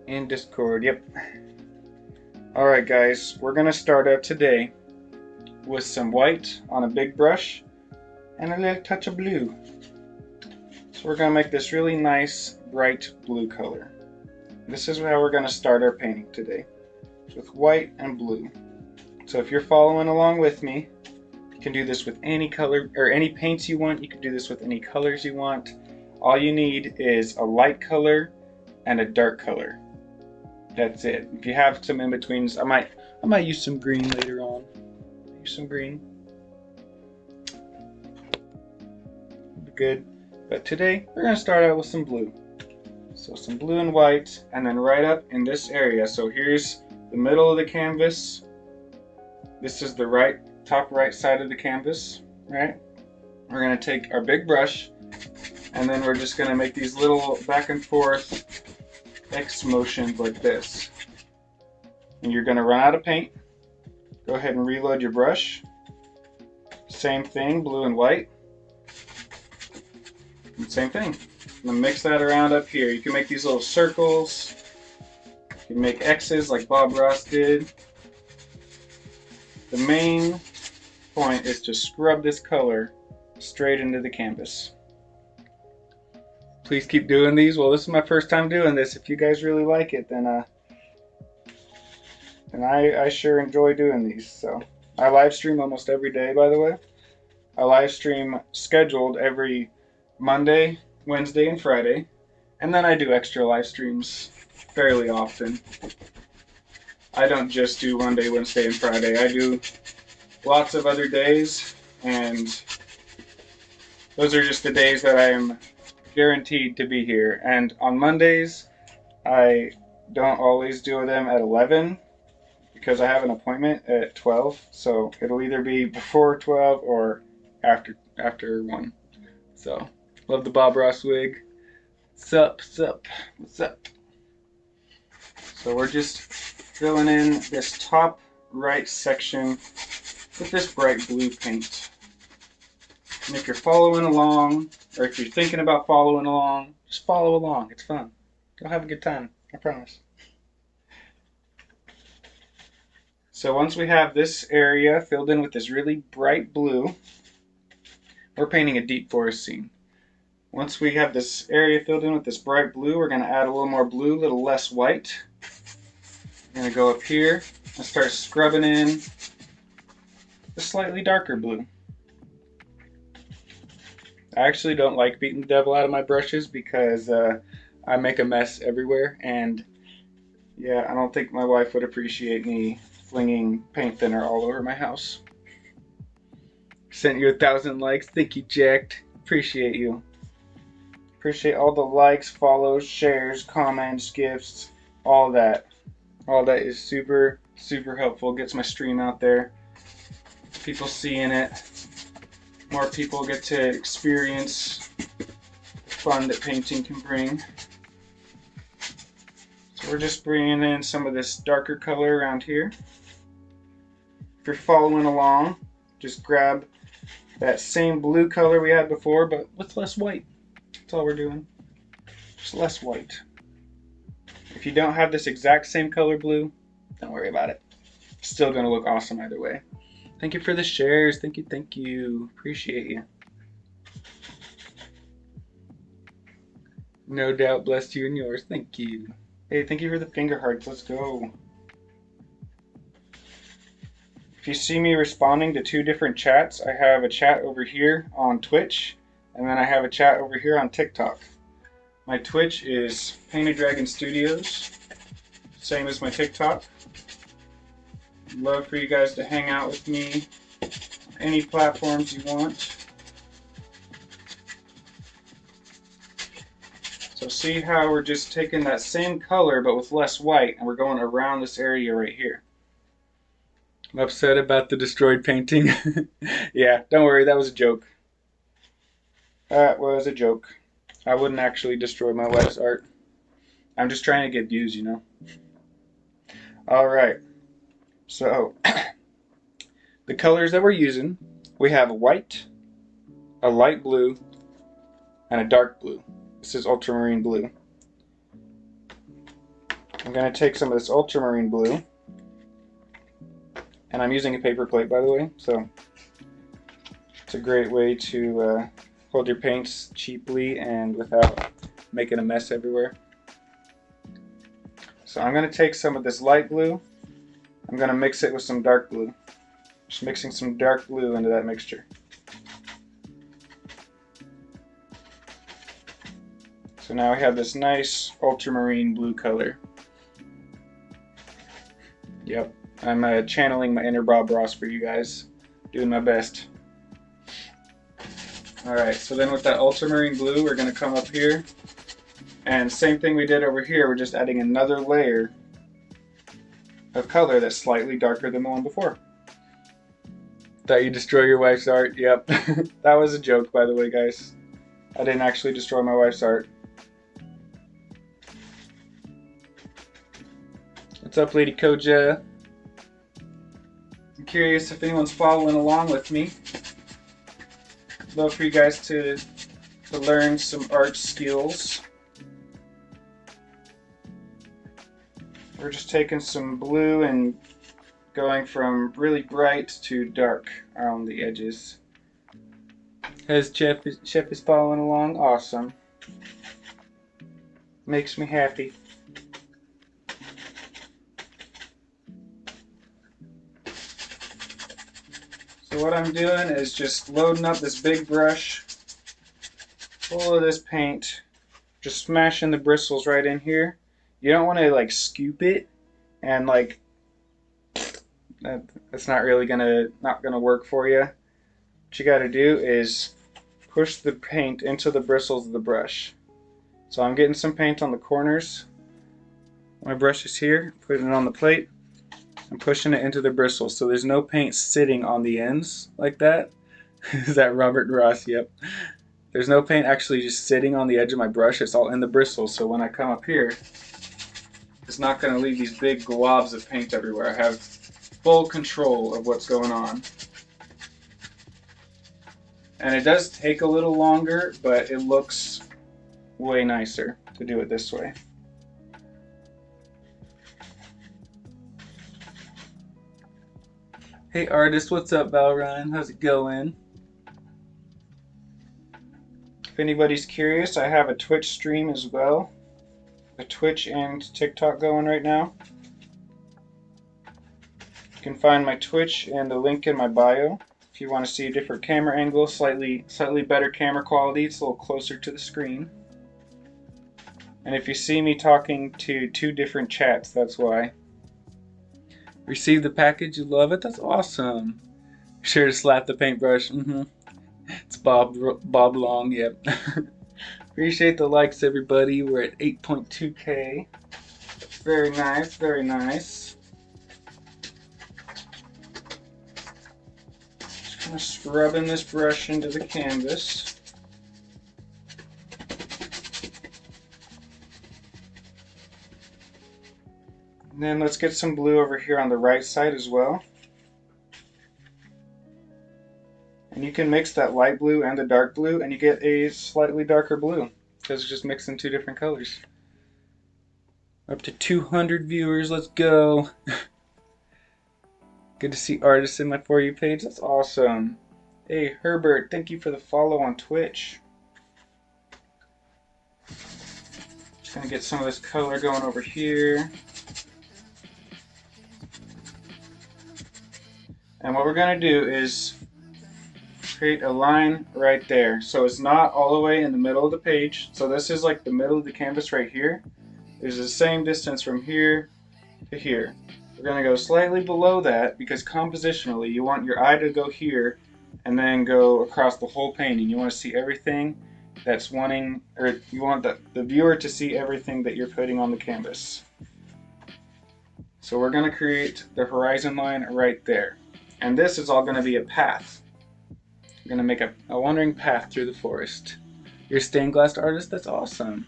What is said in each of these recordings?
In Discord, yep. Alright guys, we're gonna start out today with some white on a big brush and a little touch of blue. So we're gonna make this really nice bright blue color. This is how we're gonna start our painting today, with white and blue. So if you're following along with me, you can do this with any color or any paints you want. You can do this with any colors you want. All you need is a light color and a dark color. That's it. If you have some in-betweens, I might use some green later on. Use some green. Be good. But today we're gonna start out with some blue. So some blue and white, and then right up in this area. So here's the middle of the canvas. This is the top right side of the canvas, right? We're gonna take our big brush, and then we're just gonna make these little back and forth X motions like this. And you're going to run out of paint. Go ahead and reload your brush. Same thing, blue and white. And same thing. And then mix that around up here. You can make these little circles. You can make X's like Bob Ross did. The main point is to scrub this color straight into the canvas. Please keep doing these. Well, this is my first time doing this. If you guys really like it, then I sure enjoy doing these. So I live stream almost every day, by the way. I live stream scheduled every Monday, Wednesday, and Friday. And then I do extra live streams fairly often. I don't just do Monday, Wednesday, and Friday. I do lots of other days, and those are just the days that I am guaranteed to be here. And on Mondays, I don't always do them at 11 because I have an appointment at 12. So it'll either be before 12 or after 1. So love the Bob Ross wig. What's up? So we're just filling in this top right section with this bright blue paint. And if you're following along, or if you're thinking about following along, just follow along. It's fun. You'll have a good time. I promise. So once we have this area filled in with this really bright blue, we're painting a deep forest scene. Once we have this area filled in with this bright blue, we're going to add a little more blue, a little less white. We're going to go up here and start scrubbing in the slightly darker blue. I actually don't like beating the devil out of my brushes because I make a mess everywhere, and yeah, I don't think my wife would appreciate me flinging paint thinner all over my house. Sent you 1,000 likes. Thank you, Jacked. Appreciate you. Appreciate all the likes, follows, shares, comments, gifts, all that. All that is super, super helpful. Gets my stream out there. People seeing it. More people get to experience the fun that painting can bring. So we're just bringing in some of this darker color around here. If you're following along, just grab that same blue color we had before, but with less white. That's all we're doing. Just less white. If you don't have this exact same color blue, don't worry about it. It's still going to look awesome either way. Thank you for the shares. Thank you. Appreciate you. No doubt, blessed you and yours. Thank you. Hey, thank you for the finger hearts. Let's go. If you see me responding to 2 different chats, I have a chat over here on Twitch, and then I have a chat over here on TikTok. My Twitch is Painted Dragon Studios, same as my TikTok. Love for you guys to hang out with me on any platforms you want. So see how we're just taking that same color but with less white, and we're going around this area right here. I'm upset about the destroyed painting. Yeah, don't worry, that was a joke. That was a joke. I wouldn't actually destroy my wife's art. I'm just trying to get views, you know. Alright. So, the colors that we're using, we have a white, a light blue, and a dark blue. This is ultramarine blue. I'm going to take some of this ultramarine blue, and I'm using a paper plate, by the way, so it's a great way to hold your paints cheaply and without making a mess everywhere. So I'm going to take some of this light blue, I'm going to mix it with some dark blue. Just mixing some dark blue into that mixture. So now we have this nice ultramarine blue color. Yep, I'm channeling my inner Bob Ross for you guys. Doing my best. Alright, so then with that ultramarine blue, we're going to come up here. And same thing we did over here, we're just adding another layer of color that's slightly darker than the one before. Thought you destroy your wife's art? Yep. That was a joke, by the way, guys. I didn't actually destroy my wife's art. What's up, Lady Koja? I'm curious if anyone's following along with me. Love for you guys to learn some art skills. We're just taking some blue and going from really bright to dark on the edges. As Chef is following along, awesome. Makes me happy. So what I'm doing is just loading up this big brush full of this paint, just smashing the bristles right in here. You don't want to like scoop it and like that's not really gonna work for you. What you got to do is push the paint into the bristles of the brush. So I'm getting some paint on the corners. My brush is here, putting it on the plate. I'm pushing it into the bristles, so there's no paint sitting on the ends like that. Is that Robert Ross? Yep. There's no paint actually just sitting on the edge of my brush. It's all in the bristles, so when I come up here, it's not going to leave these big globs of paint everywhere. I have full control of what's going on. And it does take a little longer, but it looks way nicer to do it this way. Hey artist, what's up, Valryan? How's it going? If anybody's curious, I have a Twitch stream as well. A Twitch and TikTok going right now. You can find my Twitch and the link in my bio. If you want to see a different camera angle, slightly better camera quality, it's a little closer to the screen. And if you see me talking to two different chats, that's why. Receive the package, you love it? That's awesome. Sure to slap the paintbrush. It's Bob Long, yep. Appreciate the likes, everybody. We're at 8.2K. Very nice, very nice. Just kind of scrubbing this brush into the canvas. And then let's get some blue over here on the right side as well. And you can mix that light blue and the dark blue and you get a slightly darker blue because it's just mixing two different colors. Up to 200 viewers, let's go. Good to see artists in my For You page, that's awesome. Hey Herbert, thank you for the follow on Twitch. Just gonna get some of this color going over here. And what we're going to do is create a line right there. So it's not all the way in the middle of the page. So this is like the middle of the canvas right here. There's the same distance from here to here. We're going to go slightly below that because compositionally you want your eye to go here and then go across the whole painting. You want to see everything that's wanting, or you want the viewer to see everything that you're putting on the canvas. So we're going to create the horizon line right there. And this is all going to be a path. We're going to make a wandering path through the forest. You're a stained glass artist? That's awesome.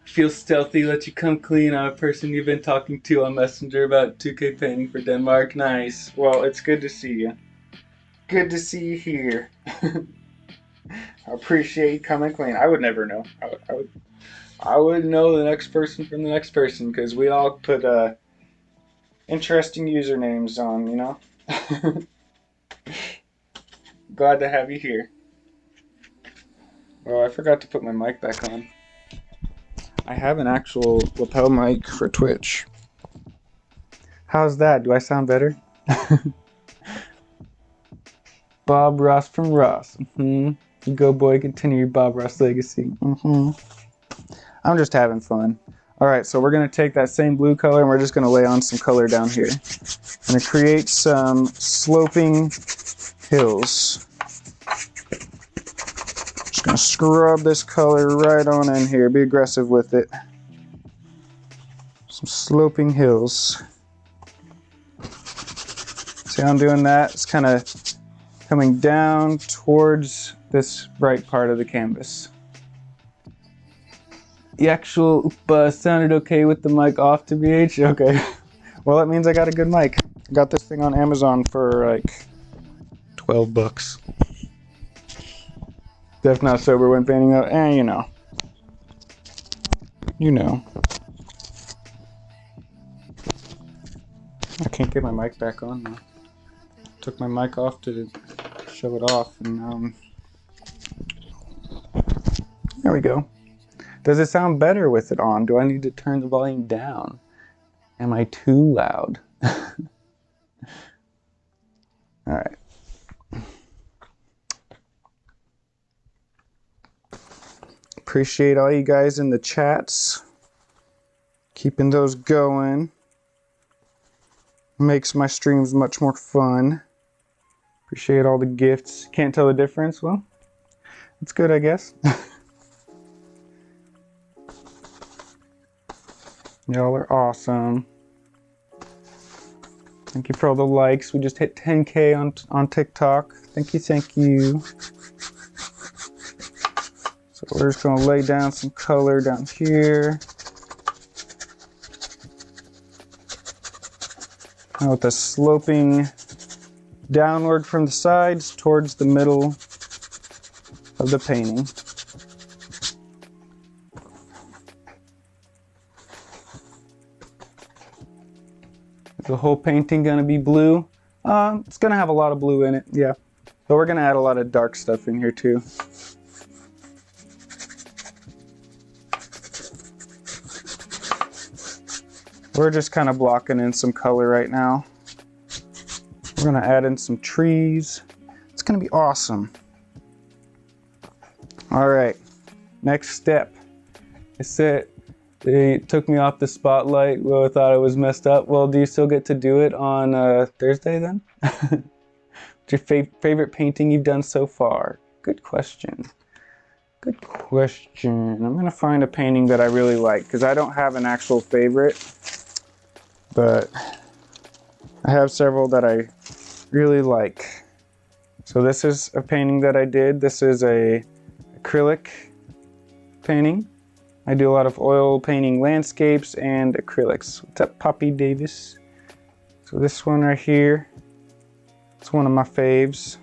Feel stealthy, let you come clean. I'm a person you've been talking to on Messenger about 2K painting for Denmark. Nice. Well, it's good to see you. Good to see you here. I appreciate you coming clean. I would never know. I wouldn't know the next person from the next person because we all put interesting usernames on, you know? Glad to have you here. Oh, I forgot to put my mic back on. I have an actual lapel mic for Twitch. How's that? Do I sound better? Bob Ross from Ross. You go, boy, continue your Bob Ross legacy. I'm just having fun. All right, so we're going to take that same blue color and we're just going to lay on some color down here. I'm going to create some sloping hills. Just going to scrub this color right on in here. Be aggressive with it. Some sloping hills. See how I'm doing that? It's kind of coming down towards this bright part of the canvas. The actual sounded okay with the mic off to BH? Okay. Well, that means I got a good mic. I got this thing on Amazon for like 12 bucks. Def not sober when painting though. You know. You know. I can't get my mic back on now. Took my mic off to show it off and there we go. Does it sound better with it on? Do I need to turn the volume down? Am I too loud? All right. Appreciate all you guys in the chats. Keeping those going. Makes my streams much more fun. Appreciate all the gifts. Can't tell the difference? Well, it's good, I guess. Y'all are awesome. Thank you for all the likes. We just hit 10K on TikTok. Thank you, thank you. So we're just gonna lay down some color down here. Now with the sloping downward from the sides towards the middle of the painting. Is the whole painting gonna be blue? It's gonna have a lot of blue in it, yeah. But we're gonna add a lot of dark stuff in here too. We're just kind of blocking in some color right now. We're gonna add in some trees. It's gonna be awesome. All right, next step. I said they took me off the spotlight. Well, I thought it was messed up. Well, do you still get to do it on Thursday then? What's your favorite painting you've done so far? Good question. Good question. I'm gonna find a painting that I really like because I don't have an actual favorite, but I have several that I really like. So this is a painting that I did. This is a acrylic painting. I do a lot of oil painting landscapes and acrylics. What's up, Poppy Davis? So this one right here, it's one of my faves.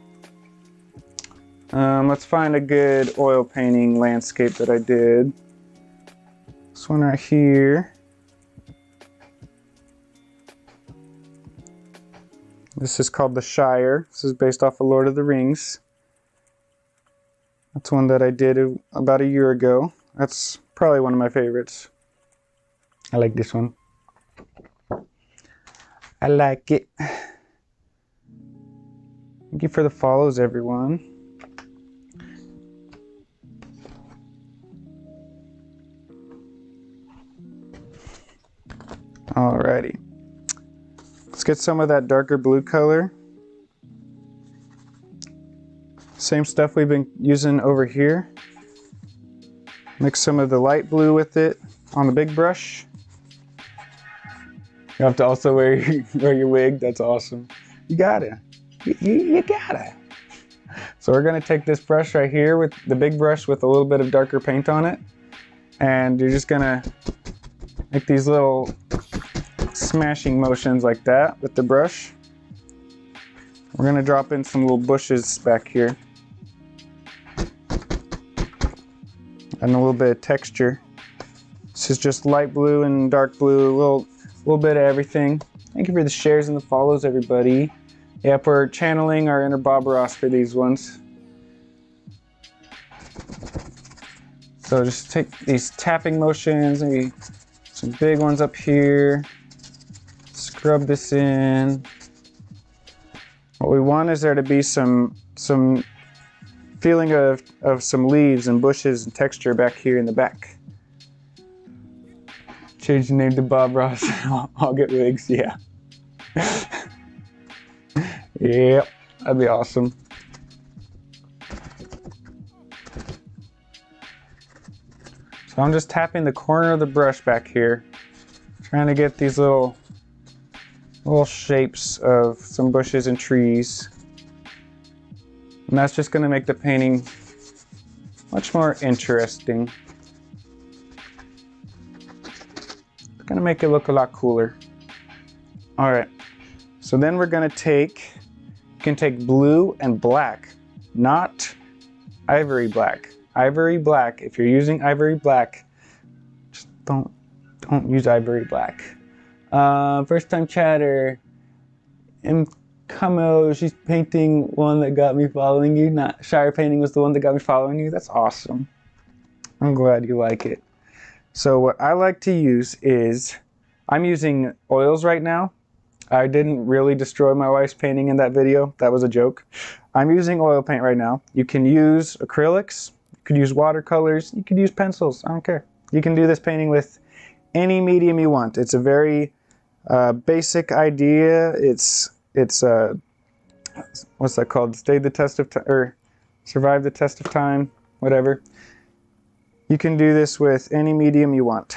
Let's find a good oil painting landscape that I did. This one right here. This is called The Shire. This is based off of Lord of the Rings. That's one that I did about a year ago. That's probably one of my favorites. I like this one. I like it. Thank you for the follows, everyone. Alrighty. Let's get some of that darker blue color. Same stuff we've been using over here. Mix some of the light blue with it on the big brush. You have to also wear your wig. That's awesome. You gotta. You gotta. So we're gonna take this brush right here with the big brush with a little bit of darker paint on it. And you're just gonna make these little smashing motions like that with the brush. We're gonna drop in some little bushes back here. And a little bit of texture. This is just light blue and dark blue, a little bit of everything. Thank you for the shares and the follows, everybody. Yep, we're channeling our inner Bob Ross for these ones. So just take these tapping motions, maybe some big ones up here. Scrub this in. What we want is there to be some feeling of some leaves and bushes and texture back here in the back. Change the name to Bob Ross. I'll get wigs, yeah. Yep, that'd be awesome. So I'm just tapping the corner of the brush back here, trying to get these little shapes of some bushes and trees. And that's just going to make the painting much more interesting. It's going to make it look a lot cooler. All right, so then we're going to take, you can take blue and black, not ivory black. Ivory black, if you're using ivory black, just don't use ivory black. First time chatter, Camo, she's painting one that got me following you. Not Shire Painting was the one that got me following you. That's awesome. I'm glad you like it. So what I like to use is, I'm using oils right now. I didn't really destroy my wife's painting in that video. That was a joke. I'm using oil paint right now. You can use acrylics, you could use watercolors, you could use pencils. I don't care. You can do this painting with any medium you want. It's a very basic idea. It's what's that called? Stayed the test of time, or survive the test of time, whatever. You can do this with any medium you want.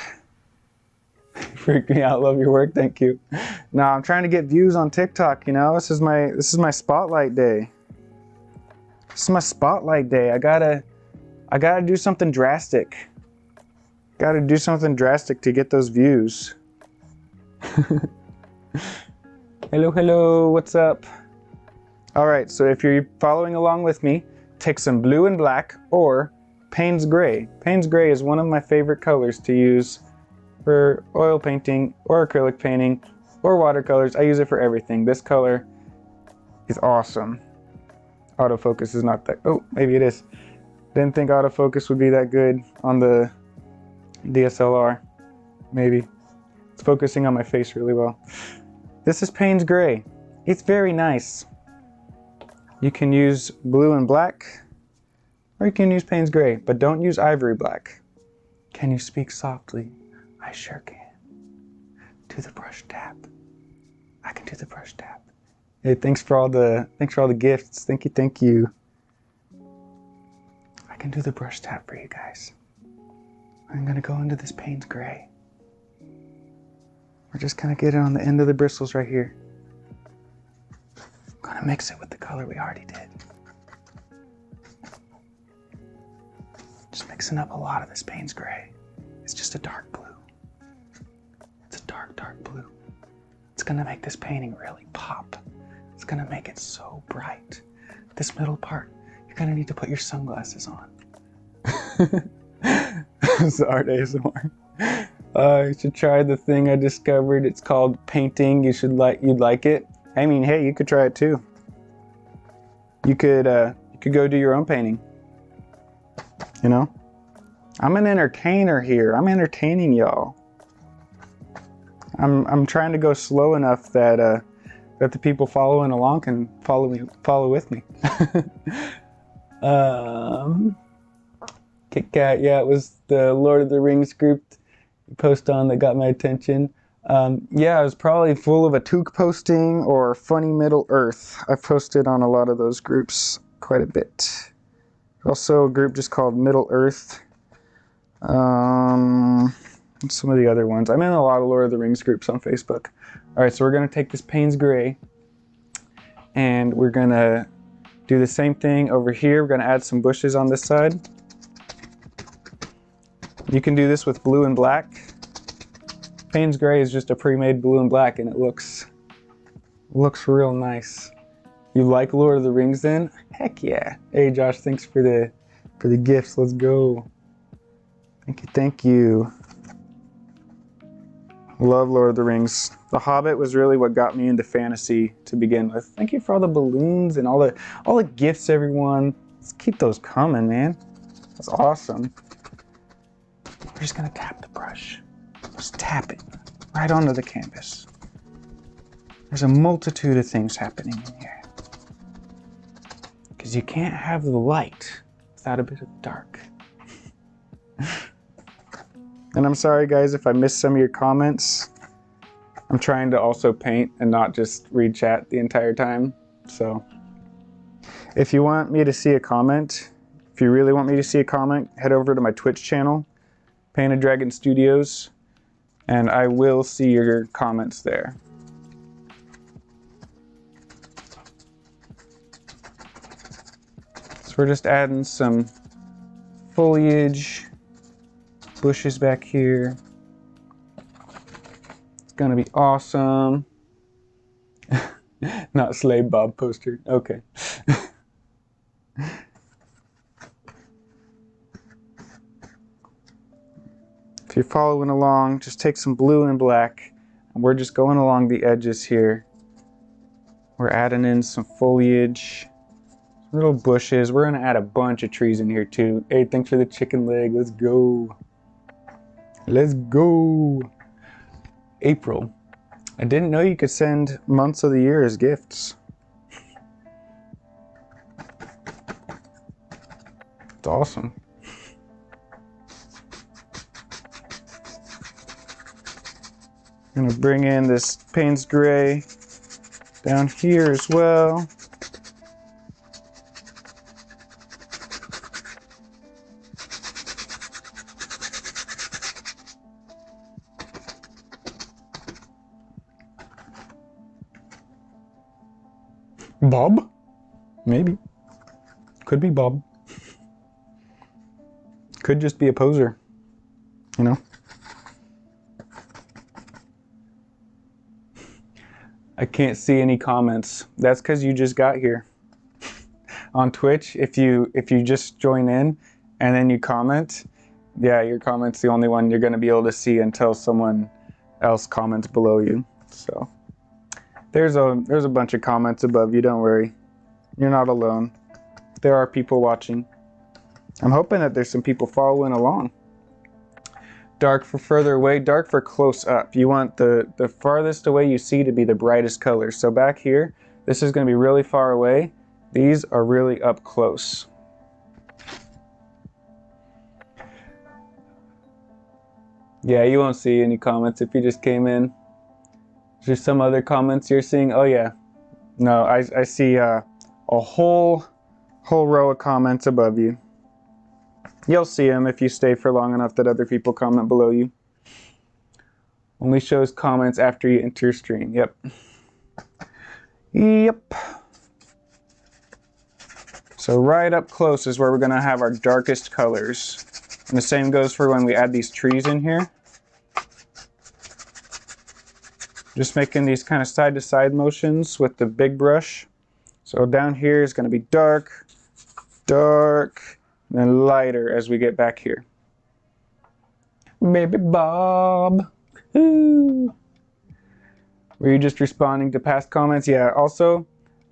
Freak me out, love your work, thank you. No, I'm trying to get views on TikTok, you know? This is my spotlight day. This is my spotlight day. I gotta do something drastic. Gotta do something drastic to get those views. Hello, what's up? All right, so if you're following along with me, take some blue and black or Payne's Gray. Payne's Gray is one of my favorite colors to use for oil painting or acrylic painting or watercolors. I use it for everything. This color is awesome. Autofocus is not that, oh, maybe it is. Didn't think autofocus would be that good on the DSLR. Maybe. It's focusing on my face really well. This is Payne's Gray. It's very nice. You can use blue and black, or you can use Payne's Gray, but don't use ivory black. Can you speak softly? I sure can. Do the brush tap. I can do the brush tap. Hey, thanks for all the gifts. Thank you. I can do the brush tap for you guys. I'm gonna go into this Payne's Gray. We're just gonna get it on the end of the bristles right here. I'm gonna mix it with the color we already did. Just mixing up a lot of this Payne's Gray. It's just a dark blue. It's a dark blue. It's gonna make this painting really pop. It's gonna make it so bright. This middle part, you're gonna need to put your sunglasses on. It's art ASMR. You should try the thing I discovered. It's called painting. You'd like it. I mean, hey, you could try it too. You could go do your own painting. You know, I'm an entertainer here. I'm entertaining y'all. I'm trying to go slow enough that that the people following along can follow with me. Kit Kat, yeah, it was the Lord of the Rings group post on that got my attention. Yeah, I was probably full of a Took posting or Funny Middle Earth. I've posted on a lot of those groups quite a bit. Also a group just called Middle Earth. Some of the other ones. I'm in a lot of Lord of the Rings groups on Facebook. All right, so we're gonna take this Payne's Gray and we're gonna do the same thing over here. We're gonna add some bushes on this side. You can do this with blue and black. Payne's Gray is just a pre-made blue and black and it looks real nice. You like Lord of the Rings then? Heck yeah. Hey Josh, thanks for the gifts. Let's go. Thank you. Love Lord of the Rings. The Hobbit was really what got me into fantasy to begin with. Thank you for all the balloons and all the gifts, everyone. Let's keep those coming, man. That's awesome. We're just gonna tap the brush. Just tap it right onto the canvas. There's a multitude of things happening in here. Because you can't have the light without a bit of dark. And I'm sorry guys if I missed some of your comments. I'm trying to also paint and not just read chat the entire time. So if you want me to see a comment, if you really want me to see a comment, head over to my Twitch channel, Painted Dragon Studios, and I will see your comments there. So we're just adding some foliage, bushes back here. It's gonna be awesome. Not Slave Bob poster. Okay. If you're following along, just take some blue and black, and we're just going along the edges here. We're adding in some foliage, little bushes. We're gonna add a bunch of trees in here too. Hey, thanks for the chicken leg. Let's go. Let's go. April. I didn't know you could send months of the year as gifts. It's awesome. I'm gonna bring in this Payne's Gray down here as well. Bob? Maybe. Could be Bob. Could just be a poser, you know? I can't see any comments. That's because you just got here. On Twitch, if you just join in and then you comment, yeah, your comment's the only one you're going to be able to see until someone else comments below you. So there's a bunch of comments above you, don't worry. You're not alone. There are people watching. I'm hoping that there's some people following along. Dark for further away, dark for close up. You want the farthest away you see to be the brightest color. So back here, this is going to be really far away. These are really up close. Yeah, you won't see any comments if you just came in. Is there some other comments you're seeing? Oh yeah. No, I see a whole row of comments above you. You'll see them if you stay for long enough that other people comment below you. Only shows comments after you enter stream. Yep. Yep. So right up close is where we're going to have our darkest colors. And the same goes for when we add these trees in here. Just making these kind of side to side motions with the big brush. So down here is going to be dark, dark, and then lighter as we get back here. Baby Bob. Woo. Were you just responding to past comments? Yeah, also,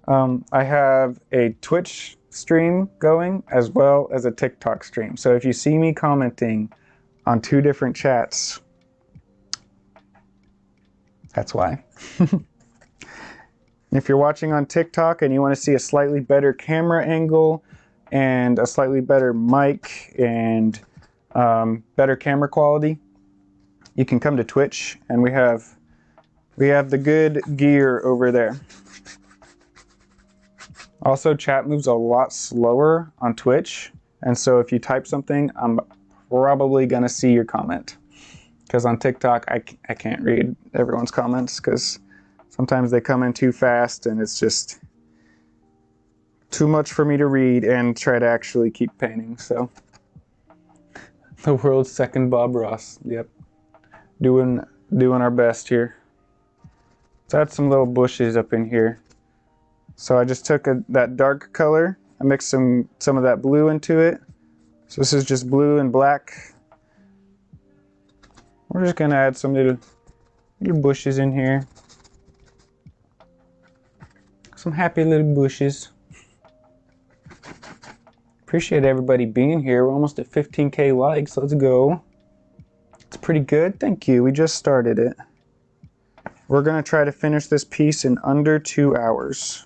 I have a Twitch stream going as well as a TikTok stream. So if you see me commenting on 2 different chats, that's why. If you're watching on TikTok and you want to see a slightly better camera angle and a slightly better mic and better camera quality, you can come to Twitch, and we have the good gear over there. Also, chat moves a lot slower on Twitch, and so if you type something, I'm probably gonna see your comment. Because on TikTok, I can't read everyone's comments because sometimes they come in too fast and it's just too much for me to read and try to actually keep painting. So the world's second Bob Ross. Yep. Doing our best here. Let's add some little bushes up in here. So I just took that dark color, I mixed some of that blue into it. So this is just blue and black. We're just gonna add some little your bushes in here. Some happy little bushes. Appreciate everybody being here. We're almost at 15K likes. Let's go. It's pretty good. Thank you. We just started it. We're going to try to finish this piece in under 2 hours.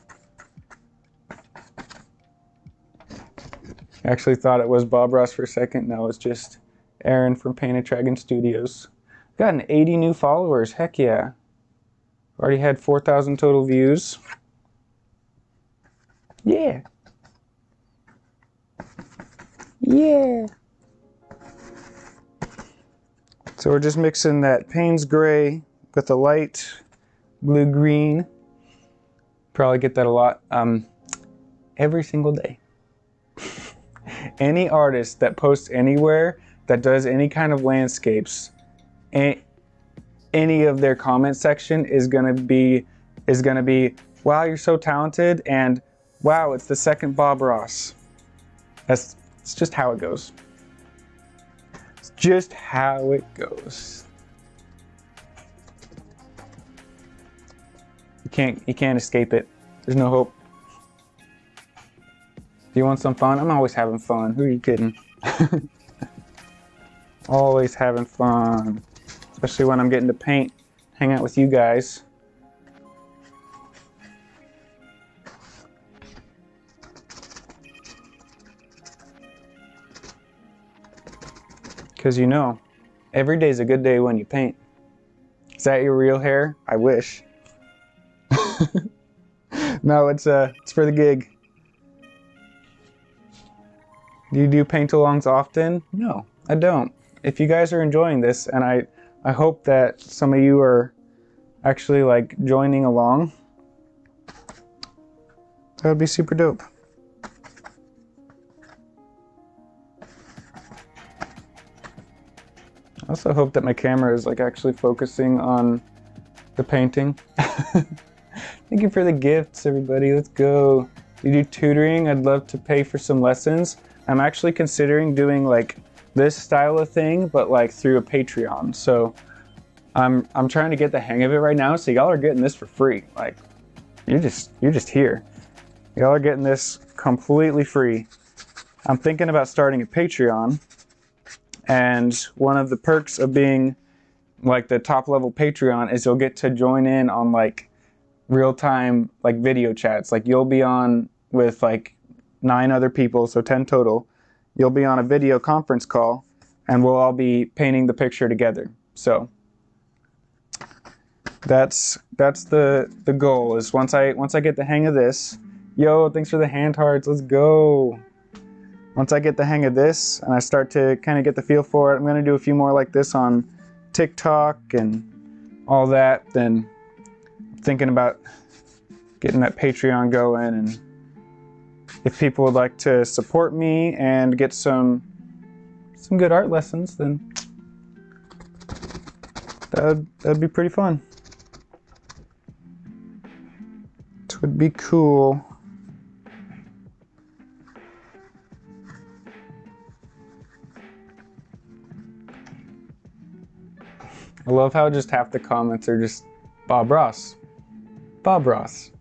I actually thought it was Bob Ross for a second. No, it's just Aaron from Painted Dragon Studios. Got an 80 new followers. Heck yeah. Already had 4,000 total views. Yeah. Yeah. So we're just mixing that Payne's gray with a light blue green. Probably get that a lot. Every single day. Any artist that posts anywhere that does any kind of landscapes, any of their comment section is gonna be, wow, you're so talented, and wow, it's the second Bob Ross. It's just how it goes. It's just how it goes. You can't escape it. There's no hope. Do you want some fun? I'm always having fun. Who are you kidding? Always having fun. Especially when I'm getting to paint, hang out with you guys. Because you know, every day's a good day when you paint. Is that your real hair? I wish. No, it's for the gig. Do you do paint-alongs often? No, I don't. If you guys are enjoying this, and I hope that some of you are actually like joining along, that would be super dope. I also hope that my camera is like actually focusing on the painting. Thank you for the gifts, everybody. Let's go. Do you do tutoring? I'd love to pay for some lessons. I'm actually considering doing like this style of thing, but like through a Patreon. So I'm trying to get the hang of it right now. So y'all are getting this for free. Like you're just here. Y'all are getting this completely free. I'm thinking about starting a Patreon, and one of the perks of being like the top level Patreon is you'll get to join in on like real-time like video chats. Like you'll be on with like 9 other people, so 10 total. You'll be on a video conference call and we'll all be painting the picture together. So that's the goal, is once I get the hang of this. Yo, thanks for the hand hearts. Let's go. Once I get the hang of this and I start to kind of get the feel for it, I'm going to do a few more like this on TikTok and all that. Then I'm thinking about getting that Patreon going, and if people would like to support me and get some good art lessons, then that'd be pretty fun. It would be cool. I love how just half the comments are just Bob Ross, Bob Ross,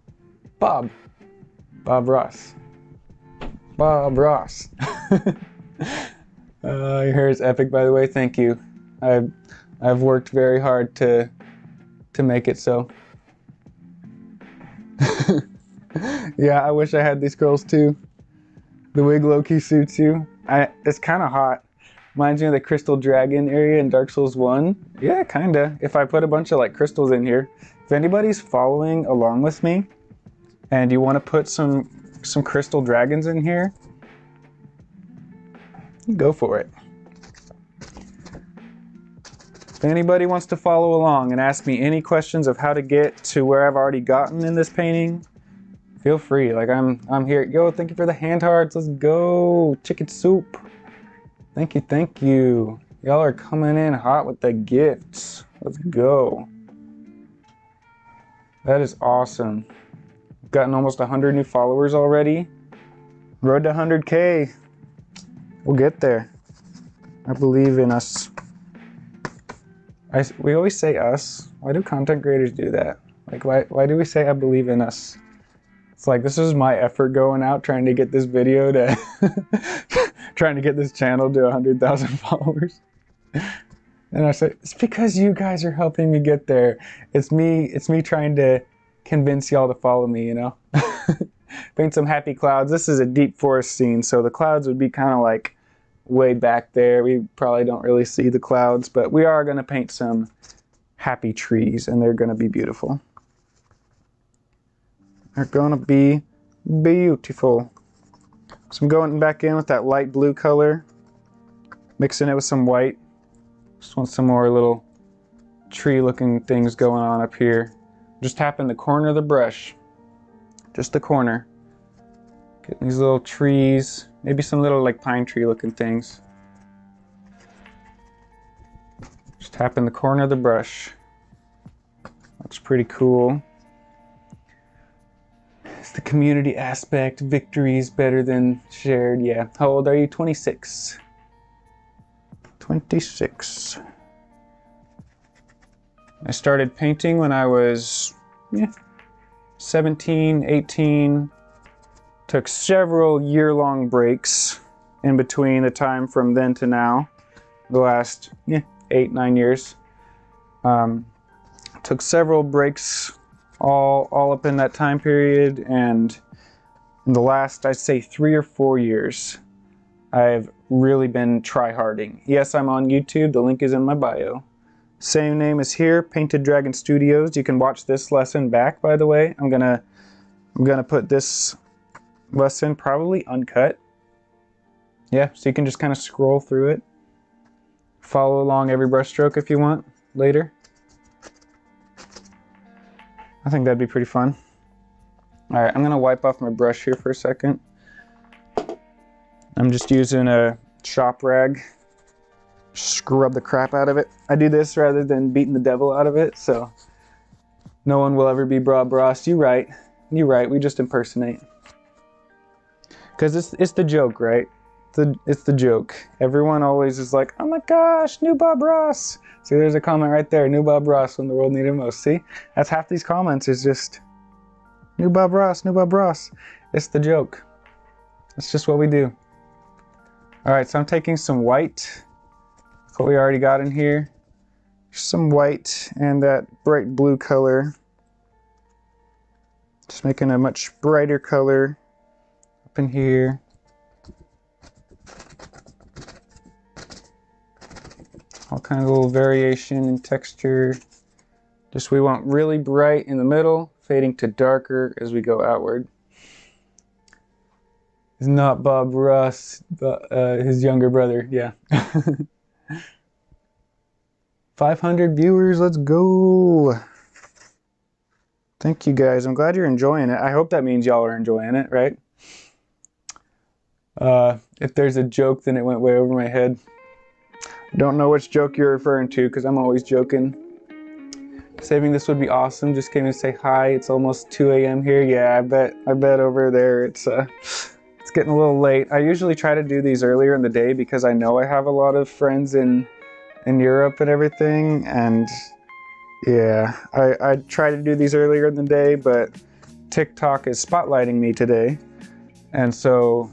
Bob Ross. Bob Ross. Your hair is epic, by the way. Thank you. I've worked very hard to make it so. Yeah, I wish I had these curls too. The wig low-key suits you. It's kind of hot. Reminds me of the Crystal Dragon area in Dark Souls 1. Yeah, kinda. If I put a bunch of like crystals in here. If anybody's following along with me and you want to put some crystal dragons in here, go for it. If anybody wants to follow along and ask me any questions of how to get to where I've already gotten in this painting, feel free. Like I'm here. Yo, thank you for the hand hearts. Let's go. Chicken soup. Thank you. Y'all are coming in hot with the gifts. Let's go. That is awesome. Gotten almost 100 new followers already. Road to 100K. We'll get there. I believe in us. We always say us. Why do content creators do that? Like, why do we say I believe in us? It's like, this is my effort going out trying to get this video to, trying to get this channel to 100,000 followers. And I say, it's because you guys are helping me get there. It's me trying to convince y'all to follow me, you know? Paint some happy clouds. This is a deep forest scene, so the clouds would be kind of like way back there. We probably don't really see the clouds, but we are going to paint some happy trees, and they're going to be beautiful. They're going to be beautiful. So I'm going back in with that light blue color, mixing it with some white. Just want some more little tree-looking things going on up here. Just tapping the corner of the brush. Just the corner. Getting these little trees, maybe some little like pine tree looking things. Just tapping the corner of the brush. Looks pretty cool. It's the community aspect. Victory is better than shared. Yeah. How old are you? 26. 26. I started painting when I was 17, 18. Took several year-long breaks in between the time from then to now. The last 8, 9 years. Took several breaks all up in that time period, and in the last, I'd say 3 or 4 years, I've really been try-harding. Yes, I'm on YouTube. The link is in my bio. Same name as here, Painted Dragon Studios. You can watch this lesson back, by the way. I'm gonna put this lesson probably uncut. Yeah, so you can just kind of scroll through it. Follow along every brushstroke if you want later. I think that'd be pretty fun. All right, I'm gonna wipe off my brush here for a second. I'm just using a shop rag. Scrub the crap out of it. I do this rather than beating the devil out of it, so no one will ever be Bob Ross. You're right. We just impersonate. Because it's the joke, right? It's the joke. Everyone always is like, oh my gosh, new Bob Ross. See, there's a comment right there, new Bob Ross when the world needed him most. See, that's half these comments is just new Bob Ross, new Bob Ross. It's the joke. It's just what we do. All right, so I'm taking some white. That's what we already got in here. Some white and that bright blue color. Just making a much brighter color up in here. All kinds of little variation in texture. Just we want really bright in the middle, fading to darker as we go outward. It's not Bob Ross, but his younger brother, yeah. 500 viewers, let's go. Thank you guys, I'm glad you're enjoying it. I hope that means y'all are enjoying it, right? If there's a joke, then it went way over my head. Don't know which joke you're referring to because I'm always joking. Saving this would be awesome. Just came to say hi. It's almost 2 a.m. here. Yeah, I bet over there it's getting a little late. I usually try to do these earlier in the day because I know I have a lot of friends in Europe and everything. And yeah, I try to do these earlier in the day, but TikTok is spotlighting me today. And so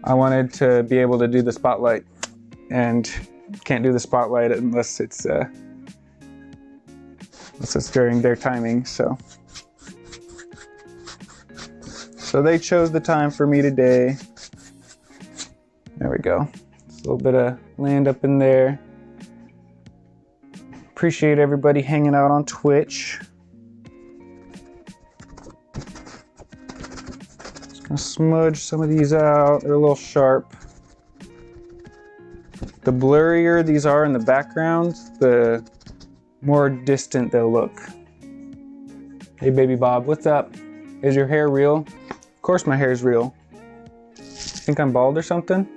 I wanted to be able to do the spotlight, and can't do the spotlight unless it's during their timing. So they chose the time for me today. There we go. Just a little bit of land up in there. Appreciate everybody hanging out on Twitch. Just gonna smudge some of these out. They're a little sharp. The blurrier these are in the background, the more distant they'll look. Hey baby Bob, what's up? Is your hair real? Of course my hair is real. Think I'm bald or something?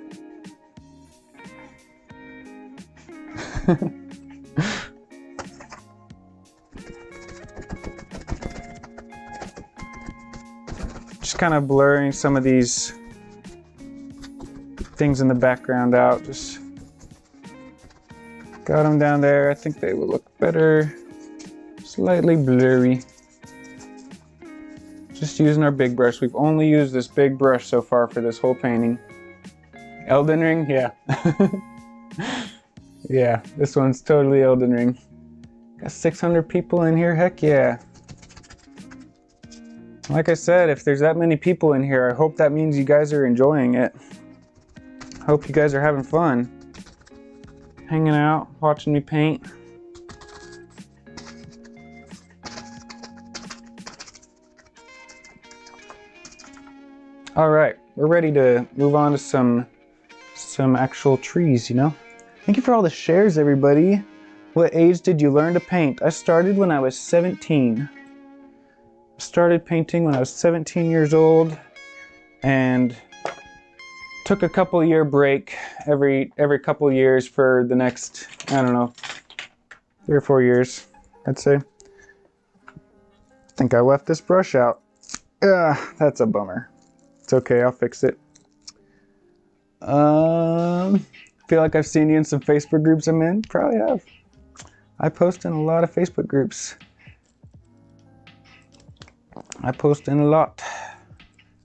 Just kind of blurring some of these things in the background out. Just Got them down there. I think they will look better. Slightly blurry. Just using our big brush. We've only used this big brush so far for this whole painting. Elden Ring? Yeah. Yeah, this one's totally Elden Ring. Got 600 people in here? Heck yeah. Like I said, if there's that many people in here, I hope that means you guys are enjoying it. I hope you guys are having fun. Hanging out, watching me paint. All right, we're ready to move on to some actual trees, you know? Thank you for all the shares, everybody. What age did you learn to paint? I started when I was 17. Started painting when I was 17 years old and took a couple-year break every couple years for the next, I don't know, 3 or 4 years, I'd say. I think I left this brush out. That's a bummer. It's okay, I'll fix it. Feel like I've seen you in some Facebook groups I'm in. Probably have. I post in a lot of Facebook groups. I post in a lot.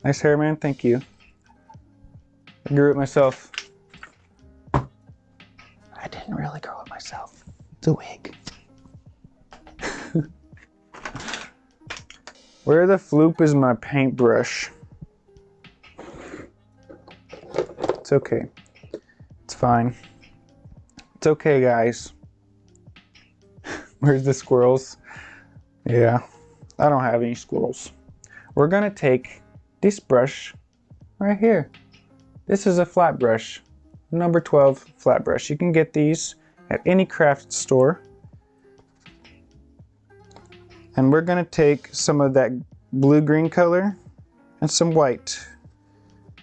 Nice hair, man. Thank you. I grew it myself. I didn't really grow it myself. It's a wig. Where the floop is my paintbrush? It's okay. It's fine. It's okay, guys. Where's the squirrels? Yeah, I don't have any squirrels. We're gonna take this brush right here. This is a flat brush, number 12 flat brush. You can get these at any craft store. And we're gonna take some of that blue-green color and some white.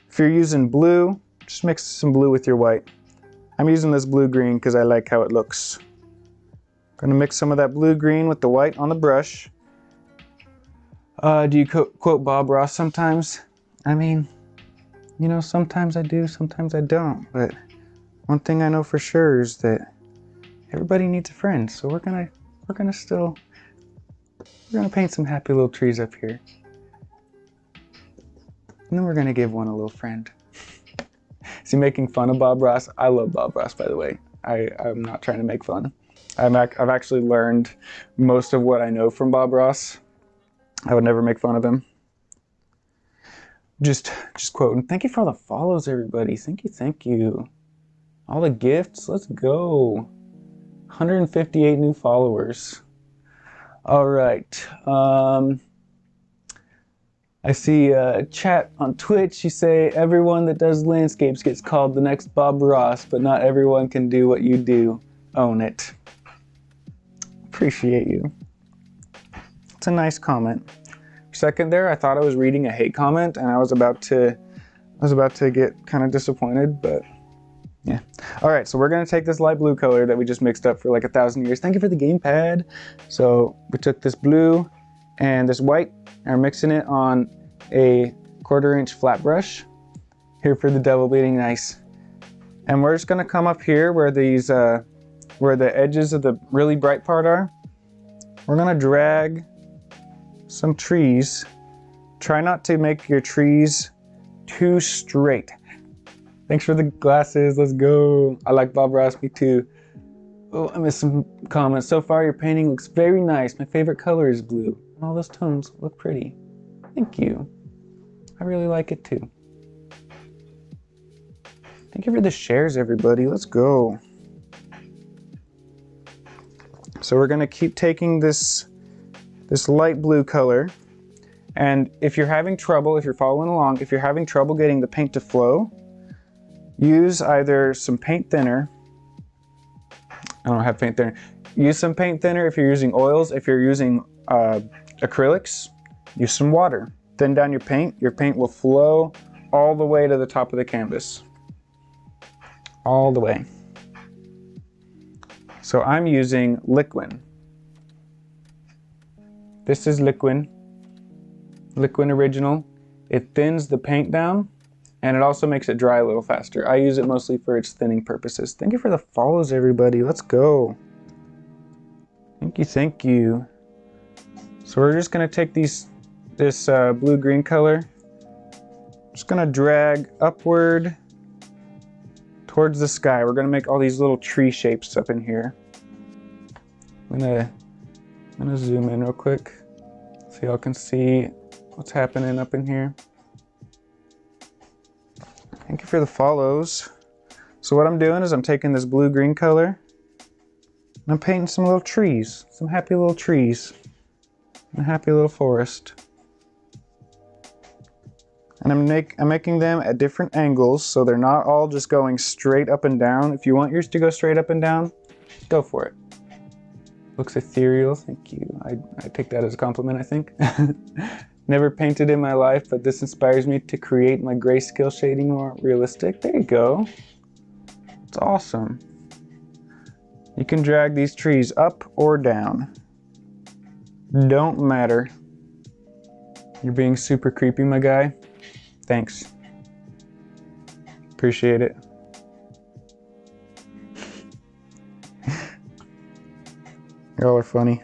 If you're using blue, just mix some blue with your white. I'm using this blue-green because I like how it looks. Gonna mix some of that blue-green with the white on the brush. Do you quote Bob Ross sometimes? I mean, you know, sometimes I do, sometimes I don't. But one thing I know for sure is that everybody needs a friend. So we're gonna paint some happy little trees up here. And then we're gonna give one a little friend. Is he making fun of Bob Ross? I love Bob Ross, by the way. I'm not trying to make fun. I've actually learned most of what I know from Bob Ross. I would never make fun of him. Just quoting. Thank you for all the follows, everybody. Thank you. All the gifts. Let's go. 158 new followers. All right. I see chat on Twitch. You say everyone that does landscapes gets called the next Bob Ross, but not everyone can do what you do. Own it. Appreciate you. It's a nice comment. For a second there, I thought I was reading a hate comment, and I was about to get kind of disappointed, but yeah. All right, so we're gonna take this light blue color that we just mixed up for like 1,000 years. Thank you for the gamepad. So we took this blue and this white, and we're mixing it on a 1/4-inch flat brush here for the devil bleeding. Nice. And we're just gonna come up here where these where the edges of the really bright part are. We're gonna drag some trees. Try not to make your trees too straight. Thanks for the glasses. Let's go. I like Bob Ross, me too. Oh, I missed some comments. So far, your painting looks very nice. My favorite color is blue. And all those tones look pretty. Thank you. I really like it too. Thank you for the shares, everybody. Let's go. So we're gonna keep taking this light blue color, and if you're having trouble, if you're following along, if you're having trouble getting the paint to flow, use either some paint thinner. I don't have paint thinner. Use some paint thinner if you're using oils. If you're using acrylics, use some water. Thin down your paint. Your paint will flow all the way to the top of the canvas. All the way. So I'm using Liquin. This is Liquin. Liquin Original. It thins the paint down And it also makes it dry a little faster. I use it mostly for its thinning purposes. Thank you for the follows, everybody. Let's go. Thank you, thank you. So we're just gonna take this blue-green color. Just gonna drag upward towards the sky. We're gonna make all these little tree shapes up in here. I'm gonna zoom in real quick so y'all can see what's happening up in here. Thank you for the follows. So what I'm doing is I'm taking this blue-green color and I'm painting some little trees, some happy little trees, and a happy little forest. And I'm making them at different angles so they're not all just going straight up and down. If you want yours to go straight up and down, go for it. Looks ethereal, thank you. I take that as a compliment, I think. Never painted in my life, but this inspires me to create my grayscale shading more realistic. There you go. It's awesome. You can drag these trees up or down. Don't matter. You're being super creepy, my guy. Thanks. Appreciate it. Y'all are funny.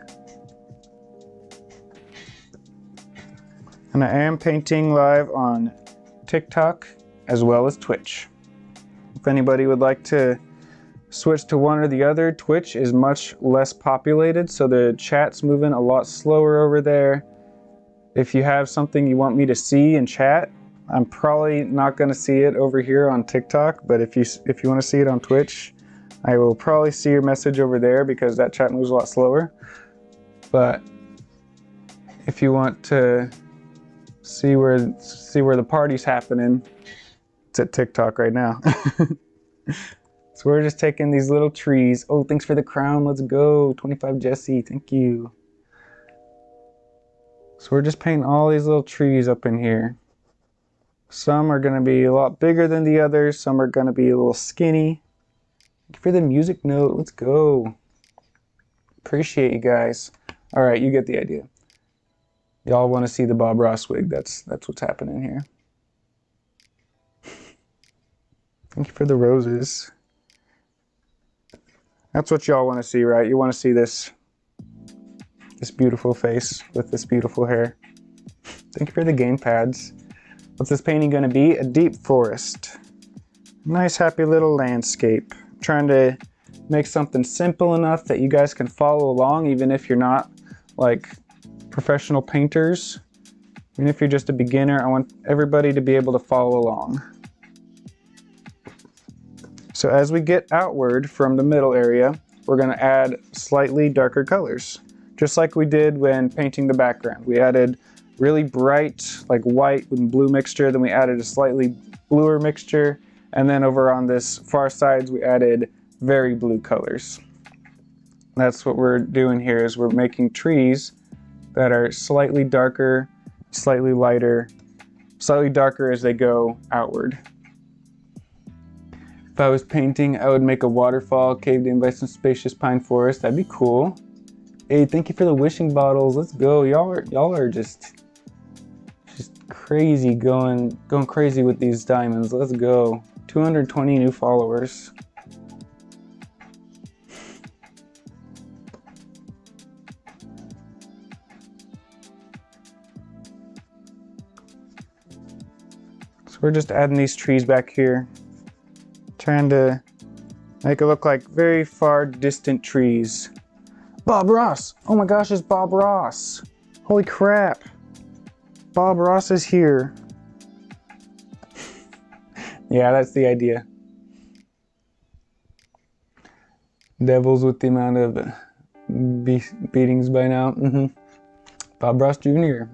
And I am painting live on TikTok as well as Twitch. If anybody would like to switch to one or the other, Twitch is much less populated, so the chat's moving a lot slower over there. If you have something you want me to see in chat, I'm probably not going to see it over here on TikTok, but if you want to see it on Twitch, I will probably see your message over there because that chat moves a lot slower. But if you want to see where the party's happening, it's at TikTok right now. So we're just taking these little trees. Oh, thanks for the crown. Let's go. 25 Jesse. Thank you. So we're just painting all these little trees up in here. Some are going to be a lot bigger than the others. Some are going to be a little skinny. Thank you for the music note. Let's go. Appreciate you guys. All right, you get the idea. Y'all want to see the Bob Ross wig. That's what's happening here. Thank you for the roses. That's what y'all want to see, right? You want to see this beautiful face with this beautiful hair. Thank you for the game pads. What's this painting going to be? A deep forest. Nice, happy little landscape. I'm trying to make something simple enough that you guys can follow along, even if you're not like professional painters. Even if you're just a beginner, I want everybody to be able to follow along. So as we get outward from the middle area, we're going to add slightly darker colors. Just like we did when painting the background. We added really bright, like white and blue mixture, then we added a slightly bluer mixture, and then over on this far sides we added very blue colors. That's what we're doing here, is we're making trees that are slightly darker, slightly lighter, slightly darker as they go outward. If I was painting, I would make a waterfall caved in by some spacious pine forest. That'd be cool. Hey, thank you for the wishing bottles. Let's go. Y'all are just crazy, going crazy with these diamonds. Let's go. 220 new followers. So we're just adding these trees back here. Trying to make it look like very far distant trees. Bob Ross! Oh my gosh, it's Bob Ross! Holy crap! Bob Ross is here. Yeah, that's the idea. Devils with the amount of beatings by now. Bob Ross Jr.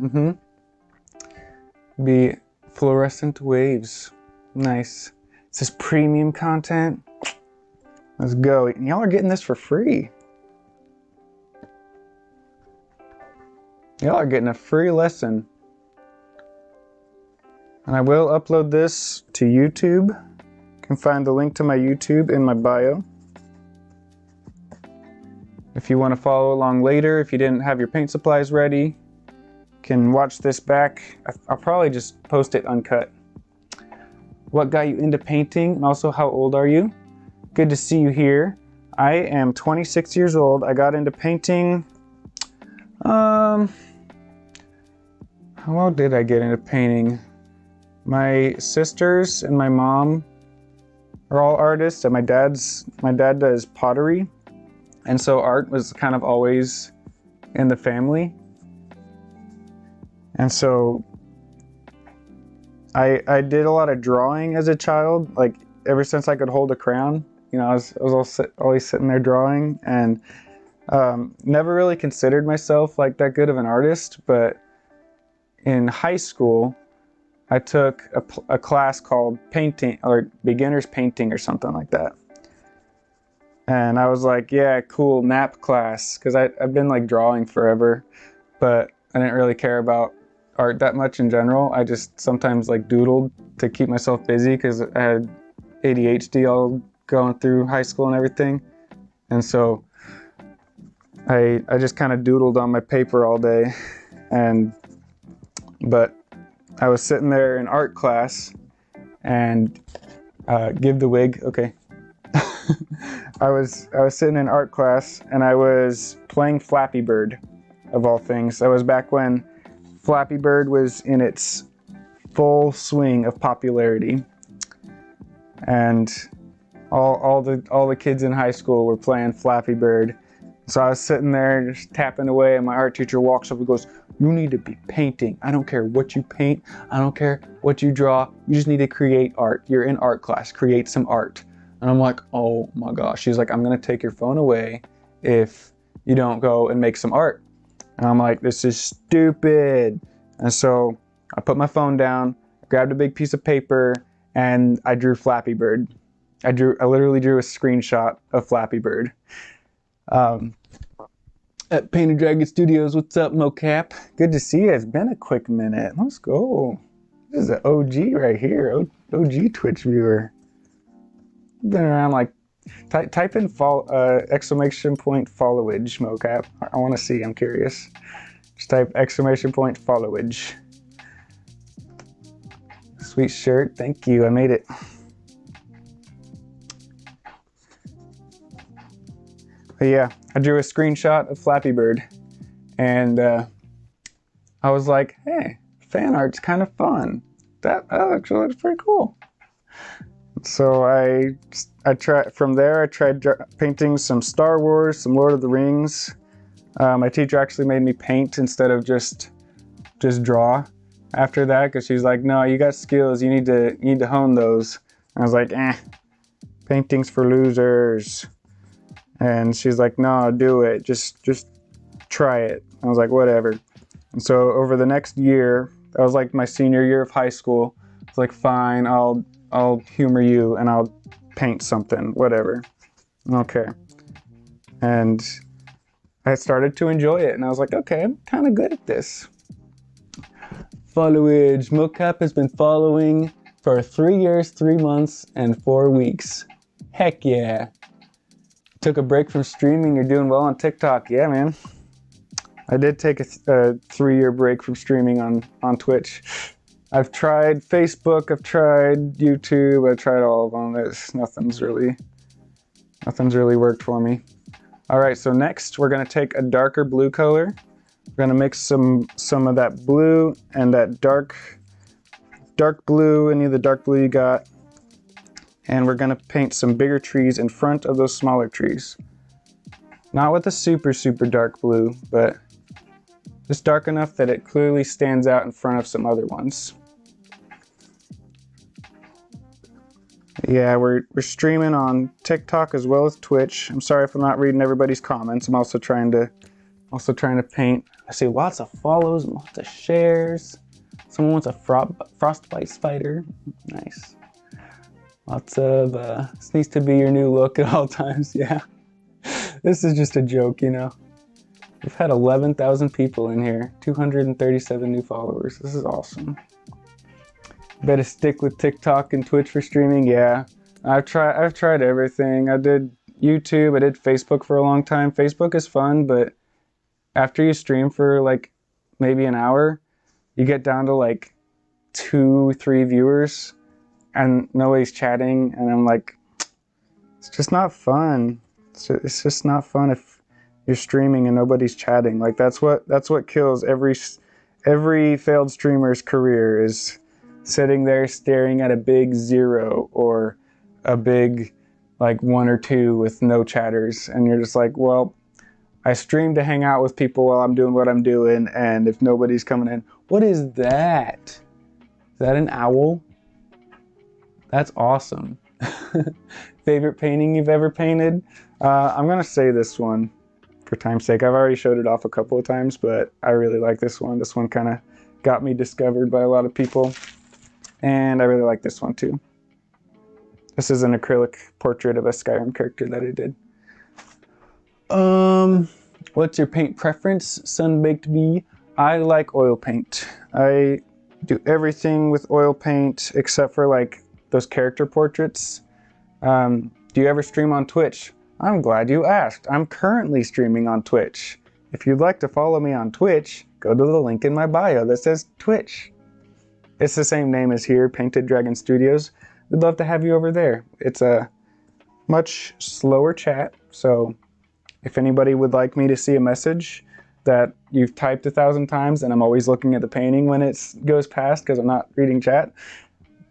Be fluorescent waves. Nice. Is this premium content? Let's go. And y'all are getting this for free. Y'all are getting a free lesson. And I will upload this to YouTube. You can find the link to my YouTube in my bio. If you want to follow along later, if you didn't have your paint supplies ready, you can watch this back. I'll probably just post it uncut. what got you into painting, and also how old are you? Good to see you here. I am 26 years old. I got into painting, how old did I get into painting? My sisters and my mom are all artists, and my dad does pottery, and so art was kind of always in the family. And so I did a lot of drawing as a child, like ever since I could hold a crayon. You know, I was always sitting there drawing, and never really considered myself like that good of an artist. But in high school, I took a class called painting, or beginner's painting or something like that. And I was like, yeah, cool, nap class, because I've been like drawing forever, but I didn't really care about art that much in general. I just sometimes like doodled to keep myself busy because I had ADHD all going through high school and everything. And so I just kind of doodled on my paper all day. But I was sitting there in art class and give the wig, okay. I was sitting in art class and I was playing Flappy Bird, of all things. That was back when Flappy Bird was in its full swing of popularity, and all the kids in high school were playing Flappy Bird. So I was sitting there just tapping away, and my art teacher walks up and goes, "You need to be painting. I don't care what you paint. I don't care what you draw. You just need to create art. You're in art class. Create some art." And I'm like, oh my gosh. She's like, "I'm going to take your phone away if you don't go and make some art." And I'm like, this is stupid. And so I put my phone down, grabbed a big piece of paper, and I drew Flappy Bird. I literally drew a screenshot of Flappy Bird. At Painted Dragon Studios, what's up, Mocap? Good to see you. It's been a quick minute. Let's go. This is an OG right here. OG Twitch viewer. Been around like, type in exclamation point followage, Mocap. I want to see, I'm curious. Just type exclamation point followage. Sweet shirt, thank you, I made it. But yeah, I drew a screenshot of Flappy Bird, and I was like, hey, fan art's kind of fun. That actually looks pretty cool. So I tried painting some Star Wars, some Lord of the Rings. My teacher actually made me paint instead of just draw after that, because she's like, no, you got skills, you need to hone those. And I was like, painting's for losers. And she's like, no, do it, just try it. I was like, whatever. And so over the next year, that was like my senior year of high school, I was like, fine, I'll humor you and I'll paint something, whatever. Okay. And I started to enjoy it, and I was like, okay, I'm kind of good at this. Followage. Mocap has been following for 3 years, 3 months, and 4 weeks. Heck yeah. Took a break from streaming. You're doing well on TikTok. Yeah, man. I did take a 3-year break from streaming on Twitch. I've tried Facebook, I've tried YouTube, I've tried all of them. Nothing's really worked for me. All right, so next we're gonna take a darker blue color. We're gonna mix some of that blue and that dark blue, any of the dark blue you got. And we're gonna paint some bigger trees in front of those smaller trees. Not with a super, super dark blue, but just dark enough that it clearly stands out in front of some other ones. Yeah, we're streaming on TikTok as well as Twitch. I'm sorry if I'm not reading everybody's comments. I'm also trying to paint. I see lots of follows, lots of shares. Someone wants a frostbite spider. Nice. Lots of this needs to be your new look at all times. Yeah. This is just a joke, you know. We've had 11,000 people in here, 237 new followers. This is awesome. Better stick with TikTok and Twitch for streaming. Yeah, I've tried everything. I did YouTube, I did Facebook for a long time. Facebook is fun, but after you stream for like maybe an hour, you get down to like 2-3 viewers, and nobody's chatting, and I'm like, it's just not fun. It's just not fun if you're streaming and nobody's chatting. Like that's what kills every failed streamer's career, is sitting there staring at a big 0 or a big like 1 or 2 with no chatters, and you're just like, well, I stream to hang out with people while I'm doing what I'm doing, and if nobody's coming in, what is that? Is that an owl? That's awesome. Favorite painting you've ever painted? I'm gonna say this one for time's sake. I've already showed it off a couple of times, but I really like this one. This one kind of got me discovered by a lot of people, and I really like this one too. This is an acrylic portrait of a Skyrim character that I did. What's your paint preference? Sunbaked Bee. I like oil paint. I do everything with oil paint except for like those character portraits. Do you ever stream on Twitch? I'm glad you asked. I'm currently streaming on Twitch. If you'd like to follow me on Twitch, go to the link in my bio that says Twitch. It's the same name as here, Painted Dragon Studios. We'd love to have you over there. It's a much slower chat, so if anybody would like me to see a message that you've typed 1,000 times and I'm always looking at the painting when it goes past because I'm not reading chat,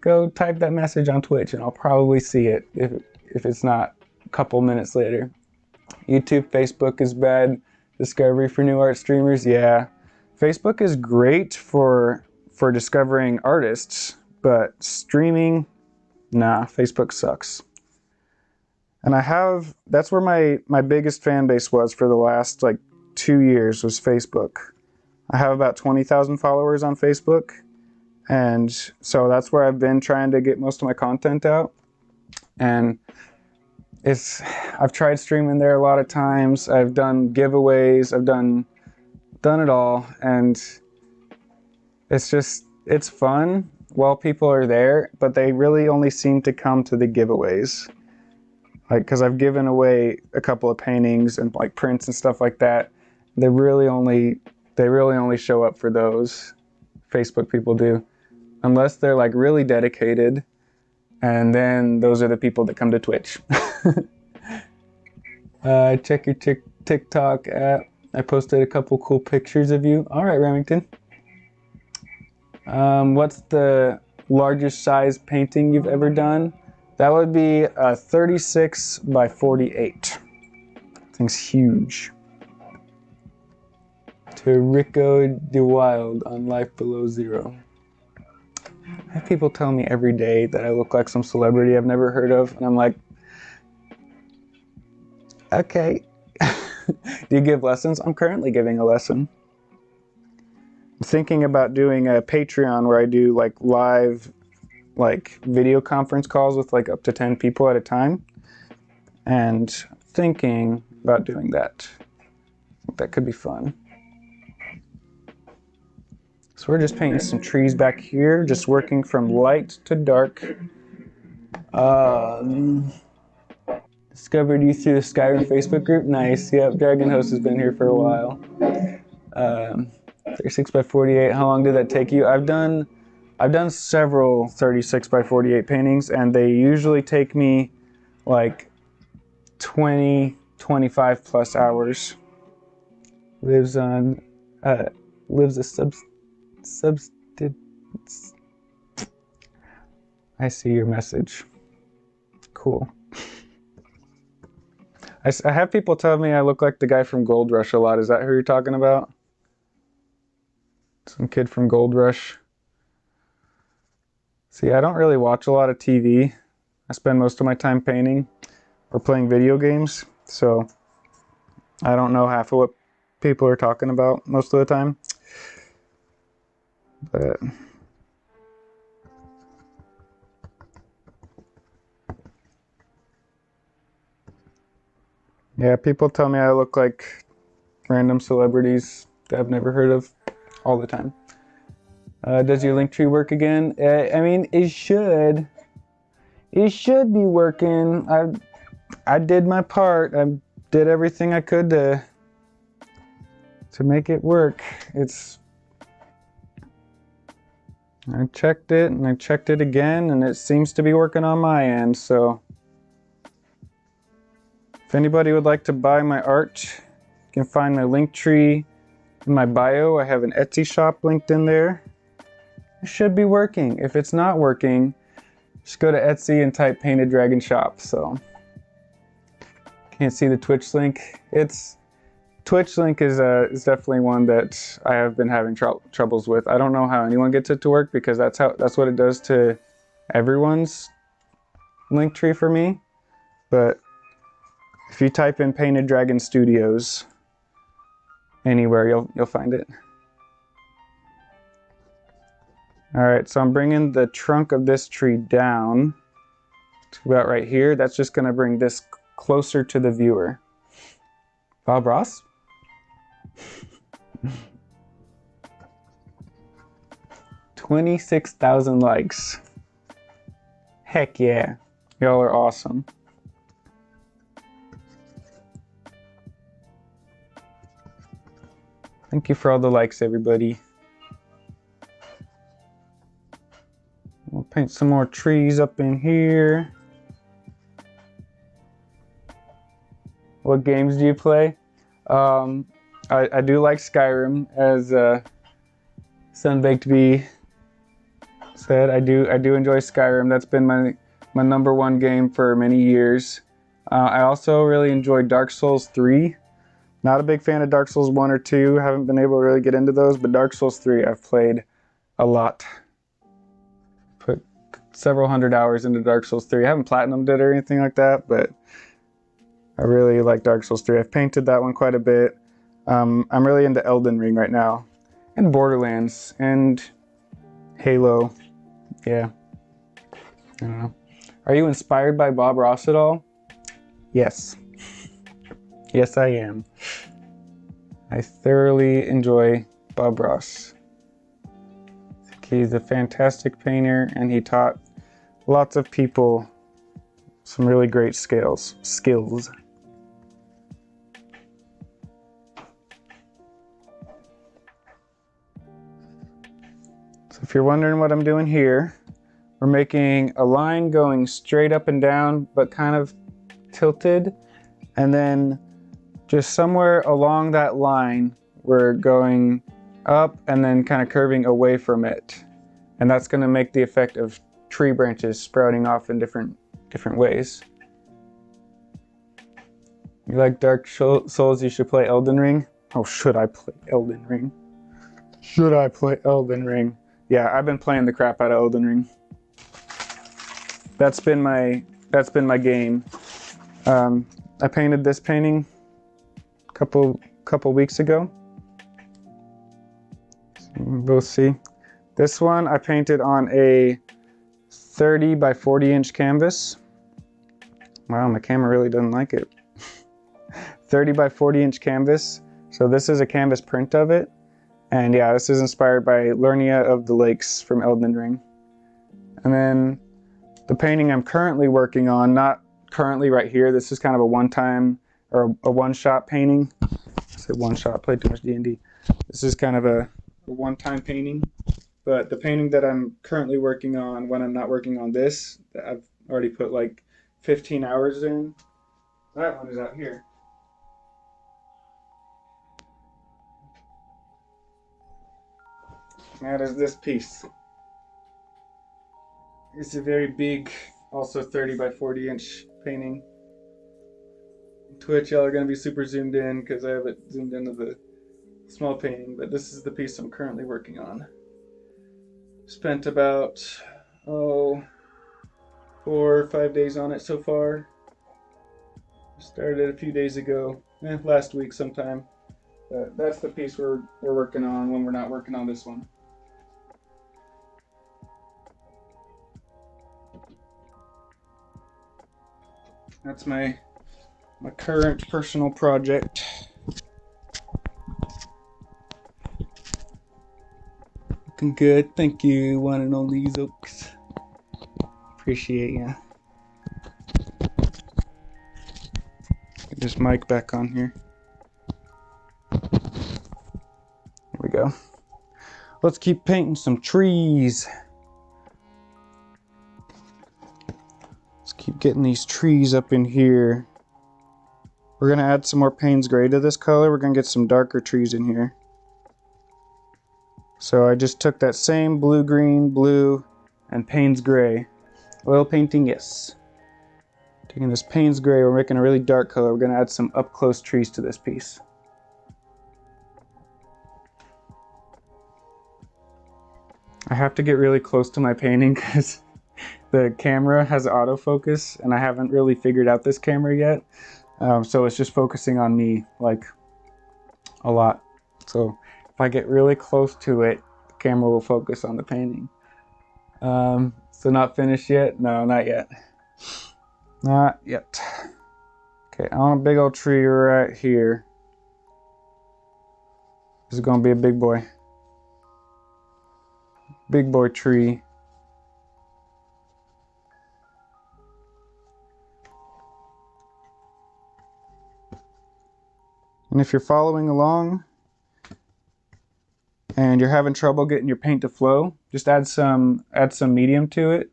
go type that message on Twitch and I'll probably see it if it's not a couple minutes later. YouTube, Facebook is bad. Discovery for new art streamers, yeah. Facebook is great for discovering artists, but streaming, nah, Facebook sucks. And that's where my biggest fan base was for the last like 2 years, was Facebook. I have about 20,000 followers on Facebook. And so that's where I've been trying to get most of my content out. And I've tried streaming there a lot of times. I've done giveaways. I've done it all. And it's fun while people are there, but they really only seem to come to the giveaways. Like, because I've given away a couple of paintings and like prints and stuff like that. They really only show up for those. Facebook people do. Unless they're like really dedicated, and then those are the people that come to Twitch. Check your TikTok app. I posted a couple cool pictures of you. All right, Remington. What's the largest size painting you've ever done? That would be a 36 by 48. Thing's huge. To Rico DeWild on Life Below Zero. I have people tell me every day that I look like some celebrity I've never heard of, and I'm like, okay. Do you give lessons? I'm currently giving a lesson. I'm thinking about doing a Patreon where I do like live like video conference calls with like up to 10 people at a time, and thinking about doing that. That could be fun. So we're just painting some trees back here, just working from light to dark. Discovered you through the Skyrim Facebook group. Nice. Yep, Dragon Host has been here for a while. 36 by 48. How long did that take you? I've done several 36 by 48 paintings, and they usually take me like 20, 25 plus hours. Lives a substance. I see your message. Cool. I have people tell me I look like the guy from Gold Rush a lot. Is that who you're talking about? Some kid from Gold Rush. See, I don't really watch a lot of TV. I spend most of my time painting or playing video games, so I don't know half of what people are talking about most of the time. But yeah, people tell me I look like random celebrities that I've never heard of all the time. Does your Linktree work again? I mean, it should. It should be working. I did my part. I did everything I could to make it work. I checked it and I checked it again, and it seems to be working on my end. So if anybody would like to buy my art, you can find my link tree in my bio. I have an Etsy shop linked in there. It should be working. If it's not working, just go to Etsy and type Painted Dragon Shop. So can't see the Twitch link. Twitch link is definitely one that I have been having troubles with. I don't know how anyone gets it to work, because that's what it does to everyone's link tree for me. But if you type in Painted Dragon Studios anywhere, you'll find it. All right, so I'm bringing the trunk of this tree down to about right here. That's just gonna bring this closer to the viewer. Bob Ross? 26,000 likes. Heck yeah. Y'all are awesome. Thank you for all the likes, everybody. We'll paint some more trees up in here. What games do you play? I do like Skyrim, as Sunbaked Bee said. I do enjoy Skyrim. That's been my number one game for many years. I also really enjoy Dark Souls 3. Not a big fan of Dark Souls 1 or 2. Haven't been able to really get into those, but Dark Souls 3 I've played a lot. Put several hundred hours into Dark Souls 3. I haven't platinumed it or anything like that, but I really like Dark Souls 3. I've painted that one quite a bit. I'm really into Elden Ring right now, and Borderlands, and Halo. Yeah. I don't know. Are you inspired by Bob Ross at all? Yes. Yes, I am. I thoroughly enjoy Bob Ross. He's a fantastic painter, and he taught lots of people some really great skills. So if you're wondering what I'm doing here, we're making a line going straight up and down, but kind of tilted. And then just somewhere along that line, we're going up and then kind of curving away from it. And that's going to make the effect of tree branches sprouting off in different ways. You like Dark Souls, you should play Elden Ring. Oh, should I play Elden Ring? Should I play Elden Ring? Yeah, I've been playing the crap out of Elden Ring. That's been my game. I painted this painting a couple weeks ago. So we'll see. This one I painted on a 30 by 40 inch canvas. Wow, my camera really doesn't like it. 30 by 40 inch canvas. So this is a canvas print of it. And yeah, this is inspired by Lernia of the Lakes from Elden Ring. And then the painting I'm currently working on, not currently right here, this is kind of a one-time or a one-shot painting. I said one-shot, played too much D&D. This is kind of a one-time painting. But the painting that I'm currently working on, when I'm not working on this, that I've already put like 15 hours in, that one is out here. That is this piece. It's a very big, also 30 by 40 inch painting. Twitch, y'all are going to be super zoomed in because I have it zoomed into the small painting, but this is the piece I'm currently working on. Spent about 4 or 5 days on it so far. Started a few days ago, last week sometime. But that's the piece we're working on when we're not working on this one. That's my current personal project. Looking good. Thank you, one and only Zokes. Appreciate ya. Get this mic back on here. Here we go. Let's keep painting some trees. Let's keep getting these trees up in here. We're gonna add some more Payne's Gray to this color. We're gonna get some darker trees in here. So I just took that same blue, green, blue, and Payne's Gray. Oil painting, yes. Taking this Payne's Gray, we're making a really dark color. We're gonna add some up close trees to this piece. I have to get really close to my painting because the camera has autofocus and I haven't really figured out this camera yet. So it's just focusing on me like a lot. So if I get really close to it, the camera will focus on the painting. So not finished yet? No, not yet. Not yet. Okay, I want a big old tree right here. This is gonna be a big boy. Big boy tree. And if you're following along and you're having trouble getting your paint to flow, just add some medium to it,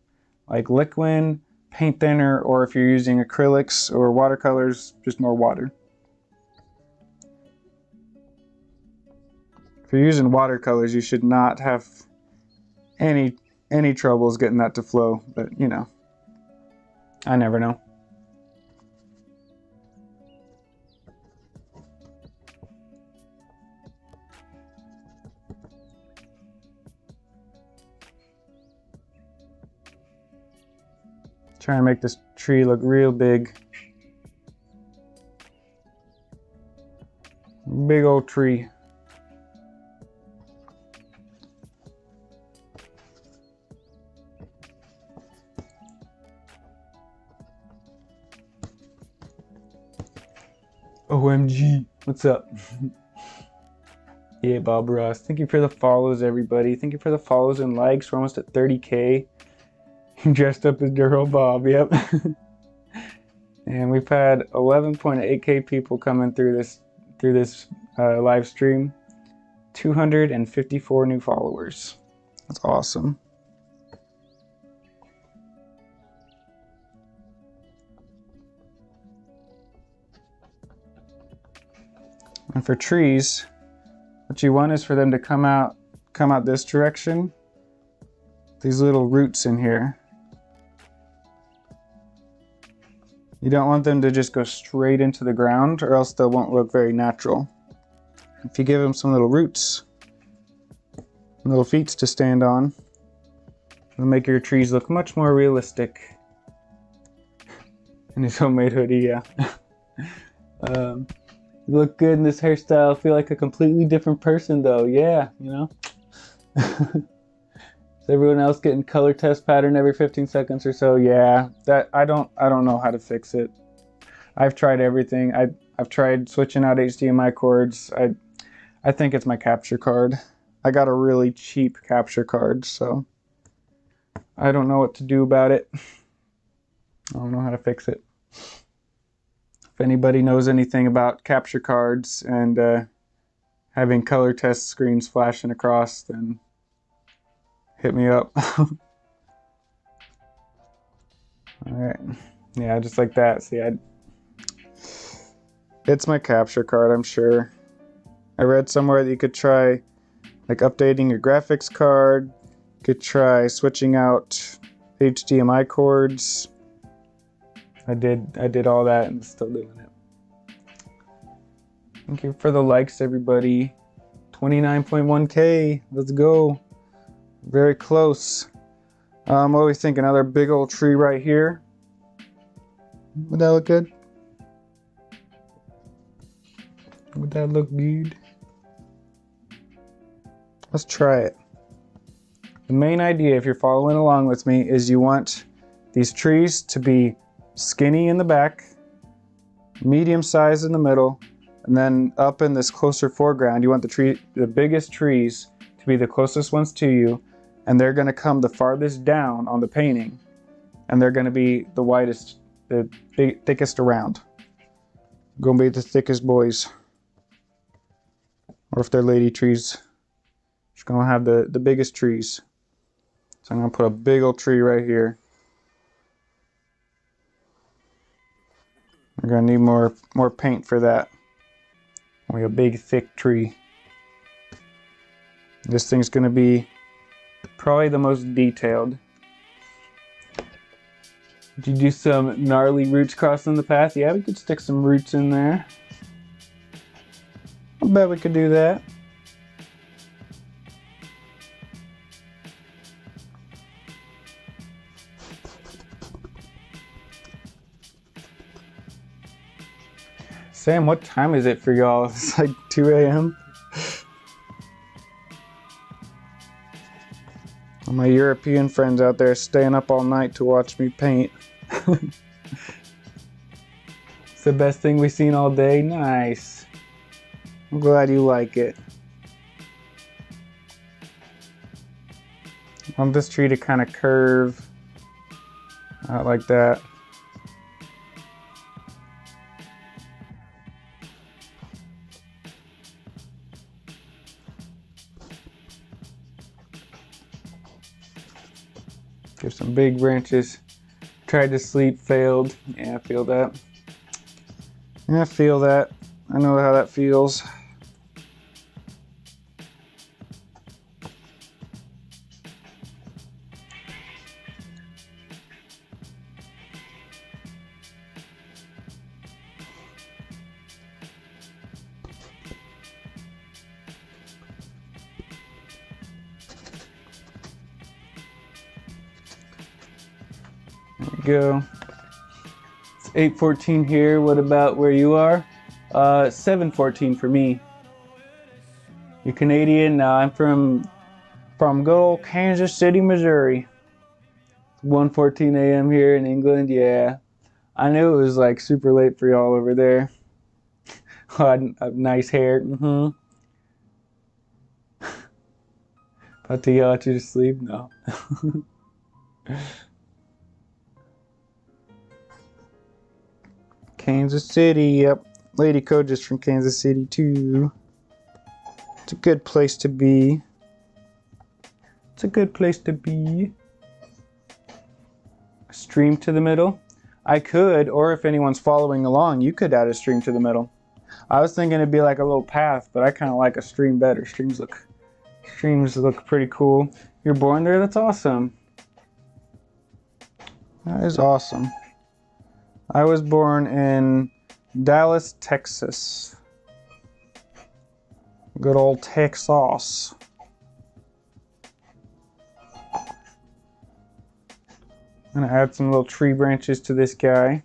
like liquid, paint thinner, or if you're using acrylics or watercolors, just more water. If you're using watercolors, you should not have any troubles getting that to flow, but you know, I never know. Trying to make this tree look real big. Big old tree. OMG, what's up? Yeah, Bob Ross. Thank you for the follows, everybody. Thank you for the follows and likes. We're almost at 30K. Dressed up as Duro Bob, yep. And we've had 11.8K people coming through this live stream. 254 new followers. That's awesome. And for trees, what you want is for them to come out this direction. These little roots in here. You don't want them to just go straight into the ground or else they won't look very natural. If you give them some little roots, little feet to stand on, it'll make your trees look much more realistic. In his homemade hoodie, yeah. You look good in this hairstyle. Feel like a completely different person though. Yeah, you know. Is everyone else getting color test pattern every 15 seconds or so? Yeah, that I don't know how to fix it. I've tried everything. I've tried switching out HDMI cords. I think it's my capture card. I got a really cheap capture card, so I don't know what to do about it. I don't know how to fix it. If anybody knows anything about capture cards and having color test screens flashing across, then hit me up. Alright. Yeah, just like that. See, it's my capture card, I'm sure. I read somewhere that you could try like updating your graphics card. You could try switching out HDMI cords. I did all that and still doing it. Thank you for the likes, everybody. 29.1K. Let's go. Very close. What do we think? Another big old tree right here. Would that look good? Would that look good? Let's try it. The main idea, if you're following along with me, is you want these trees to be skinny in the back, medium size in the middle, and then up in this closer foreground, you want the biggest trees to be the closest ones to you, and they're going to come the farthest down on the painting, and they're going to be the widest, the thickest around. Going to be the thickest boys. Or if they're lady trees, Just gonna have the biggest trees. So I'm gonna put a big old tree right here. We're gonna need more paint for that. We have a big thick tree. This thing's gonna be probably the most detailed. Did you do some gnarly roots crossing the path? Yeah, we could stick some roots in there. I bet we could do that. Sam, what time is it for y'all? It's like 2 a.m. My European friends out there staying up all night to watch me paint. It's the best thing we've seen all day. Nice. I'm glad you like it. I want this tree to kind of curve out like that. Give some big branches. Tried to sleep, failed. Yeah, I feel that. Yeah, I feel that. I know how that feels. There we go. It's 8:14 here. What about where you are? 7:14 for me. You're Canadian? No, I'm from good old Kansas City, Missouri. 1:14 a.m. here in England. Yeah, I knew it was like super late for y'all over there. Nice hair. About to yell at you to sleep? No. Kansas City, yep. Lady Coach is from Kansas City too. It's a good place to be. It's a good place to be. A stream to the middle. I could, or if anyone's following along, you could add a stream to the middle. I was thinking it'd be like a little path, but I kind of like a stream better. Streams look pretty cool. You're born there? That's awesome. That is awesome. I was born in Dallas, Texas. Good old Texas. I'm gonna add some little tree branches to this guy.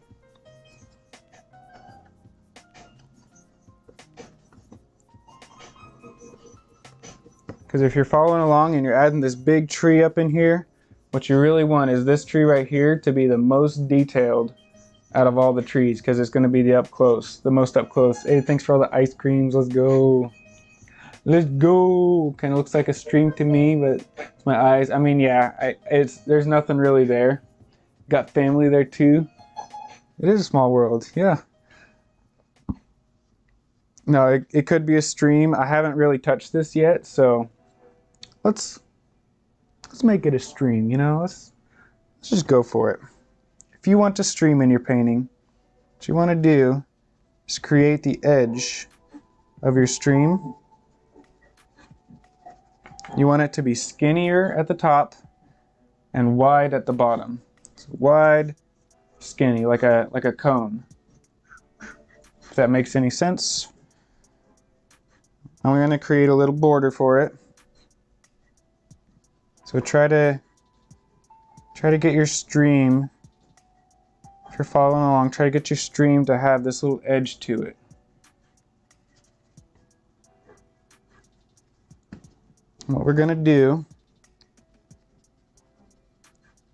Because if you're following along and you're adding this big tree up in here, what you really want is this tree right here to be the most detailed out of all the trees, because it's going to be the most up close. Hey, thanks for all the ice creams. Let's go. Let's go. Kind of looks like a stream to me, but it's my eyes. I mean, yeah, there's nothing really there. Got family there too. It is a small world, yeah. No, it could be a stream. I haven't really touched this yet, so let's make it a stream, you know? Let's just go for it. If you want to stream in your painting, what you want to do is create the edge of your stream. You want it to be skinnier at the top and wide at the bottom. So wide, skinny, like a cone. If that makes any sense. I'm going to create a little border for it. So try to get your stream, if you're following along, try to get your stream to have this little edge to it. What we're going to do,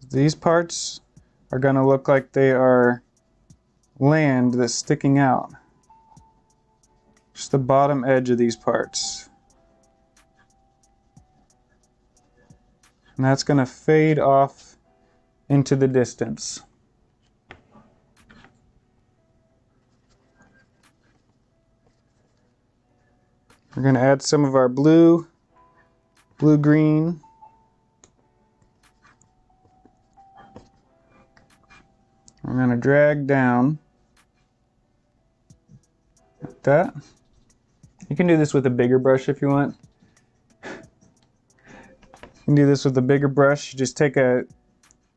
these parts are going to look like they are land that's sticking out. Just the bottom edge of these parts. And that's going to fade off into the distance. We're going to add some of our blue blue-green. I'm going to drag down like that. You can do this with a bigger brush if you want. You can do this with a bigger brush. You just take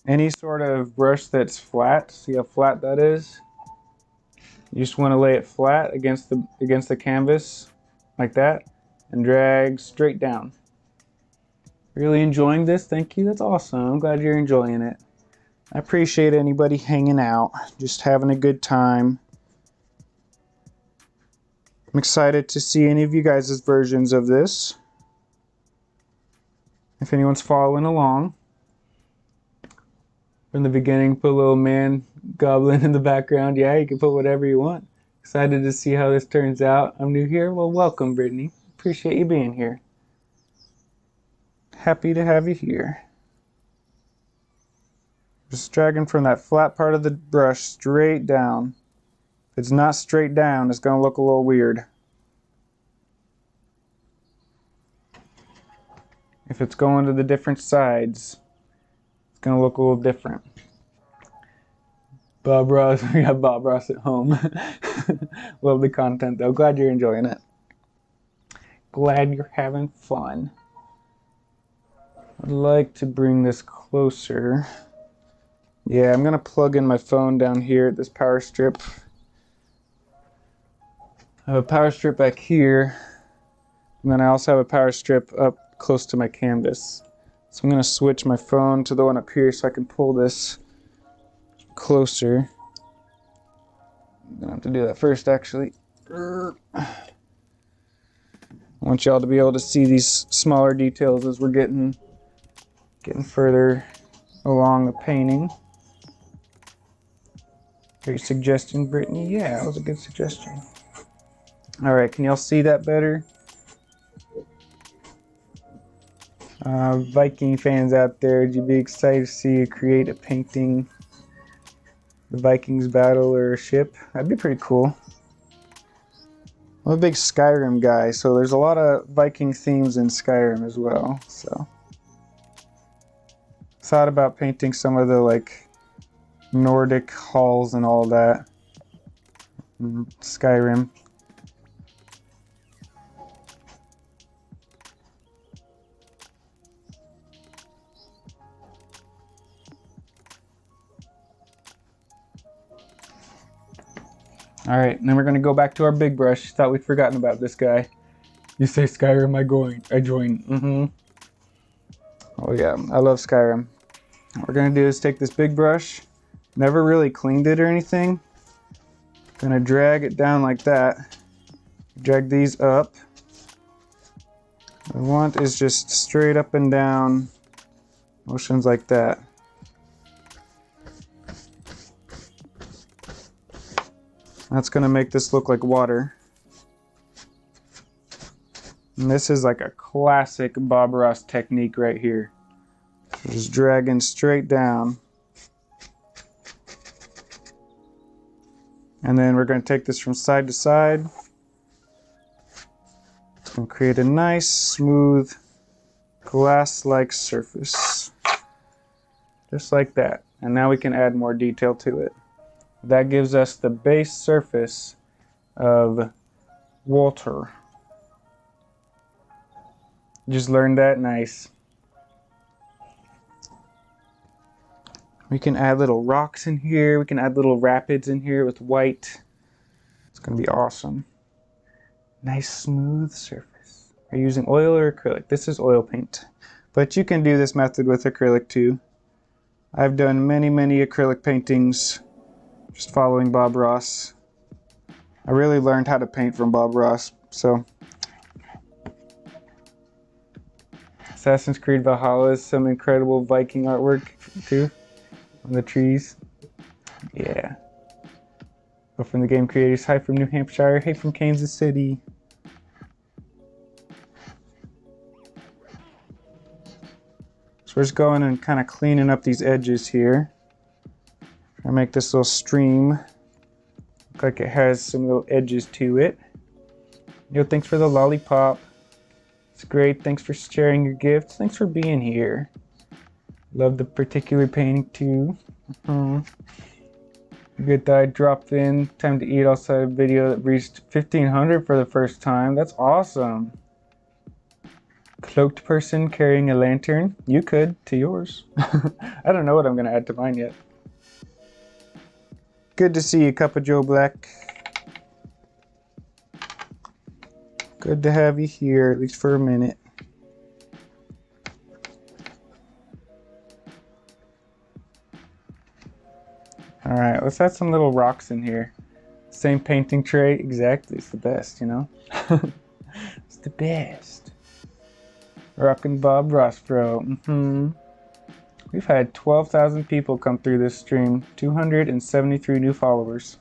any sort of brush that's flat. See how flat that is? You just want to lay it flat against the canvas like that and drag straight down. Really enjoying this? Thank you. That's awesome. I'm glad you're enjoying it. I appreciate anybody hanging out, just having a good time. I'm excited to see any of you guys' versions of this. If anyone's following along. From the beginning, put a little man goblin in the background. Yeah, you can put whatever you want. Excited to see how this turns out. I'm new here. Well, welcome, Brittany. Appreciate you being here. Happy to have you here. Just dragging from that flat part of the brush straight down. If it's not straight down, it's going to look a little weird. If it's going to the different sides, it's going to look a little different. Bob Ross, we got Bob Ross at home. Love the content though. Glad you're enjoying it. Glad you're having fun. I'd like to bring this closer. Yeah, I'm gonna plug in my phone down here at this power strip. I have a power strip back here, and then I also have a power strip up close to my canvas. So I'm gonna switch my phone to the one up here so I can pull this closer. I'm gonna have to do that first actually. I want y'all to be able to see these smaller details as we're getting further along the painting. Great suggestion, Brittany. Yeah, that was a good suggestion. All right, can y'all see that better? Viking fans out there, would you be excited to see you create a painting, the Vikings battle or a ship? That'd be pretty cool. I'm a big Skyrim guy, so there's a lot of Viking themes in Skyrim as well. So thought about painting some of the like Nordic halls and all that in Skyrim. All right, then we're gonna go back to our big brush. Thought we'd forgotten about this guy. You say Skyrim, I join. Oh yeah, I love Skyrim. What we're gonna do is take this big brush, never really cleaned it or anything. Gonna drag it down like that. Drag these up. What I want is just straight up and down motions like that. That's gonna make this look like water. And this is like a classic Bob Ross technique right here. Just dragging straight down. And then we're gonna take this from side to side. It's gonna create a nice, smooth, glass-like surface. Just like that. And now we can add more detail to it. That gives us the base surface of water. Just learned that, nice. We can add little rocks in here. We can add little rapids in here with white. It's gonna be awesome. Nice smooth surface. Are you using oil or acrylic? This is oil paint, but you can do this method with acrylic too. I've done many acrylic paintings just following Bob Ross. I really learned how to paint from Bob Ross, so. Assassin's Creed Valhalla is some incredible Viking artwork too, on the trees. Yeah. But from the game creators, hi from New Hampshire, hey from Kansas City. So we're just going and kind of cleaning up these edges here. I make this little stream look like it has some little edges to it. Yo, thanks for the lollipop. It's great. Thanks for sharing your gifts. Thanks for being here. Love the particular painting too. Good that I dropped in. Time to eat. Also had a video that reached 1,500 for the first time. That's awesome. Cloaked person carrying a lantern. You could to yours. I don't know what I'm gonna add to mine yet. Good to see you, Cup of Joe Black. Good to have you here, at least for a minute. All right, let's add some little rocks in here. Same painting tray, exactly. It's the best, you know? It's the best. Rockin' Bob Ross, bro. We've had 12,000 people come through this stream. 273 new followers.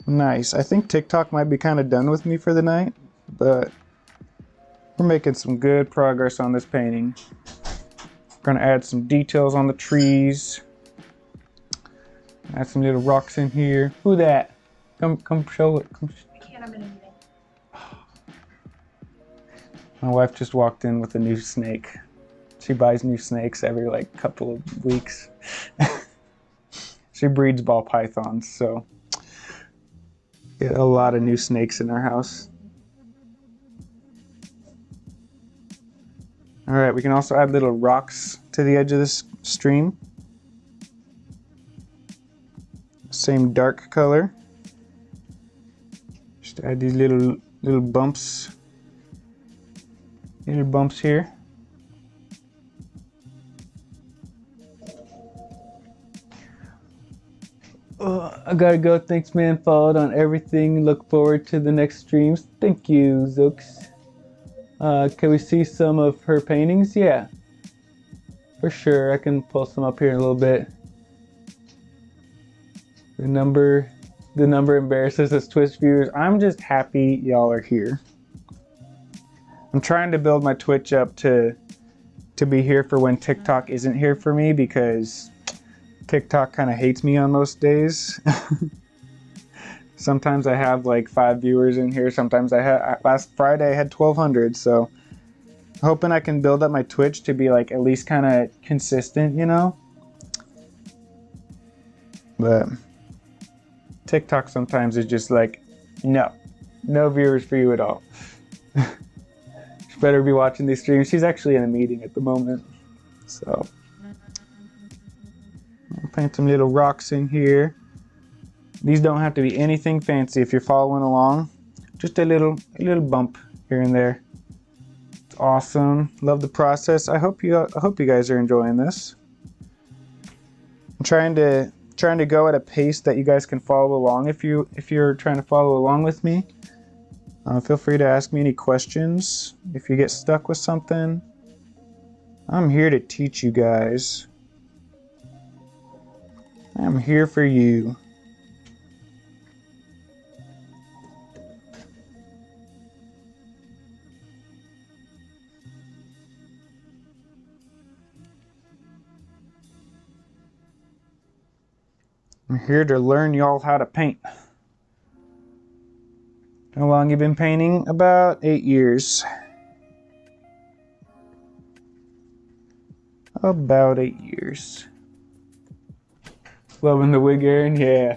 Nice. I think TikTok might be kind of done with me for the night, but we're making some good progress on this painting. We're gonna add some details on the trees. Add some little rocks in here. Who that? Come show it. I can't, I'm in a meeting. My wife just walked in with a new snake. She buys new snakes every like couple of weeks. She breeds ball pythons, so get a lot of new snakes in our house. All right, we can also add little rocks to the edge of this stream. Same dark color. Just add these little bumps. Little bumps here. I gotta go. Thanks, man. Followed on everything. Look forward to the next streams. Thank you, Zooks. Can we see some of her paintings? Yeah, for sure. I can pull some up here in a little bit. The number embarrasses us Twitch viewers. I'm just happy y'all are here. I'm trying to build my Twitch up to be here for when TikTok isn't here for me, because TikTok kind of hates me on most days. Sometimes I have like 5 viewers in here. Sometimes last Friday I had 1,200. So hoping I can build up my Twitch to be like at least kind of consistent, you know? But TikTok sometimes is just like, no viewers for you at all. She better be watching these streams. She's actually in a meeting at the moment. So I'll paint some little rocks in here. These don't have to be anything fancy if you're following along. Just a little bump here and there. It's awesome. Love the process. I hope you guys are enjoying this. I'm trying to go at a pace that you guys can follow along. If you're trying to follow along with me, feel free to ask me any questions. If you get stuck with something, I'm here to teach you guys. I'm here for you. I'm here to learn y'all how to paint. How long you been painting? About 8 years. About 8 years. Loving the wig, Aaron? Yeah.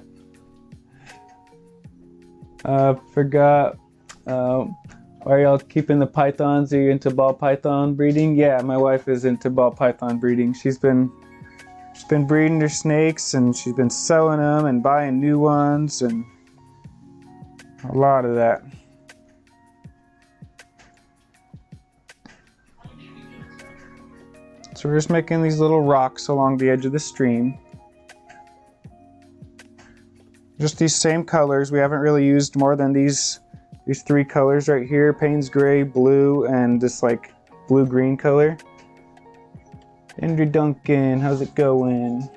Forgot. Are y'all keeping the pythons? Are you into ball python breeding? Yeah, my wife is into ball python breeding. She's been breeding her snakes, and she's been selling them and buying new ones, and a lot of that. So we're just making these little rocks along the edge of the stream. Just these same colors. We haven't really used more than these 3 colors right here: Payne's gray, blue, and this like blue-green color. Andrew Duncan, how's it going?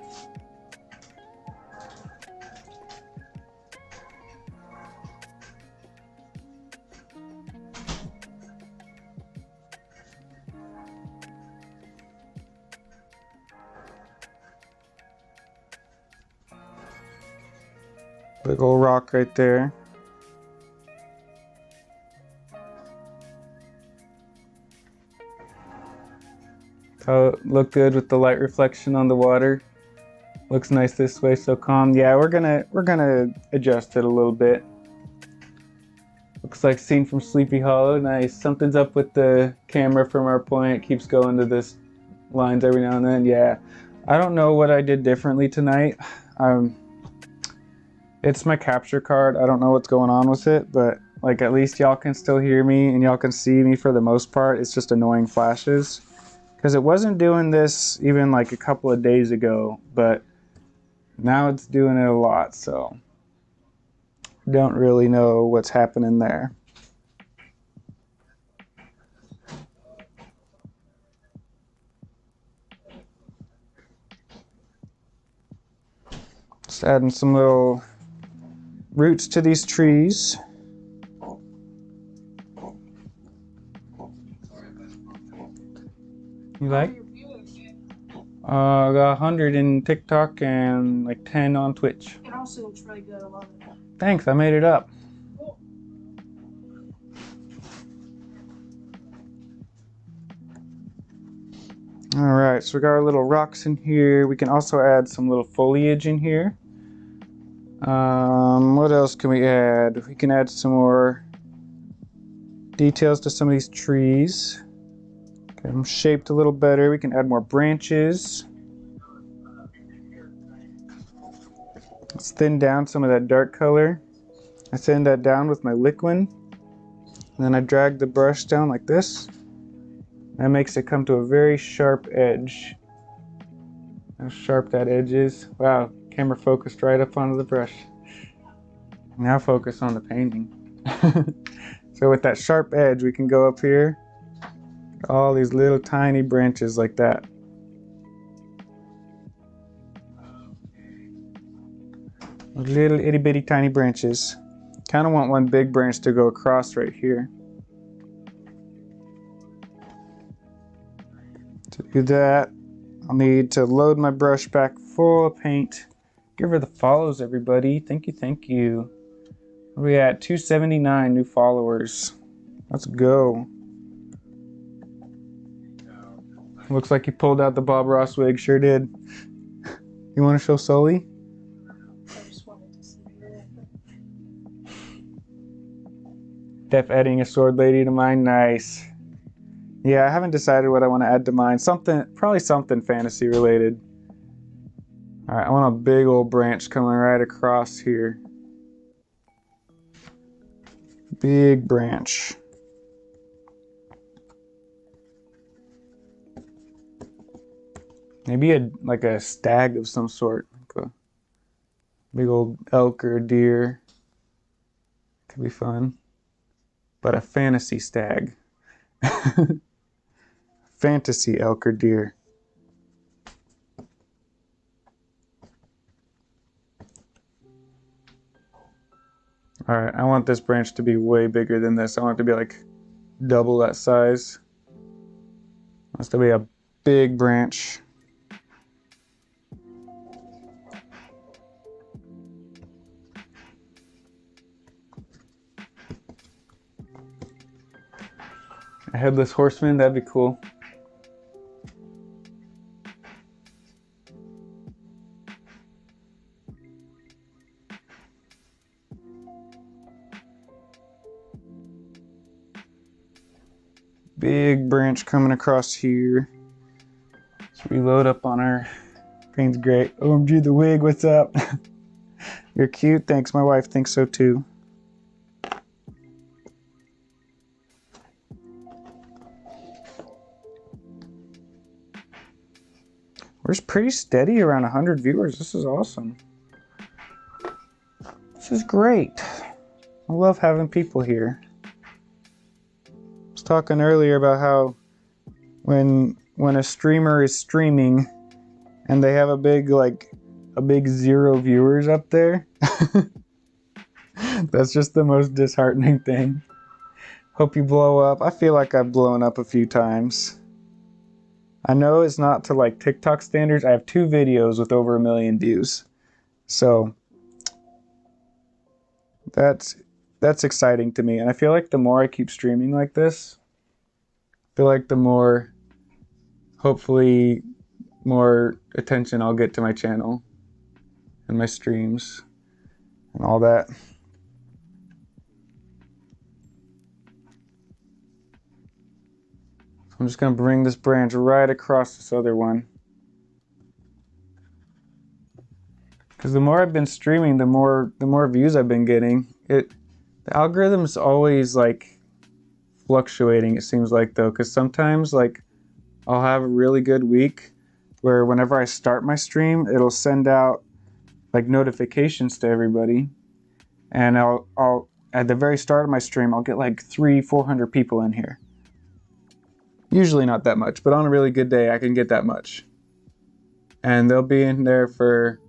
Big old rock right there. Oh, look good with the light reflection on the water. Looks nice this way, so calm. Yeah, we're gonna adjust it a little bit. Looks like scene from Sleepy Hollow. Nice. Something's up with the camera from our point. It keeps going to this lines every now and then. Yeah. I don't know what I did differently tonight. It's my capture card. I don't know what's going on with it, but like at least y'all can still hear me and y'all can see me for the most part. It's just annoying flashes. Because it wasn't doing this even like a couple of days ago, but now it's doing it a lot, so don't really know what's happening there. Just adding some little roots to these trees. You like? I got 100 in TikTok and like 10 on Twitch. It also looks really good. I love it. Thanks, I made it up. Cool. Alright, so we got our little rocks in here. We can also add some little foliage in here. What else can we add? We can add some more details to some of these trees. Get them shaped a little better. We can add more branches. Let's thin down some of that dark color. I thin that down with my liquid. And then I drag the brush down like this. That makes it come to a very sharp edge. How sharp that edge is. Wow, camera focused right up onto the brush. Now focus on the painting. So with that sharp edge, we can go up here. All these little tiny branches like that. Little itty bitty tiny branches. Kind of want one big branch to go across right here. To do that, I'll need to load my brush back full of paint. Give her the follows, everybody. Thank you, thank you. We at 279 new followers. Let's go. Looks like you pulled out the Bob Ross wig. Sure did. You want to show Sully? I just wanted to see it. Def adding a sword lady to mine. Nice. Yeah, I haven't decided what I want to add to mine. Probably something fantasy related. All right, I want a big old branch coming right across here. Big branch. Maybe like a stag of some sort. Like a big old elk or a deer. Could be fun. But a fantasy stag. Fantasy elk or deer. Alright, I want this branch to be way bigger than this. I want it to be like double that size. It wants to be a big branch. A headless horseman, that'd be cool. Big branch coming across here. Let's reload up on our paint's great. OMG the wig, what's up? You're cute, thanks. My wife thinks so too. We're just pretty steady around 100 viewers. This is awesome. This is great. I love having people here. I was talking earlier about how when a streamer is streaming and they have a big 0 viewers up there, that's just the most disheartening thing. Hope you blow up. I feel like I've blown up a few times. I know it's not to like TikTok standards. I have 2 videos with over 1 million views. So that's exciting to me. And I feel like the more I keep streaming like this, I feel like the more hopefully more attention I'll get to my channel and my streams and all that. I'm just gonna bring this branch right across this other one. Because the more I've been streaming, the more views I've been getting. The algorithm's always like fluctuating, it seems like, though, because sometimes like I'll have a really good week where whenever I start my stream, it'll send out like notifications to everybody, and I'll at the very start of my stream I'll get like 300-400 people in here. Usually not that much, but on a really good day I can get that much. And they'll be in there for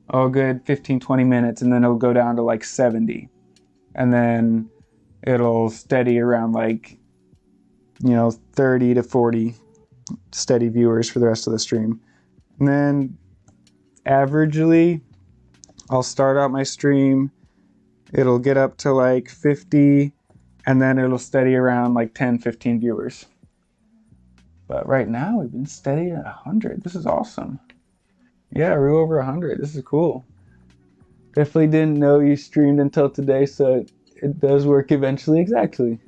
a good 15-20 minutes, and then it'll go down to like 70. And then it'll steady around like, 30 to 40 steady viewers for the rest of the stream. And then averagely, I'll start out my stream, it'll get up to like 50, and then it'll steady around like 10-15 viewers. But right now we've been steady at 100. This is awesome. Yeah, we're over 100. This is cool. Definitely didn't know you streamed until today, so it does work eventually. Exactly.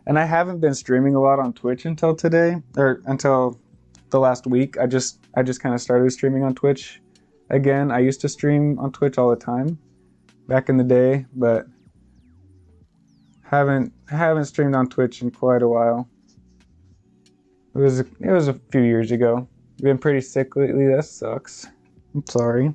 And I haven't been streaming a lot on Twitch until today, or until the last week. I just kind of started streaming on Twitch again. I used to stream on Twitch all the time back in the day, but haven't streamed on Twitch in quite a while. It was a few years ago. Been pretty sick lately. That sucks. I'm sorry.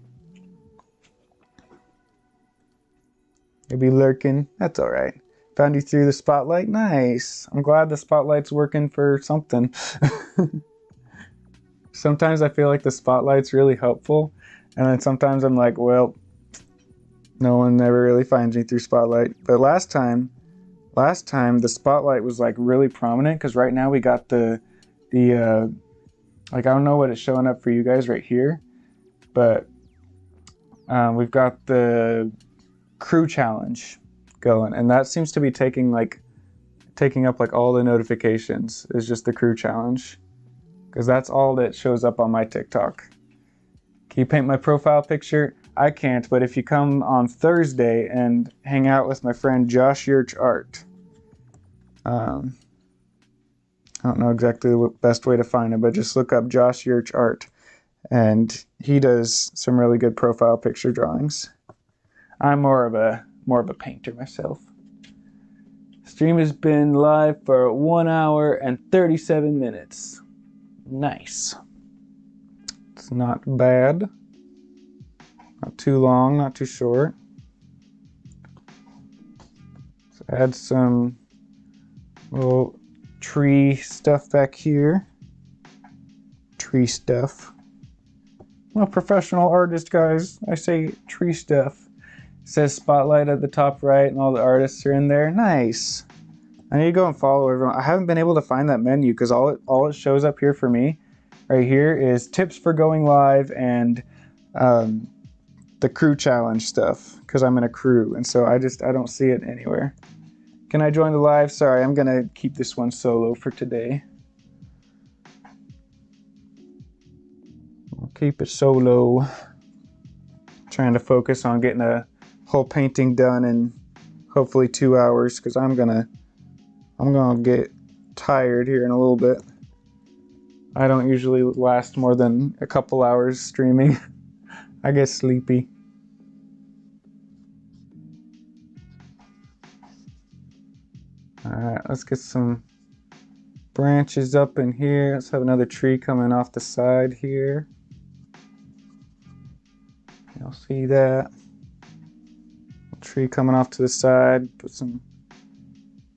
You'll be lurking. That's all right. Found you through the spotlight. Nice. I'm glad the spotlight's working for something. Sometimes I feel like the spotlight's really helpful, and then sometimes I'm like, well, no one ever really finds me through spotlight. But last time the spotlight was like really prominent, because right now we got the like, I don't know what it's showing up for you guys right here, but we've got the crew challenge going, and that seems to be taking up like all the notifications, is just the crew challenge, because that's all that shows up on my TikTok. Can you paint my profile picture? I can't, but if you come on Thursday and hang out with my friend Josh Yurch Art, I don't know exactly the best way to find him, but just look up Josh Yurch Art, and he does some really good profile picture drawings. I'm more of a painter myself. Stream has been live for 1 hour and 37 minutes. Nice. It's not bad. Not too long, not too short. Let's add some little tree stuff back here. Tree stuff. I'm a professional artist, guys. I say tree stuff. It says spotlight at the top right, and all the artists are in there. Nice. I need to go and follow everyone. I haven't been able to find that menu, because all it shows up here for me right here is tips for going live and the crew challenge stuff, because I'm in a crew, and so I don't see it anywhere. Can I join the live? Sorry, I'm gonna keep this one solo for today. I'll keep it solo. Trying to focus on getting a whole painting done in hopefully 2 hours, because I'm gonna get tired here in a little bit. I don't usually last more than a couple hours streaming. I get sleepy. Alright, let's get some branches up in here. Let's have another tree coming off the side here. You'll see that. Tree coming off to the side. Put some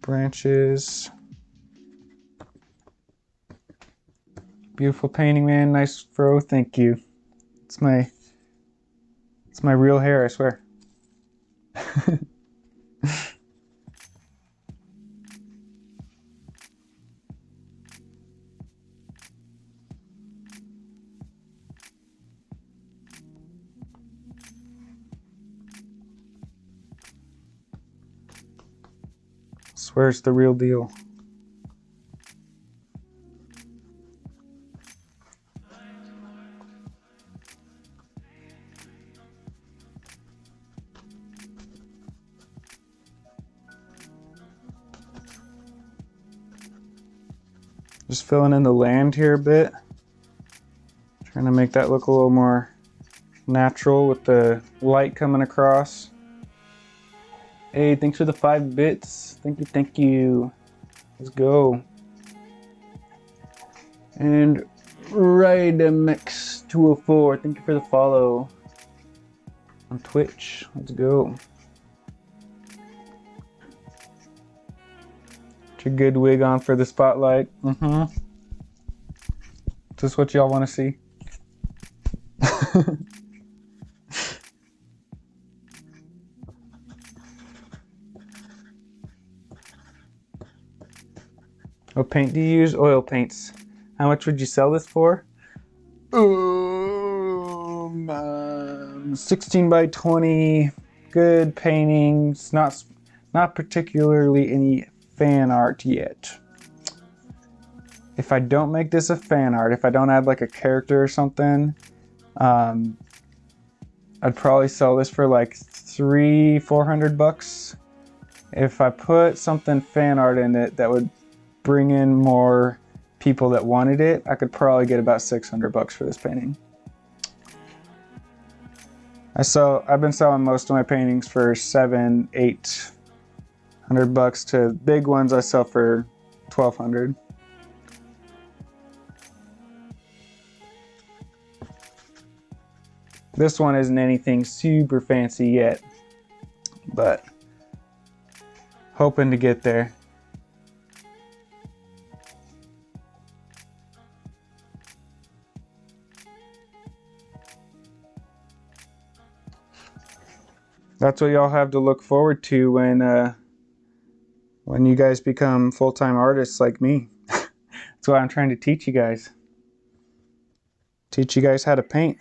branches. Beautiful painting, man. Nice fro. Thank you. It's my real hair, I swear. Swear it's the real deal. Just filling in the land here a bit. Trying to make that look a little more natural with the light coming across. Hey, thanks for the 5 bits. Thank you, thank you. Let's go. And RideMX204, thank you for the follow on Twitch. Let's go. Get your good wig on for the spotlight. Is this what y'all want to see? What paint do you use? Oil paints. How much would you sell this for? 16 by 20. Good paintings. Not particularly any fan art yet. If I don't make this a fan art, if I don't add like a character or something, I'd probably sell this for like $300-400. If I put something fan art in it that would bring in more people that wanted it, I could probably get about $600 for this painting. I've been selling most of my paintings for $700-800 to big ones I sell for $1,200. This one isn't anything super fancy yet, but hoping to get there. That's what y'all have to look forward to when you guys become full-time artists like me. That's what I'm trying to teach you guys. Teach you guys how to paint.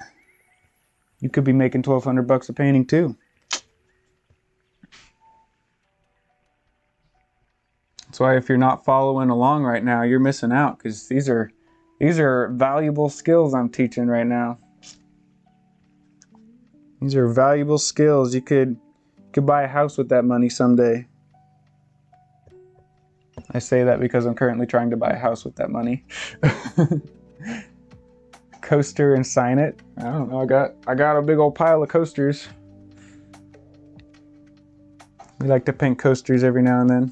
You could be making $1,200 a painting too. That's why if you're not following along right now, you're missing out, because these are valuable skills I'm teaching right now. These are valuable skills. You could buy a house with that money someday. I say that because I'm currently trying to buy a house with that money. Coaster and sign it. I don't know. I got a big old pile of coasters. We like to paint coasters every now and then.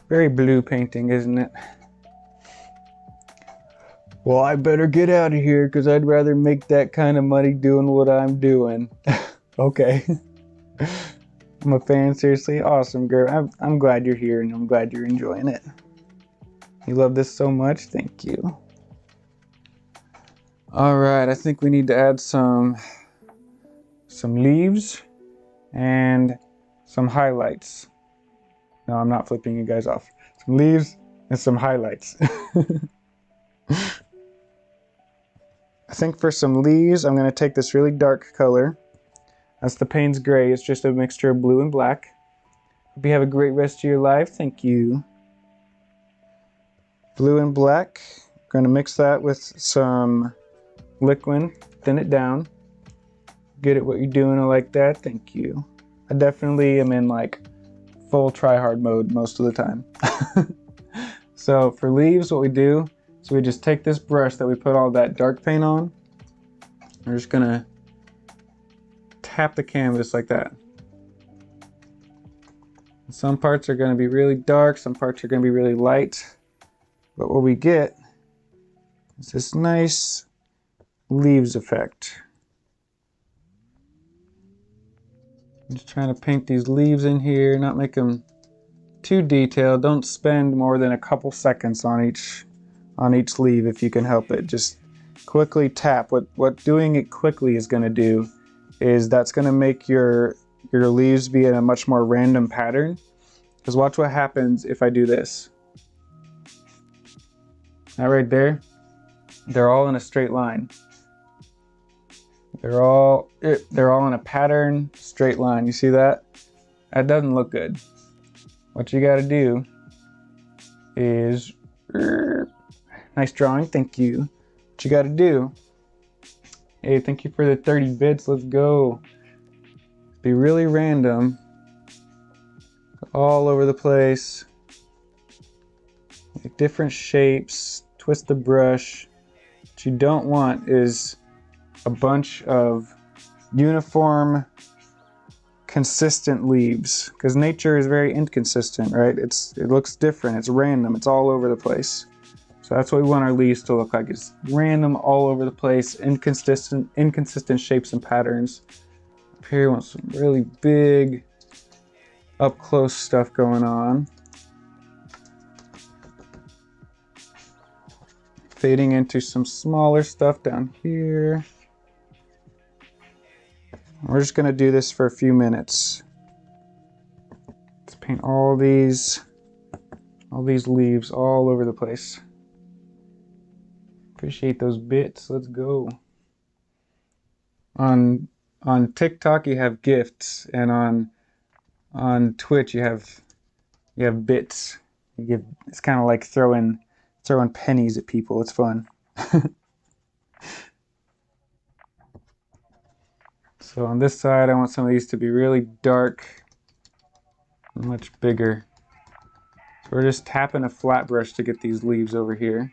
Very blue painting, isn't it? Well, I better get out of here because I'd rather make that kind of money doing what I'm doing. Okay. I'm a fan, seriously. Awesome, girl. I'm glad you're here and I'm glad you're enjoying it. You love this so much? Thank you. All right, I think we need to add some leaves and some highlights. No, I'm not flipping you guys off. Some leaves and some highlights. I think for some leaves, I'm gonna take this really dark color. That's the Payne's Gray. It's just a mixture of blue and black. Hope you have a great rest of your life. Thank you. Blue and black. Gonna mix that with some liquid, thin it down. Get it what you're doing, I like that. Thank you. I definitely am in like full try-hard mode most of the time. So for leaves, what we do is we just take this brush that we put all that dark paint on. We're just gonna tap the canvas like that. Some parts are gonna be really dark, some parts are gonna be really light. But what we get is this nice leaves effect. I'm just trying to paint these leaves in here, not make them too detailed. Don't spend more than a couple seconds on each leaf if you can help it. Just quickly tap. What doing it quickly is going to do is that's going to make your leaves be in a much more random pattern. Because watch what happens if I do this. That right there, they're all in a straight line. They're all in a pattern, straight line. You see that? That doesn't look good. What you gotta do is nice drawing, thank you. What you gotta do? Hey, thank you for the 30 bits, let's go. Be really random. All over the place. Make different shapes, twist the brush. What you don't want is a bunch of uniform, consistent leaves, because nature is very inconsistent, right? It looks different, it's random, it's all over the place. So that's what we want our leaves to look like. It's random, all over the place, inconsistent shapes and patterns. Up here, we want some really big, up close stuff going on. Fading into some smaller stuff down here. We're just gonna do this for a few minutes. Let's paint all these leaves all over the place. Appreciate those bits, let's go. On TikTok you have gifts, and on Twitch you have bits. It's kind of like throwing pennies at people. It's fun. So on this side, I want some of these to be really dark, much bigger. So we're just tapping a flat brush to get these leaves over here.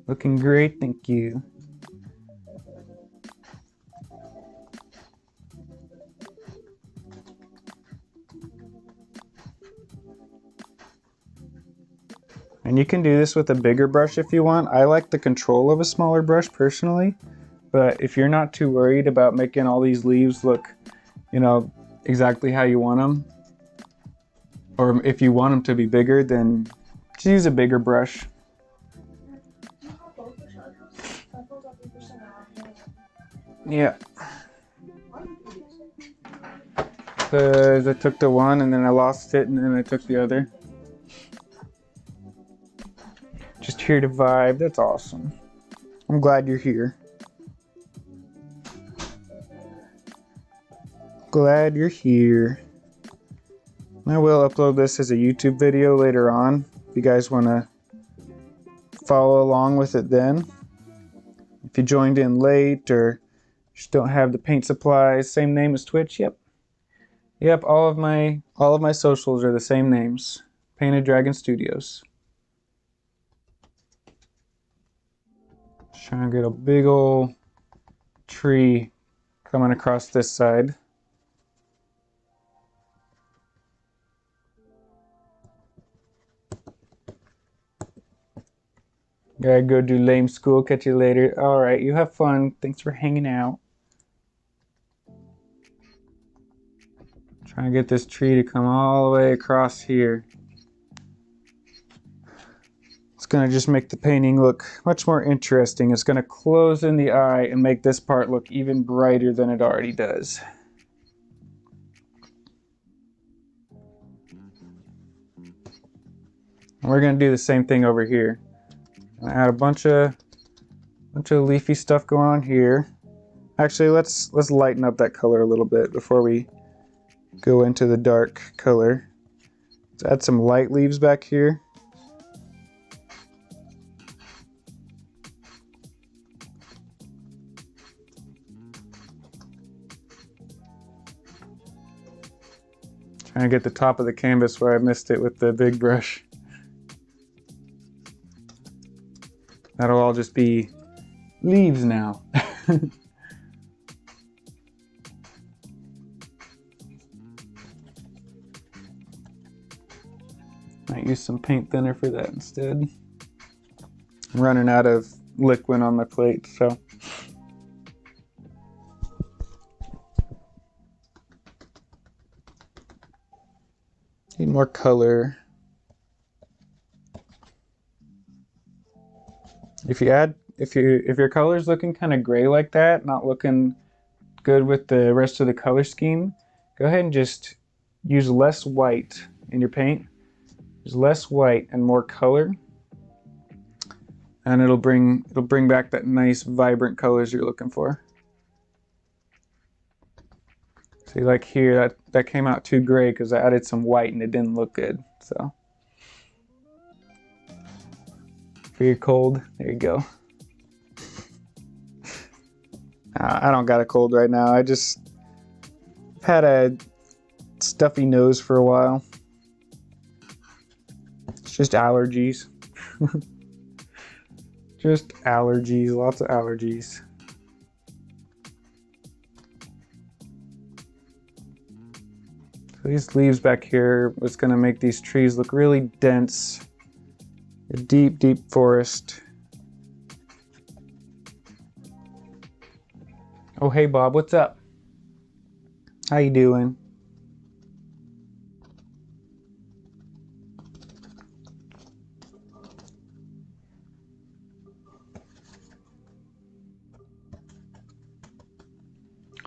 Looking great, thank you. And you can do this with a bigger brush if you want. I like the control of a smaller brush personally, but if you're not too worried about making all these leaves look, exactly how you want them, or if you want them to be bigger, then just use a bigger brush. Yeah. Because I took the one and then I lost it and then I took the other. Just here to vibe, that's awesome. I'm glad you're here. Glad you're here. I will upload this as a YouTube video later on, if you guys want to follow along with it then. If you joined in late or just don't have the paint supplies, same name as Twitch, yep. Yep, all of my socials are the same names. Painted Dragon Studios. Trying to get a big old tree coming across this side. Gotta go do lame school, catch you later. Alright, you have fun. Thanks for hanging out. Trying to get this tree to come all the way across here. It's gonna just make the painting look much more interesting. It's gonna close in the eye and make this part look even brighter than it already does. And we're gonna do the same thing over here. Add a bunch of leafy stuff going on here. Actually, let's lighten up that color a little bit before we go into the dark color. Let's add some light leaves back here. Trying to get the top of the canvas where I missed it with the big brush. That'll all just be leaves now. Might use some paint thinner for that instead. I'm running out of liquid on my plate, so. Need more color. If your color's looking kind of gray like that, not looking good with the rest of the color scheme, go ahead and just use less white in your paint. Use less white and more color. and it'll bring back that nice vibrant colors you're looking for. See, like here, that came out too gray because I added some white and it didn't look good. So for your cold, there you go. I don't got a cold right now. I just had a stuffy nose for a while. It's just allergies. Just allergies, lots of allergies. So these leaves back here was gonna make these trees look really dense. A deep, deep forest. Oh, hey Bob, what's up? How you doing?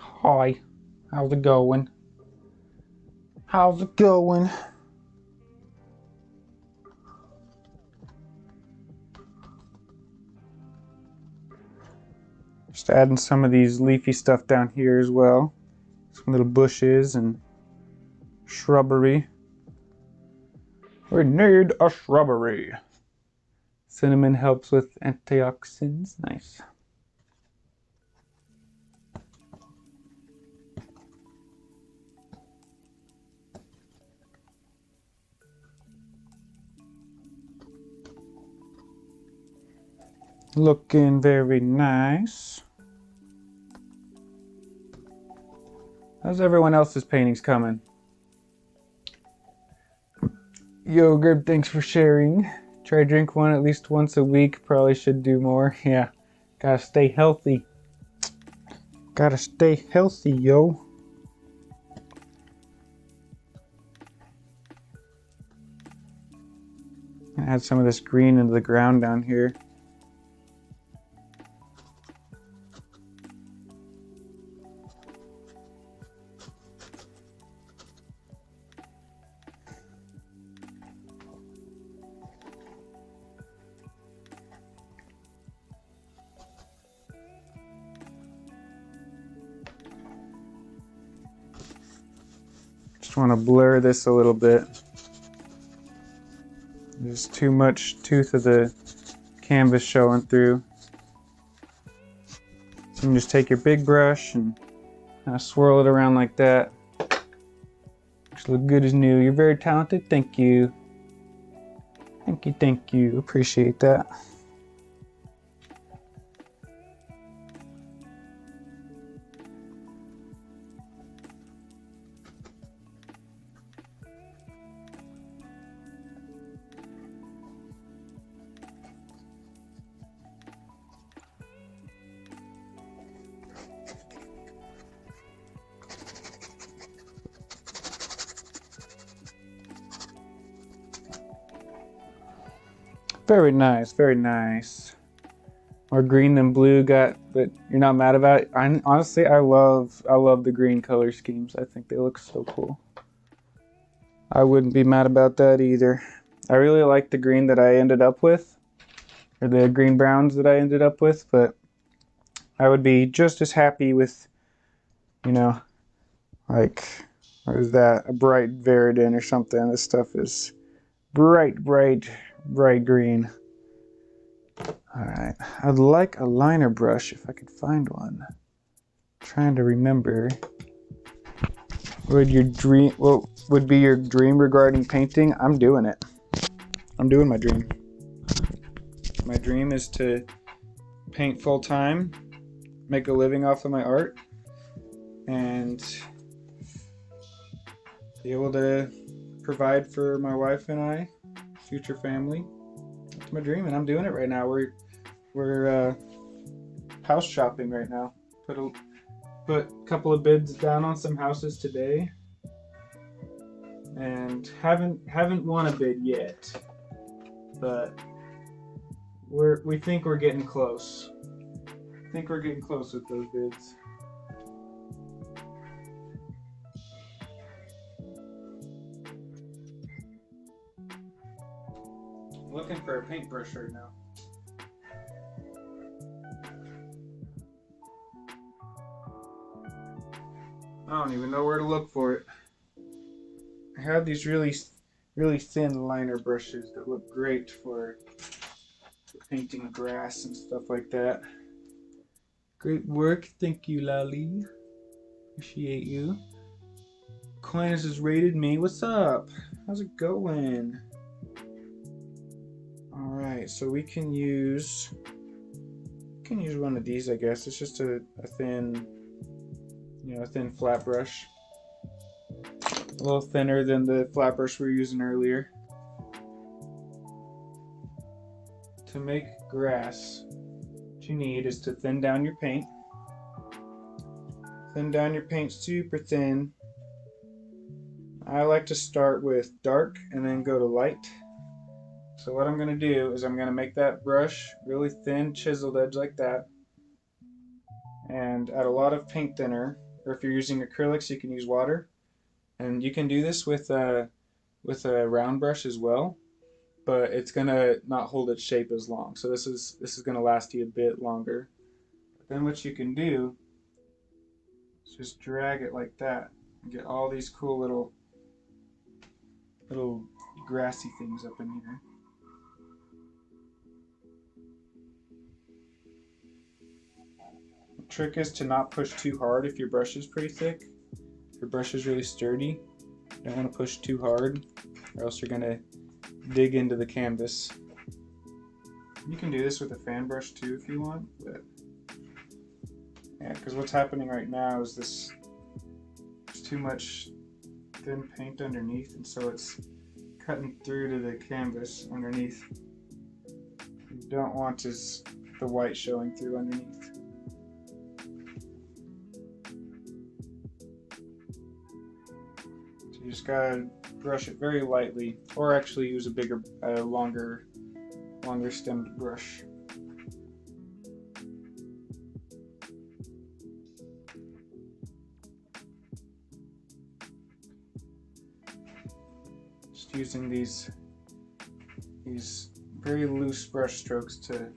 Hi, how's it going? How's it going? Just adding some of these leafy stuff down here as well. Some little bushes and shrubbery. We need a shrubbery. Cinnamon helps with antioxidants. Nice. Looking very nice. How's everyone else's paintings coming? Yogurt, thanks for sharing. Try to drink one at least once a week. Probably should do more. Yeah. Gotta stay healthy. Gotta stay healthy, yo. Add some of this green into the ground down here. Just want to blur this a little bit. There's too much tooth of the canvas showing through. So you can just take your big brush and kind of swirl it around like that. Just look good as new. You're very talented. Thank you. Thank you, thank you. Appreciate that. Very nice, very nice. More green than blue got, but you're not mad about it. Honestly, I love the green color schemes. I think they look so cool. I wouldn't be mad about that either. I really like the green that I ended up with, or the green browns that I ended up with, but I would be just as happy with, you know, like, what is that? A bright Veridin or something. This stuff is bright, bright, bright green. Alright, I'd like a liner brush if I could find one. Trying to remember. What would be your dream regarding painting? I'm doing it. I'm doing my dream. My dream is to paint full time, make a living off of my art, and be able to provide for my wife and I, future family. That's my dream, and I'm doing it right now. We're house shopping right now. Put a couple of bids down on some houses today, and haven't won a bid yet, but we think we're getting close. I think we're getting close with those bids. I'm looking for a paintbrush right now. I don't even know where to look for it. I have these really thin liner brushes that look great for painting grass and stuff like that. Great work, thank you, Lali. Appreciate you. Aquinas has rated me. What's up? How's it going? Alright, so we can use one of these, I guess. It's just a thin, a thin flat brush. A little thinner than the flat brush we were using earlier. To make grass, what you need is to thin down your paint. Thin down your paint super thin. I like to start with dark and then go to light. So what I'm going to do is I'm going to make that brush really thin, chiseled edge like that. And add a lot of paint thinner, or if you're using acrylics, you can use water. And you can do this with a round brush as well, but it's gonna not hold its shape as long. So this is gonna last you a bit longer. But then what you can do is just drag it like that and get all these cool little grassy things up in here. The trick is to not push too hard if your brush is pretty thick. If your brush is really sturdy, you don't want to push too hard, or else you're gonna dig into the canvas. You can do this with a fan brush too if you want, but yeah, because what's happening right now is there's too much thin paint underneath, and so it's cutting through to the canvas underneath. What you don't want is the white showing through underneath. So you just gotta brush it very lightly, or actually use a bigger, longer stemmed brush. Just using these very loose brush strokes to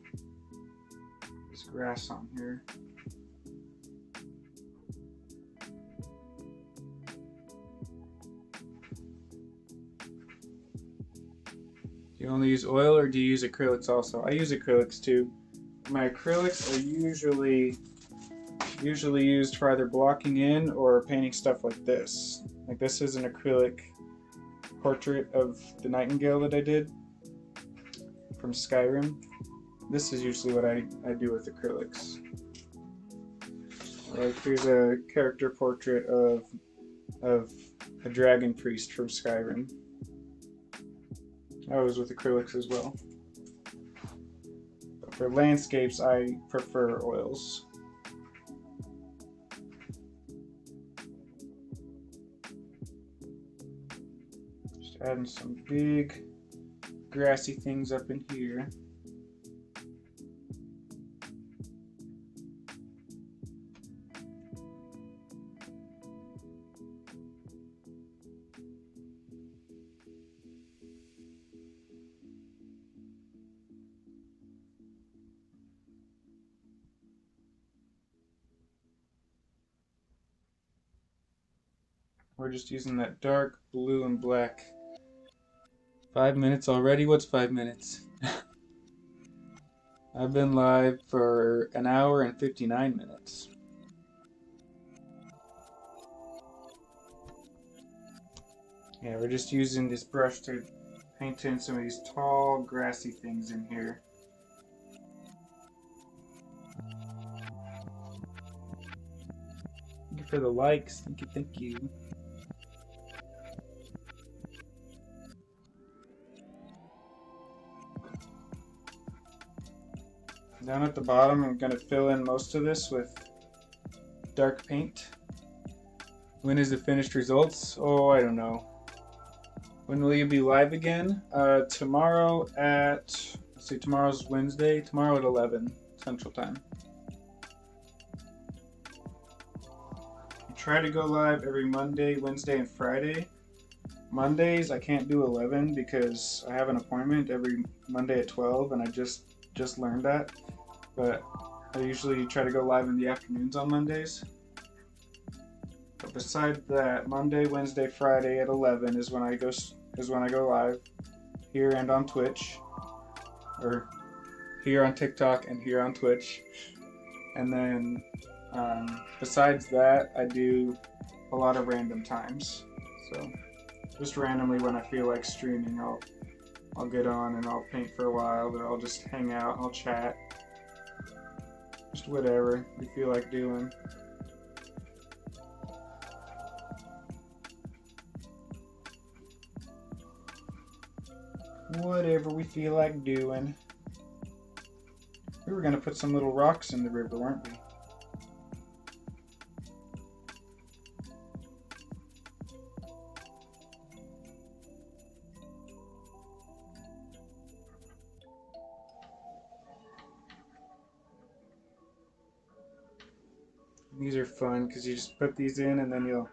this grass on here. Do you only use oil or do you use acrylics also? I use acrylics too. My acrylics are usually used for either blocking in or painting stuff like this. Like this is an acrylic portrait of the nightingale that I did from Skyrim. This is usually what I do with acrylics. Like here's a character portrait of a dragon priest from Skyrim. That was with acrylics as well. But for landscapes, I prefer oils. Just adding some big grassy things up in here. We're just using that dark blue and black. 5 minutes already? What's 5 minutes? I've been live for an hour and 59 minutes. Yeah, we're just using this brush to paint in some of these tall, grassy things in here. Thank you for the likes. Thank you, thank you. Down at the bottom, I'm going to fill in most of this with dark paint. When is the finished results? Oh, I don't know. When will you be live again? Tomorrow at, let's see, tomorrow's Wednesday. Tomorrow at 11 Central Time. I try to go live every Monday, Wednesday, and Friday. Mondays I can't do 11 because I have an appointment every Monday at 12, and I just learned that. But I usually try to go live in the afternoons on Mondays. But besides that, Monday, Wednesday, Friday at 11 is when I go live here and on Twitch, or here on TikTok and here on Twitch. And then besides that, I do a lot of random times. So just randomly when I feel like streaming, I'll get on and I'll paint for a while, or I'll just hang out and I'll chat. Just whatever you feel like doing. Whatever we feel like doing. We were gonna put some little rocks in the river, weren't we? These are fun because you just put these in and then you'll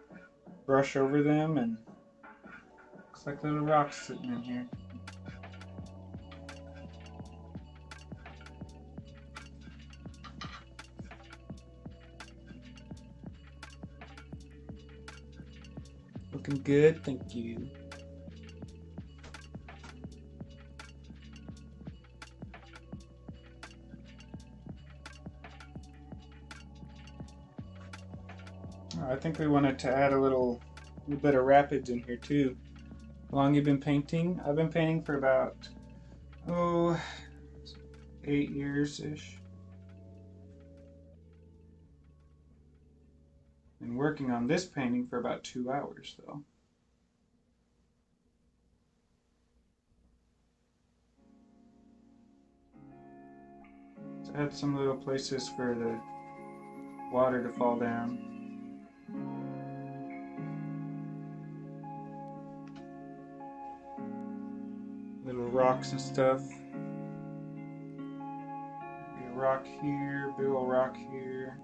brush over them, and looks like little rocks sitting in here. Looking good, thank you. I think we wanted to add a little bit of rapids in here too. How long you been painting? I've been painting for about 8 years-ish. Been working on this painting for about 2 hours though. Let's add some little places for the water to fall down. Little rocks and stuff. Be a rock here, big old rock here.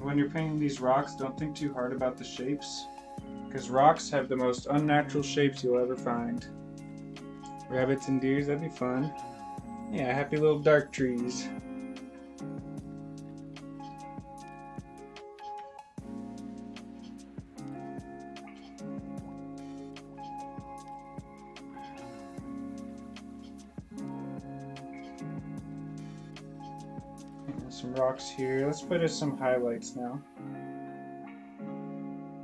When you're painting these rocks, don't think too hard about the shapes, because rocks have the most unnatural shapes you'll ever find. Rabbits and deers, that'd be fun. Yeah, happy little dark trees. Some rocks here. Let's put in some highlights now.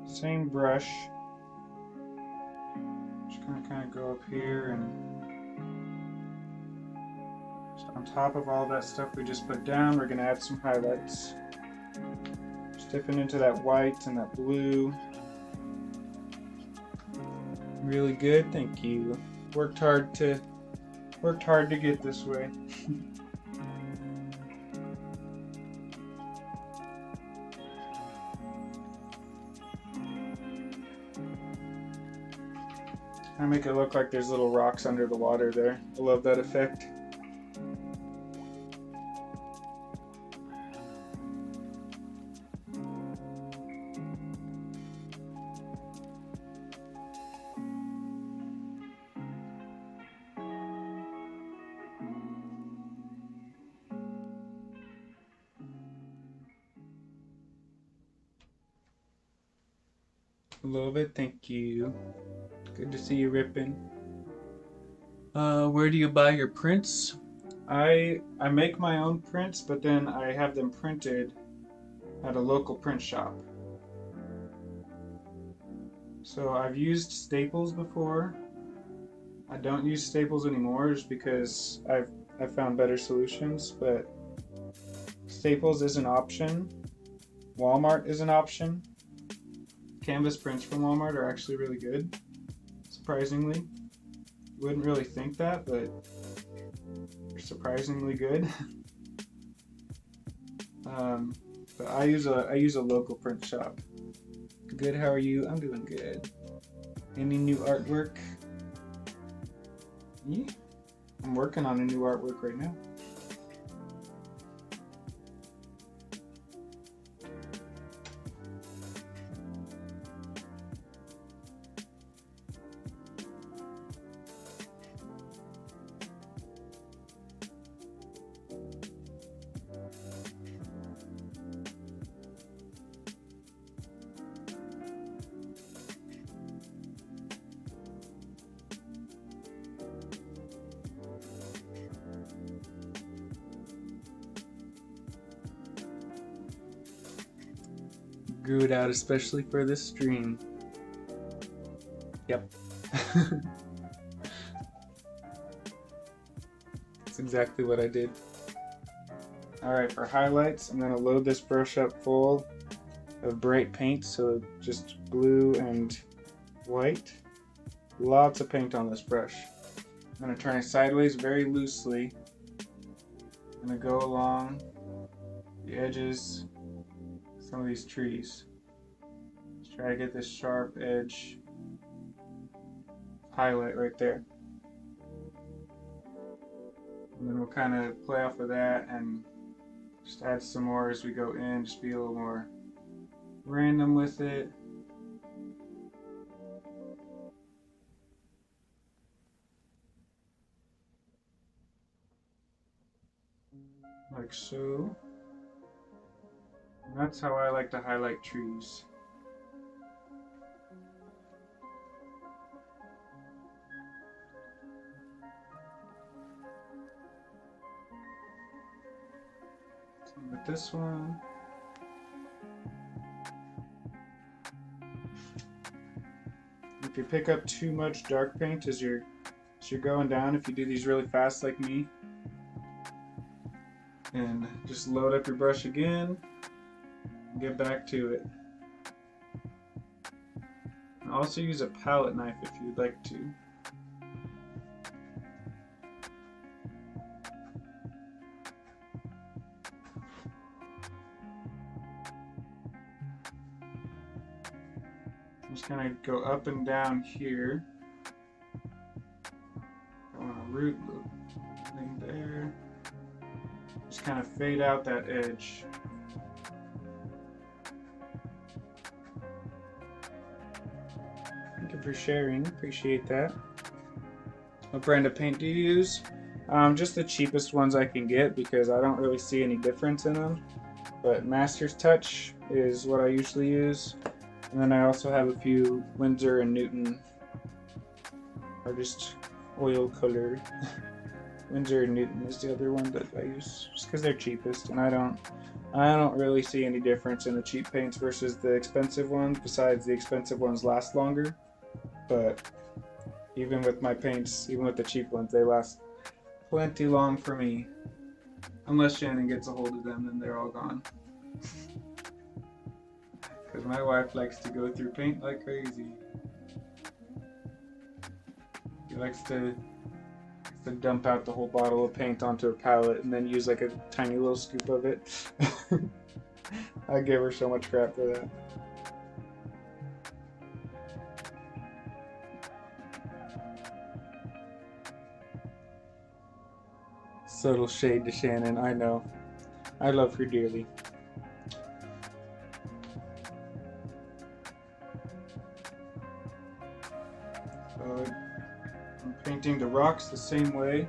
Same brush. Just gonna kind of go up here and just on top of all that stuff we just put down, we're gonna add some highlights. Just dipping into that white and that blue. Really good, thank you. Worked hard to get this way. I make it look like there's little rocks under the water there. I love that effect. Love it, thank you. Good to see you ripping. Where do you buy your prints? I make my own prints, but then I have them printed at a local print shop. So I've used Staples before. I don't use Staples anymore just because I've found better solutions, but Staples is an option. Walmart is an option. Canvas prints from Walmart are actually really good. Surprisingly, you wouldn't really think that, but they're surprisingly good. But I use a local print shop. Good, how are you? I'm doing good. Any new artwork? Yeah, I'm working on a new artwork right now. Grew it out especially for this stream. Yep. That's exactly what I did. Alright, for highlights, I'm going to load this brush up full of bright paint, so just blue and white. Lots of paint on this brush. I'm going to turn it sideways very loosely. I'm going to go along the edges of some of these trees. Just try to get this sharp edge highlight right there. And then we'll kind of play off of that and just add some more as we go in, just be a little more random with it. Like so. And that's how I like to highlight trees. Same with this one. If you pick up too much dark paint as you're going down, if you do these really fast like me, and just load up your brush again and get back to it. And also use a palette knife if you'd like to. Just kind of go up and down here. I want a root thing there. Just kind of fade out that edge. Thank you for sharing, appreciate that. What brand of paint do you use? Just the cheapest ones I can get because I don't really see any difference in them. But Master's Touch is what I usually use. And then I also have a few Winsor and Newton are just oil colored. Winsor and Newton is the other one that I use just because they're cheapest, and I don't really see any difference in the cheap paints versus the expensive ones, besides the expensive ones last longer. But even with my paints, even with the cheap ones, they last plenty long for me. Unless Shannon gets a hold of them, then they're all gone. Because my wife likes to go through paint like crazy. She likes to dump out the whole bottle of paint onto a palette and then use like a tiny little scoop of it. I give her so much crap for that. Subtle shade to Shannon, I know. I love her dearly. So I'm painting the rocks the same way.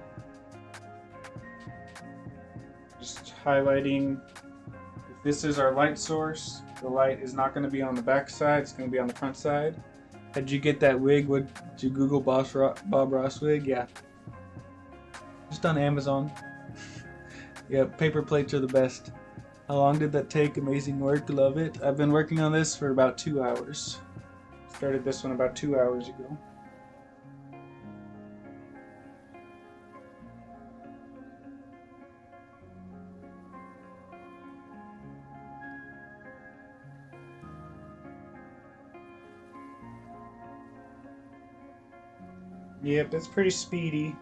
Just highlighting, if this is our light source, the light is not going to be on the back side, it's going to be on the front side. Did you get that wig? Did you Google Bob Ross wig? Yeah. Just on Amazon. Yeah, paper plates are the best. How long did that take? Amazing work, love it. I've been working on this for about 2 hours. Started this one about 2 hours ago. Yep, it's pretty speedy.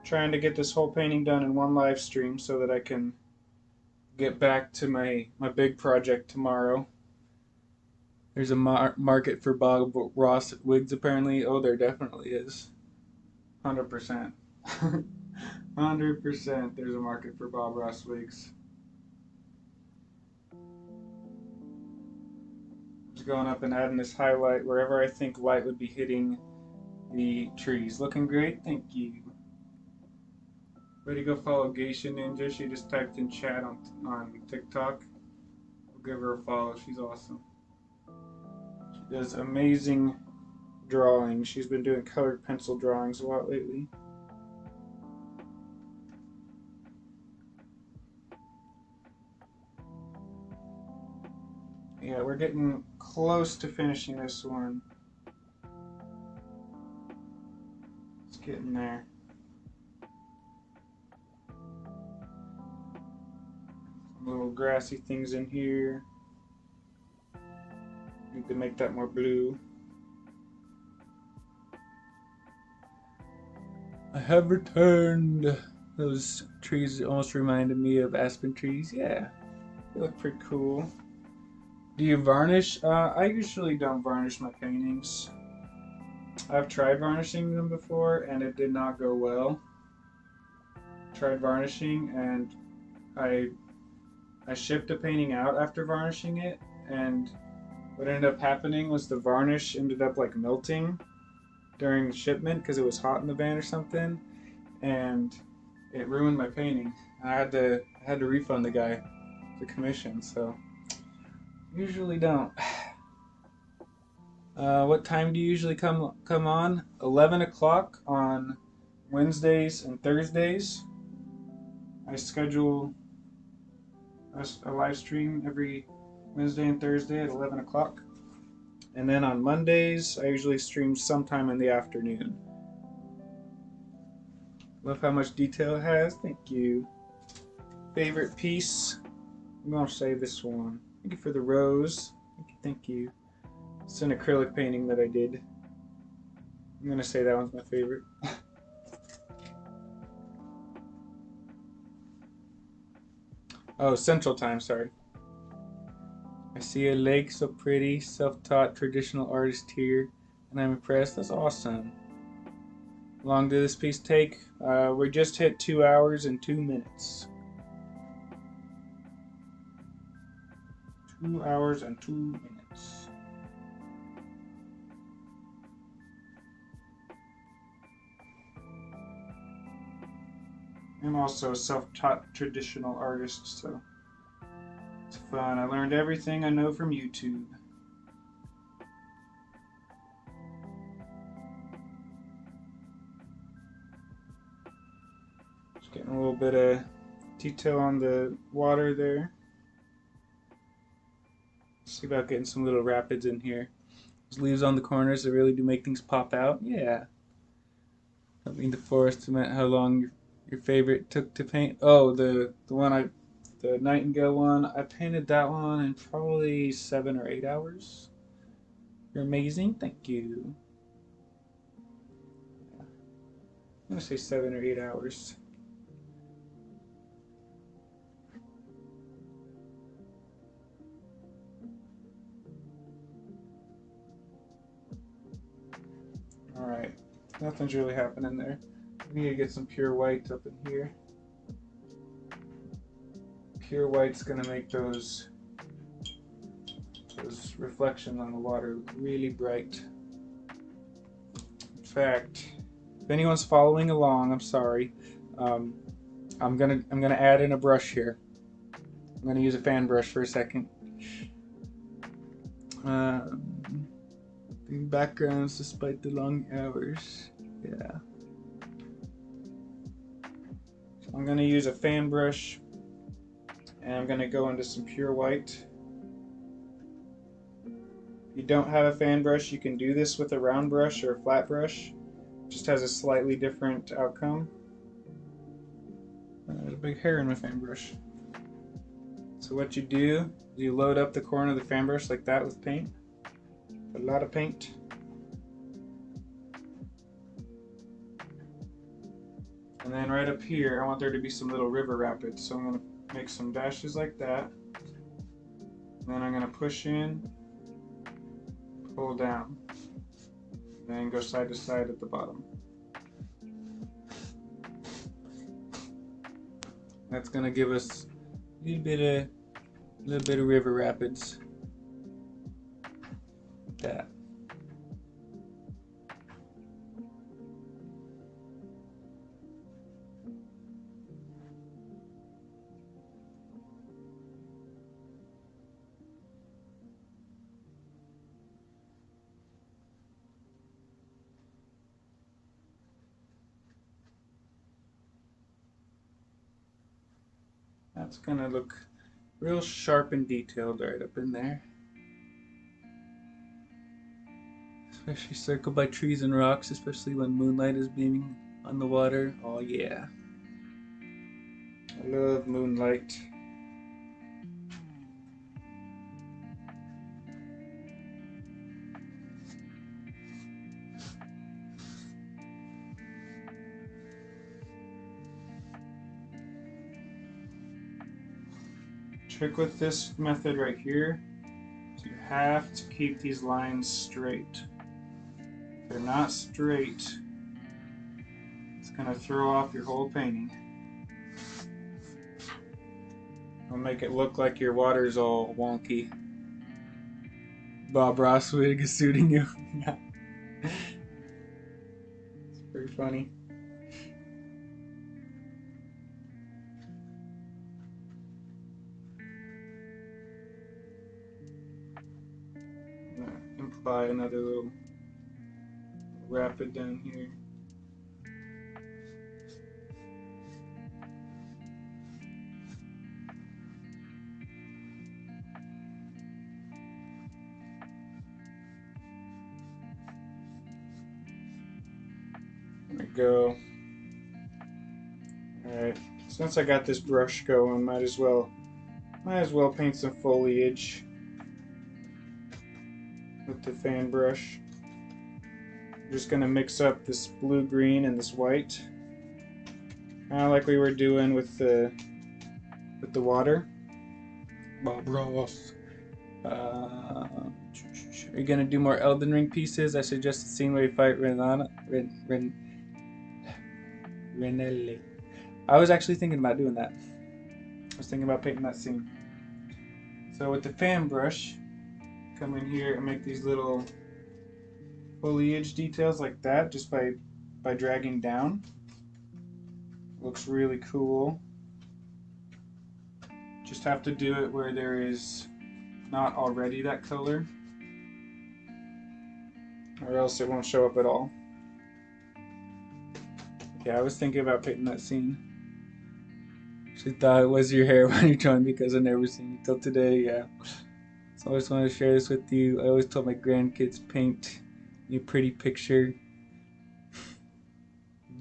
Trying to get this whole painting done in one live stream so that I can get back to my big project tomorrow. There's a market for Bob Ross wigs apparently. Oh, there definitely is. 100%. 100% there's a market for Bob Ross wigs. Just going up and adding this highlight wherever I think light would be hitting the trees. Looking great, thank you. Ready to go follow Geisha Ninja. She just typed in chat on TikTok. We'll give her a follow. She's awesome. She does amazing drawing. She's been doing colored pencil drawings a lot lately. Yeah, we're getting close to finishing this one. It's getting there. Some little grassy things in here. Need to make that more blue. I have returned. Those trees almost reminded me of aspen trees. Yeah, they look pretty cool. Do you varnish? I usually don't varnish my paintings. I've tried varnishing them before and it did not go well. Tried varnishing and I I shipped a painting out after varnishing it, and what ended up happening was the varnish ended up like melting during shipment because it was hot in the van or something, and it ruined my painting. I had to refund the guy the commission, so usually don't. What time do you usually come on? 11 o'clock on Wednesdays and Thursdays. I schedule a live stream every Wednesday and Thursday at 11 o'clock. And then on Mondays, I usually stream sometime in the afternoon. Love how much detail it has. Thank you. Favorite piece? I'm going to say this one. Thank you for the rose. Thank you. Thank you. It's an acrylic painting that I did. I'm going to say that one's my favorite. Oh, Central Time, sorry. I see a lake so pretty, self-taught traditional artist here, and I'm impressed. That's awesome. How long did this piece take? We just hit 2 hours and 2 minutes. 2 hours and 2 minutes. I'm also a self-taught traditional artist, so it's fun. I learned everything I know from YouTube. Just getting a little bit of detail on the water there. See about getting some little rapids in here. Those leaves on the corners that really do make things pop out. Yeah. I mean the forest meant how long your favorite took to paint. Oh, the nightingale one. I painted that one in probably 7 or 8 hours. You're amazing. Thank you. I'm gonna say 7 or 8 hours. All right. Nothing's really happening there. We need to get some pure white up in here. Pure white's gonna make those reflections on the water look really bright. In fact, if anyone's following along, I'm sorry. I'm gonna add in a brush here. I'm gonna use a fan brush for a second. The backgrounds despite the long hours. Yeah. So I'm gonna use a fan brush, and I'm gonna go into some pure white. If you don't have a fan brush, you can do this with a round brush or a flat brush. It just has a slightly different outcome. There's a big hair in my fan brush. So what you do is you load up the corner of the fan brush like that with paint. A lot of paint. And then right up here, I want there to be some little river rapids. So I'm going to make some dashes like that. And then I'm going to push in, pull down, and then go side to side at the bottom. That's going to give us a little bit of river rapids. Like that. That's gonna look real sharp and detailed right up in there. Especially circled by trees and rocks, especially when moonlight is beaming on the water. Oh yeah. I love moonlight. Trick with this method right here is you have to keep these lines straight. If they're not straight, it's going to throw off your whole painting. It'll make it look like your water's all wonky. Bob Ross wig is suiting you. It's pretty funny. I'm gonna imply another little rapid down here. There we go. Alright, since I got this brush going, might as well paint some foliage with the fan brush. I'm just gonna mix up this blue green and this white, kind of like we were doing with the water. Bob Ross. Are you gonna do more Elden Ring pieces? I suggest the scene where you fight Renelle. I was actually thinking about doing that. I was thinking about painting that scene. So with the fan brush, come in here and make these little foliage details like that just by dragging down. Looks really cool. Just have to do it where there is not already that color, or else it won't show up at all. Yeah, I was thinking about painting that scene. She thought it was your hair when you joined because I've never seen you till today. Yeah. So I just wanted to share this with you. I always told my grandkids, paint a pretty picture.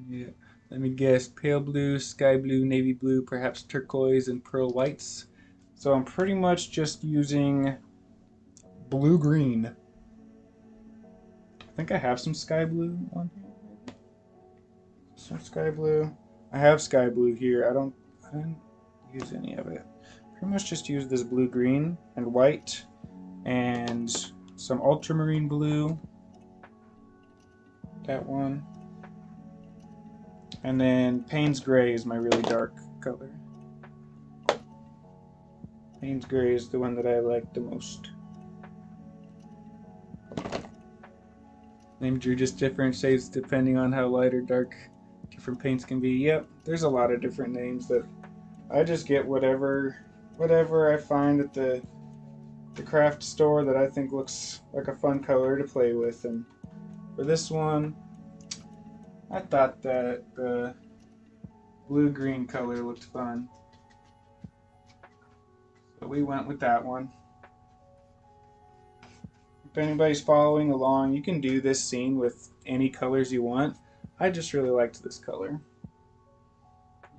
Yeah. Let me guess, pale blue, sky blue, navy blue, perhaps turquoise, and pearl whites. So I'm pretty much just using blue-green. I think I have some sky blue on here. Some sky blue. I have sky blue here. I didn't use any of it. Pretty much just use this blue-green and white and some ultramarine blue. That one. And then Payne's Gray is my really dark color. Payne's Gray is the one that I like the most. Named drew just different shades depending on how light or dark different paints can be. Yep, there's a lot of different names that I just get whatever I find at the craft store that I think looks like a fun color to play with. And for this one, I thought that the blue-green color looked fun. So we went with that one. If anybody's following along, you can do this scene with any colors you want. I just really liked this color.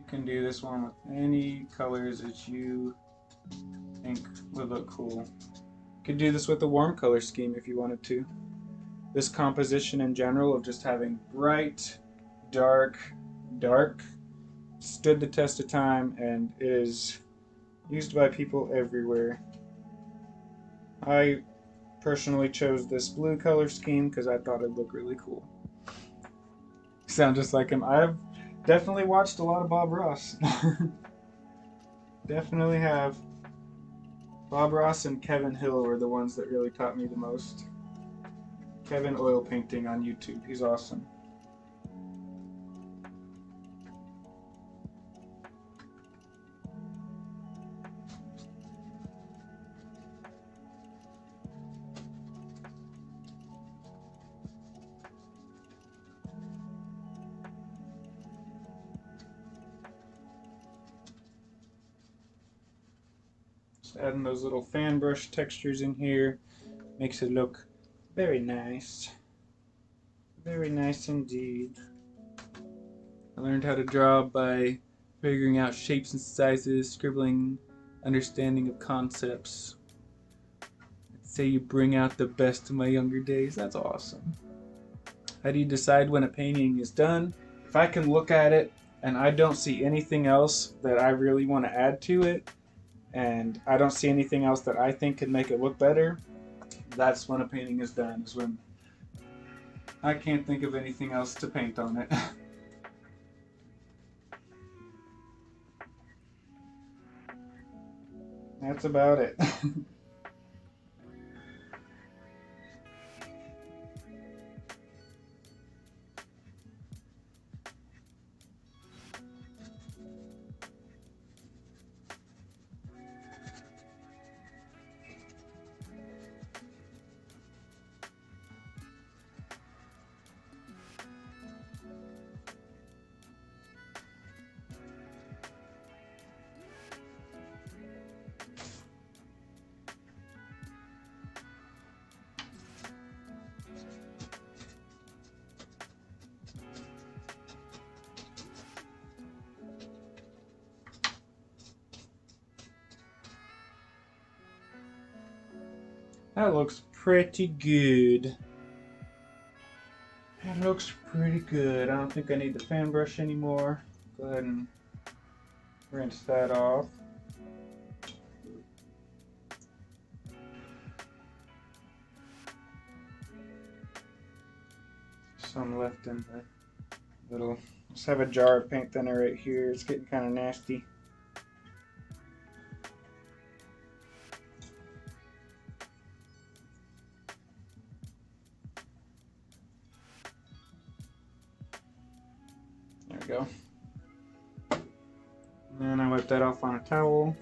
You can do this one with any colors that you think would look cool. You could do this with a warm color scheme if you wanted to. This composition in general of just having bright, dark, dark stood the test of time and is used by people everywhere. I personally chose this blue color scheme because I thought it'd look really cool. Sound just like him. I've definitely watched a lot of Bob Ross. Definitely have. Bob Ross and Kevin Hill were the ones that really taught me the most. Kevin Oil Painting on YouTube. He's awesome. Just adding those little fan brush textures in here makes it look very nice. Very nice indeed. I learned how to draw by figuring out shapes and sizes, scribbling, understanding of concepts. I'd say you bring out the best of my younger days. That's awesome. How do you decide when a painting is done? If I can look at it and I don't see anything else that I really want to add to it, and I don't see anything else that I think could make it look better, that's when a painting is done, is when I can't think of anything else to paint on it. That's about it. That looks pretty good. That looks pretty good. I don't think I need the fan brush anymore. Go ahead and rinse that off. Some left in the little. Just have a jar of paint thinner right here. It's getting kind of nasty. There we go. And I wipe that off on a towel.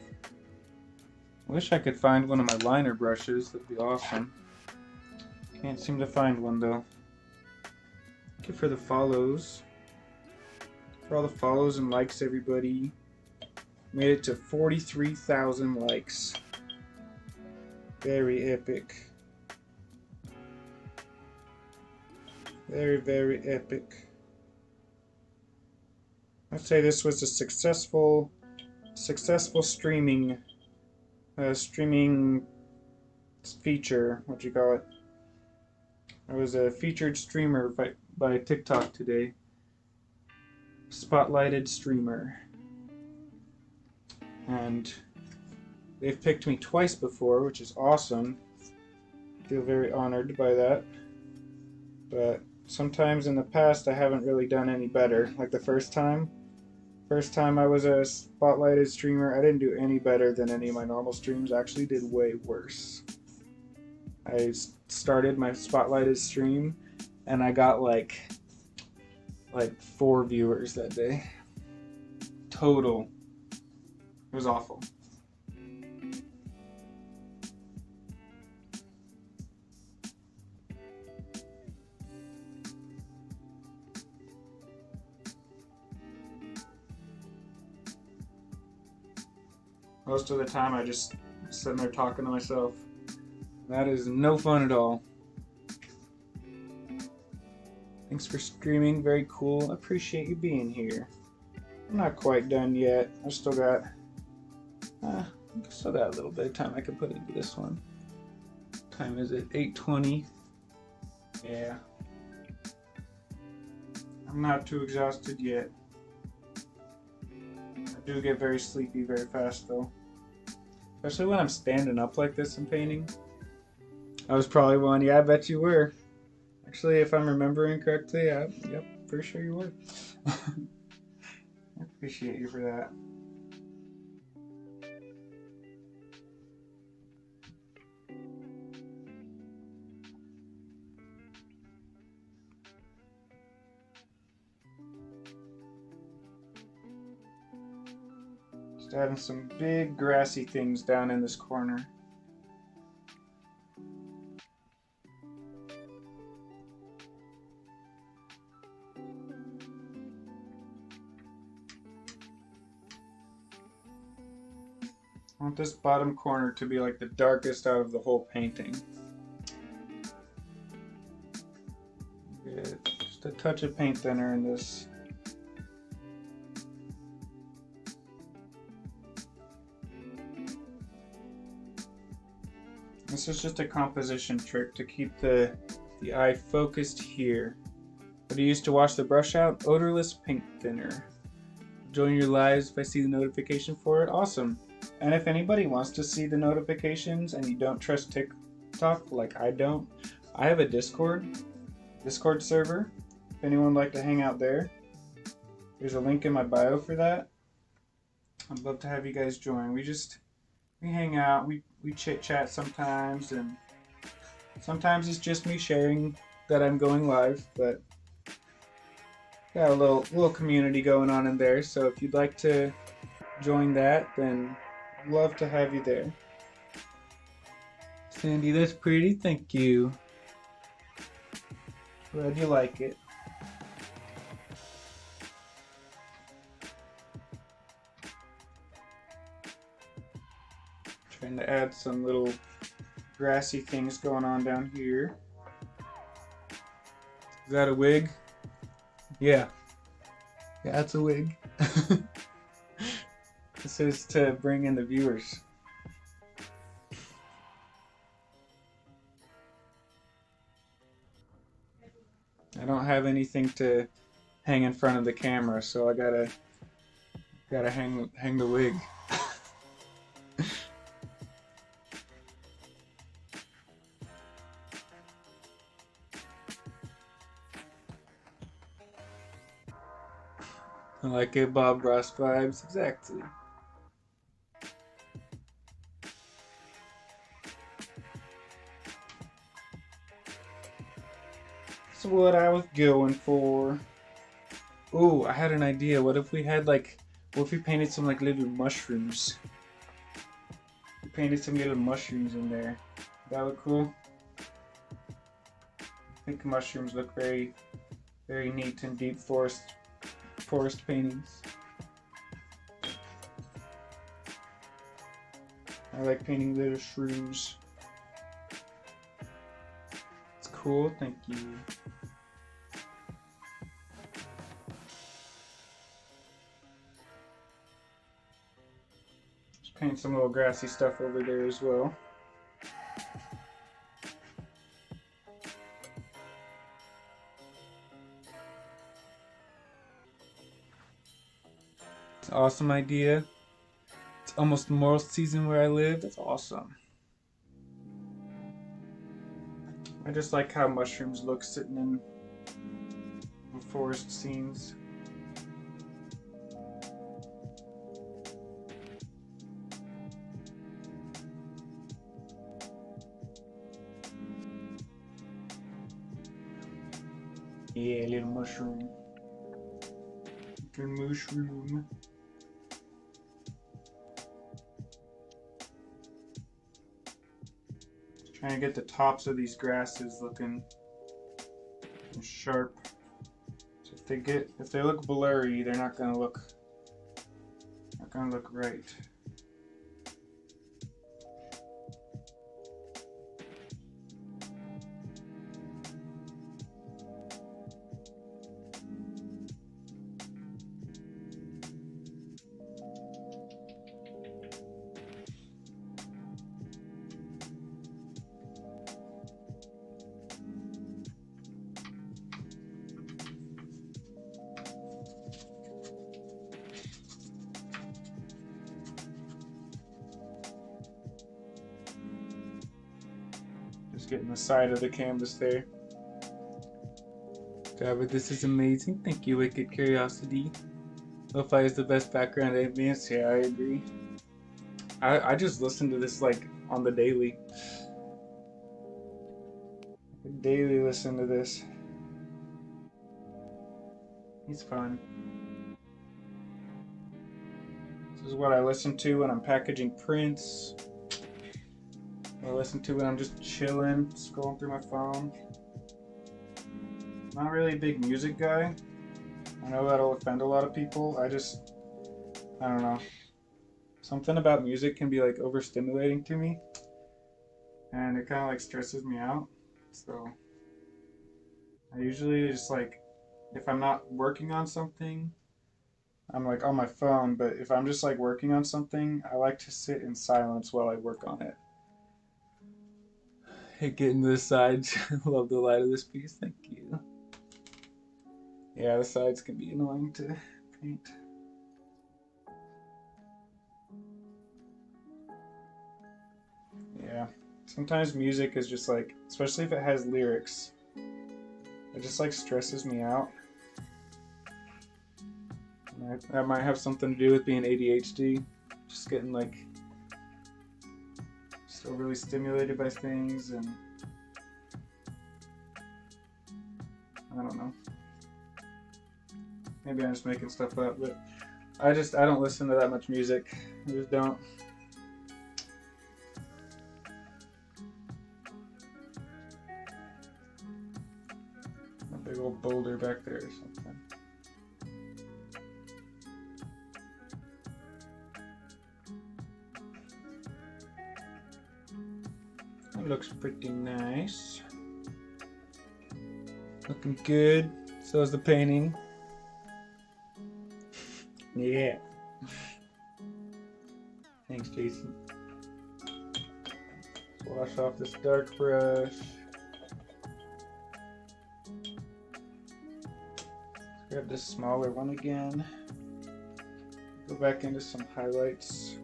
Wish I could find one of my liner brushes. That'd be awesome. Can't seem to find one though. Thank you for the follows. For all the follows and likes, everybody. Made it to 43,000 likes. Very epic. Very, very epic. I'd say this was a successful streaming feature. What you call it? I was a featured streamer by TikTok today. Spotlighted streamer. And they've picked me twice before, which is awesome. Feel very honored by that. But sometimes in the past I haven't really done any better. Like the first time I was a spotlighted streamer, I didn't do any better than any of my normal streams. I actually did way worse. I started my spotlighted stream and I got like 4 viewers that day. Total. It was awful. Most of the time I just sitting there talking to myself. That is no fun at all. Thanks for streaming, very cool. I appreciate you being here. I'm not quite done yet. I've still got a little bit of time I can put into this one. What time is it? 8:20. Yeah. I'm not too exhausted yet. I do get very sleepy very fast though. Especially when I'm standing up like this and painting. I was probably one. Yeah, I bet you were. Actually, if I'm remembering correctly, yep, for sure you were. I appreciate you for that. Just adding some big grassy things down in this corner. I want this bottom corner to be like the darkest out of the whole painting. Good. touch of paint thinner in this. This is just a composition trick to keep the eye focused here. What do you use to wash the brush out? Odorless paint thinner. Join your lives if I see the notification for it. Awesome. And if anybody wants to see the notifications and you don't trust TikTok like I don't, I have a Discord server. If anyone would like to hang out there, there's a link in my bio for that. I'd love to have you guys join. We hang out, we chit chat sometimes, and sometimes it's just me sharing that I'm going live, but got a little community going on in there. So if you'd like to join that, then I'd love to have you there. Sandy, that's pretty. Thank you. Glad you like it. Trying to add some little grassy things going on down here. Is that a wig? Yeah. Yeah, that's a wig. This is to bring in the viewers. I don't have anything to hang in front of the camera, so I gotta hang the wig. I like it, Bob Ross vibes, exactly. That's what I was going for. Ooh, I had an idea. What if we painted some like little mushrooms? We painted some little mushrooms in there. That would look cool. I think mushrooms look very, very neat in deep forest paintings. I like painting little shrooms. It's cool, thank you. Just paint some little grassy stuff over there as well. It's an awesome idea. It's almost moral season where I live. That's awesome. I just like how mushrooms look sitting in forest scenes. Yeah, little mushroom. Little mushroom. Trying to get the tops of these grasses looking sharp. So if they look blurry, they're not gonna look right. Just getting the side of the canvas there. David, this is amazing. Thank you, Wicked Curiosity. Lo-fi is the best background ambience. Yeah, I agree. I just listen to this like on the daily. I daily listen to this. It's fun. This is what I listen to when I'm packaging prints. I listen to when I'm just chilling, scrolling through my phone. Not really a big music guy. I know that'll offend a lot of people. I don't know. Something about music can be like overstimulating to me. And it kind of like stresses me out. So I usually just like if I'm not working on something, I'm like on my phone, but if I'm just like working on something, I like to sit in silence while I work on it. Hey, getting to the sides. Love the light of this piece. Thank you. Yeah, the sides can be annoying to paint. Yeah. Sometimes music is just like, especially if it has lyrics, it just like stresses me out. And that might have something to do with being ADHD. Just getting like so really stimulated by things, and I don't know. Maybe I'm just making stuff up, but I don't listen to that much music. I just don't. A big old boulder back there or something. That looks pretty nice. Looking good. So is the painting. Yeah. Thanks, Jason. Let's wash off this dark brush. Let's grab this smaller one again. Go back into some highlights.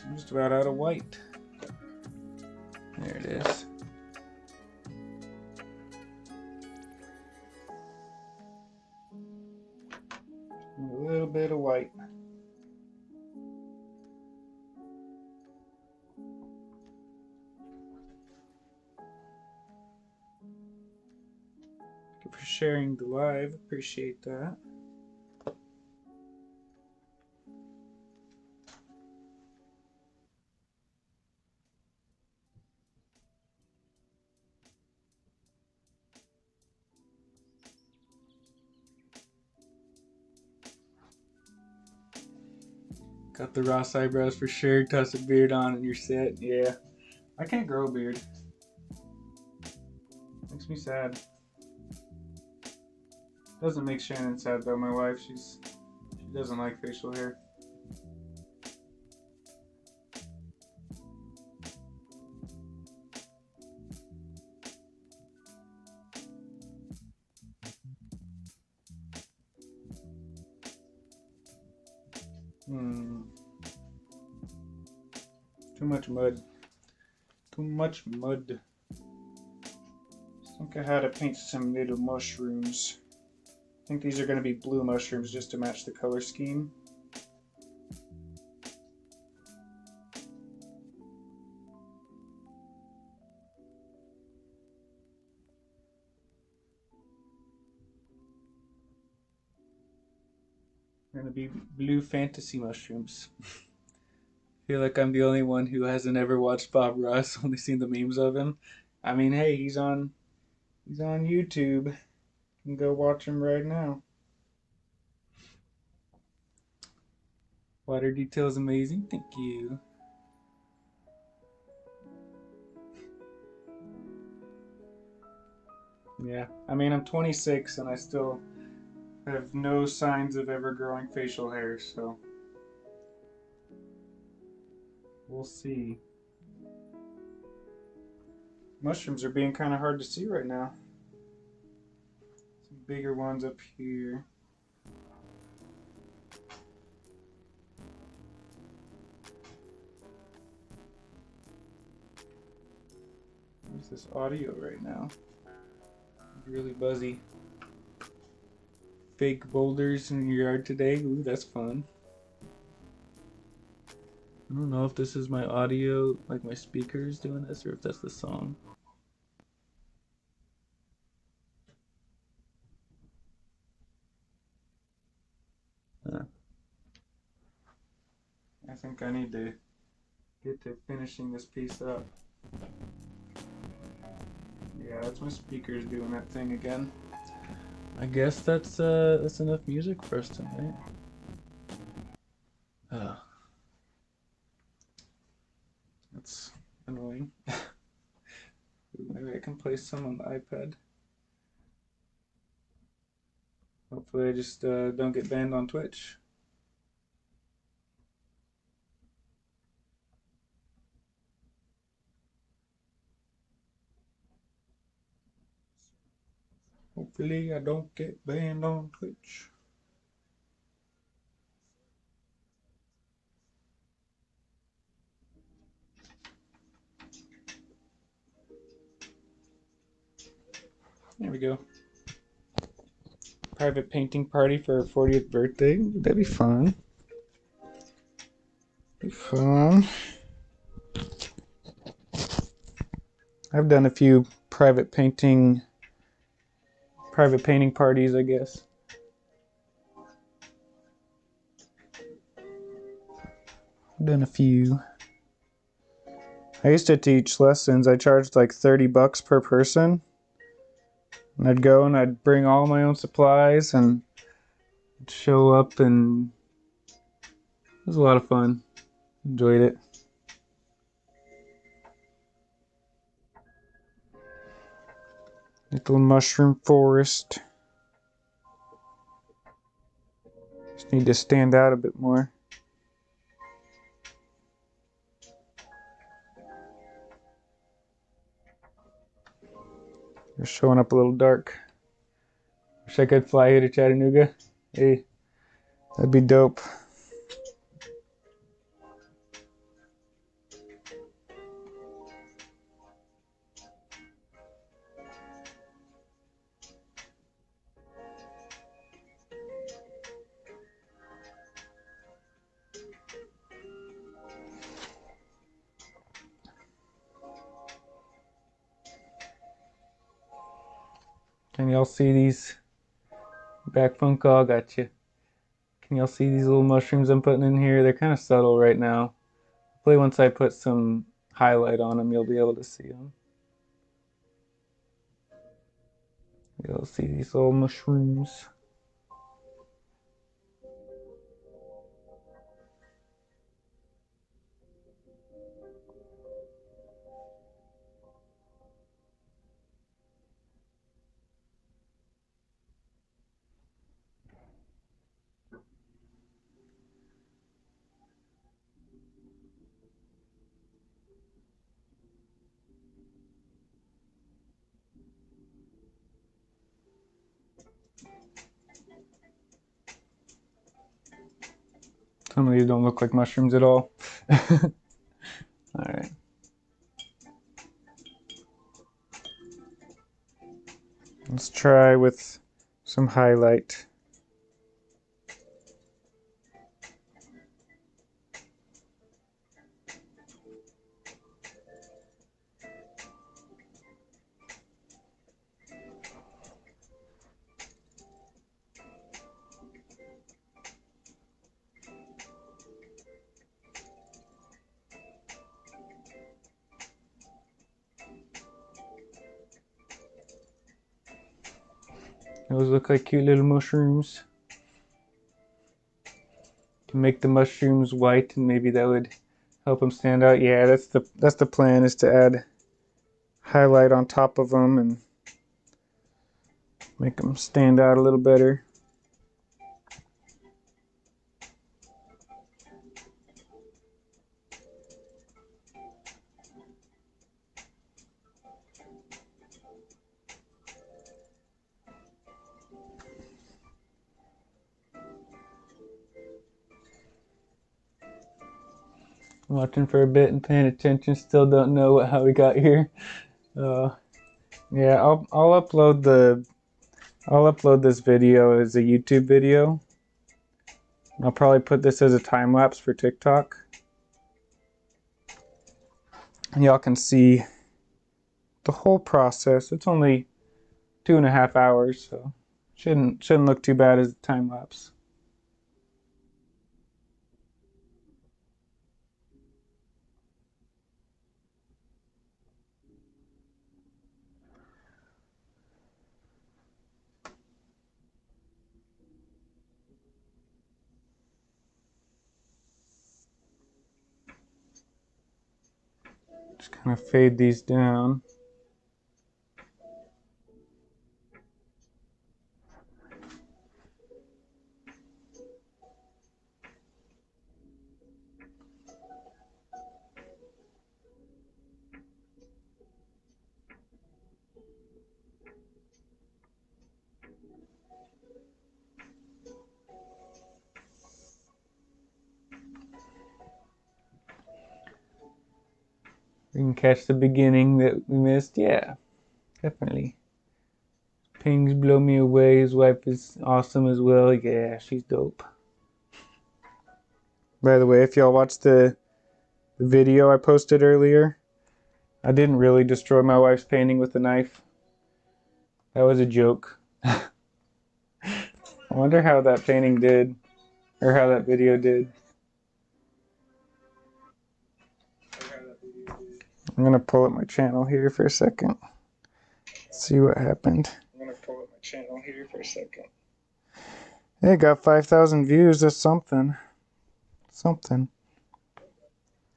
I'm just about out of white. There it is. A little bit of white. Thank you for sharing the live. Appreciate that. Got the Ross eyebrows for sure. Toss a beard on and you're set. Yeah. I can't grow a beard. Makes me sad. Doesn't make Shannon sad though. My wife, she doesn't like facial hair. Too much mud. Too much mud. I think I had to paint some little mushrooms. I think these are going to be blue mushrooms just to match the color scheme. They're going to be blue fantasy mushrooms. I feel like I'm the only one who hasn't ever watched Bob Ross, only seen the memes of him. I mean, hey, he's on YouTube. You can go watch him right now. Water detail is amazing. Thank you. Yeah, I mean, I'm 26 and I still have no signs of ever growing facial hair, so we'll see. Mushrooms are being kind of hard to see right now. Some bigger ones up here. Where's this audio right now? It's really buzzy. Fake boulders in your yard today? Ooh, that's fun. I don't know if this is my audio, like my speakers doing this, or if that's the song. I think I need to get to finishing this piece up. Yeah, that's my speakers doing that thing again. I guess that's enough music for us tonight. Uh, that's annoying. Maybe I can play some on the iPad. Hopefully, I just don't get banned on Twitch. Hopefully, I don't get banned on Twitch. There we go. Private painting party for her 40th birthday. That'd be fun. Be fun. I've done a few private painting parties, I guess. I've done a few. I used to teach lessons. I charged like $30 per person. And I'd go and I'd bring all my own supplies and show up, and it was a lot of fun. Enjoyed it. Little mushroom forest. Just need to stand out a bit more. You're showing up a little dark. Wish I could fly here to Chattanooga. Hey, that'd be dope. Can y'all see these? Back phone call, got you. Can y'all see these little mushrooms I'm putting in here? They're kind of subtle right now. Hopefully once I put some highlight on them, you'll be able to see them. You'll see these little mushrooms. Some of these don't look like mushrooms at all. Alright. Let's try with some highlight. Those look like cute little mushrooms. To make the mushrooms white, and maybe that would help them stand out. Yeah, that's the plan, is to add highlight on top of them and make them stand out a little better. Watching for a bit and paying attention. Still don't know how we got here. Yeah, I'll upload this video as a YouTube video. I'll probably put this as a time lapse for TikTok. And y'all can see the whole process. It's only 2.5 hours, so shouldn't look too bad as a time lapse. Just kind of fade these down. We can catch the beginning that we missed. Yeah, definitely. Pings blow me away. His wife is awesome as well. Yeah, she's dope. By the way, if y'all watched the video I posted earlier, I didn't really destroy my wife's painting with a knife. That was a joke. I wonder how that painting did, or how that video did. I'm gonna pull up my channel here for a second. See what happened. It got 5,000 views. That's something. Something.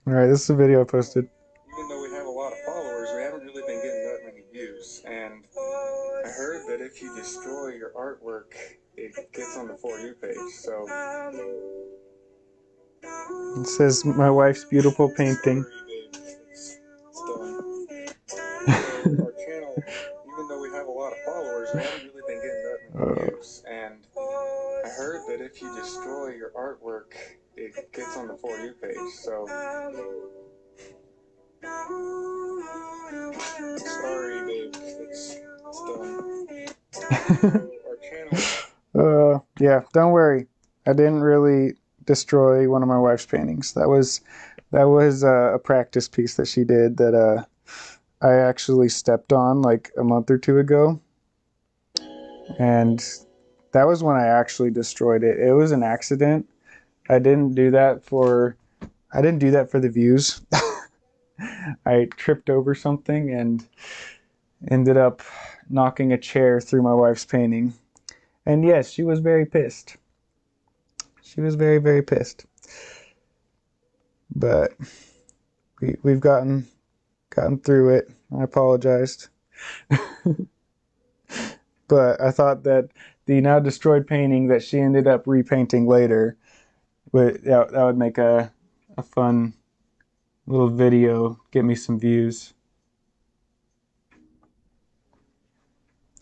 Alright, this is a video I posted. Even though we have a lot of followers, we haven't really been getting that many views. And I heard that if you destroy your artwork, it gets on the For You page. So it says my wife's beautiful painting. our channel, even though we have a lot of followers, we haven't really been getting that many views. And I heard that if you destroy your artwork, it gets on the For You page. So sorry, babe. It's done. Our channel. Yeah, don't worry. I didn't really destroy one of my wife's paintings. That was a practice piece that she did that I actually stepped on like a month or two ago, and that was when I actually destroyed it. It was an accident. I didn't do that for the views. I tripped over something and ended up knocking a chair through my wife's painting. And yes, she was very pissed. She was very, very pissed. But we've gotten through it. I apologized. But I thought that the now destroyed painting that she ended up repainting later, that would make a fun little video, get me some views.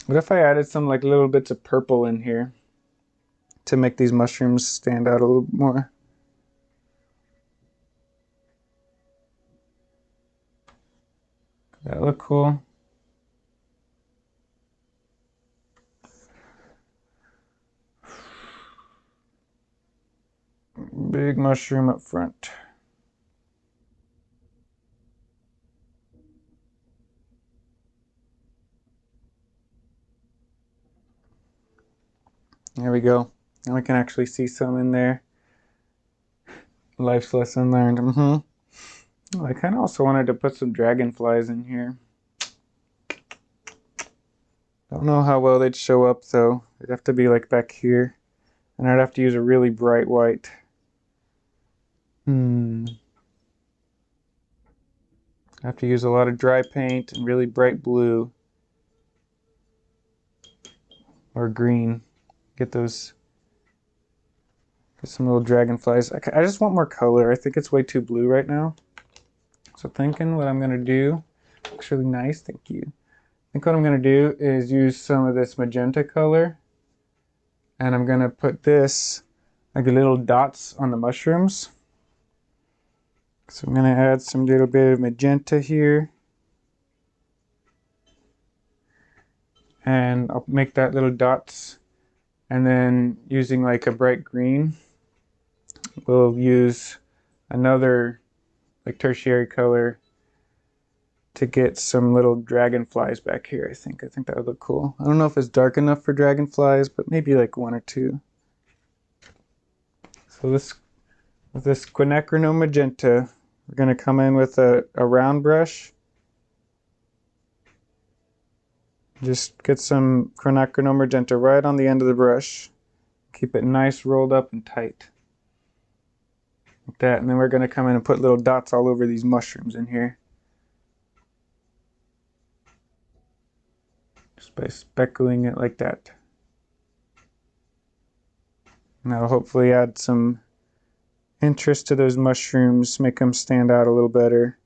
What if I added some like little bits of purple in here to make these mushrooms stand out a little more? That look cool. Big mushroom up front. There we go. Now we can actually see some in there. Life's lesson learned. I kind of also wanted to put some dragonflies in here. Don't know how well they'd show up though. They'd have to be like back here. And I'd have to use a really bright white. I have to use a lot of dry paint and really bright blue. Or green. Get some little dragonflies. I just want more color. I think it's way too blue right now. So thinking what I'm gonna do, looks really nice, thank you. I think what I'm gonna do is use some of this magenta color, and I'm gonna put this like little dots on the mushrooms. So I'm gonna add some little bit of magenta here. And I'll make that little dots. And then using like a bright green, we'll use another like tertiary color to get some little dragonflies back here. I think that would look cool. I don't know if it's dark enough for dragonflies, but maybe like one or two. So with this quinacridone magenta, we're gonna come in with a round brush. Just get some quinacridone magenta right on the end of the brush. Keep it nice, rolled up and tight. Like that, and then we're gonna come in and put little dots all over these mushrooms in here. just by speckling it like that. And that'll hopefully add some interest to those mushrooms, make them stand out a little better.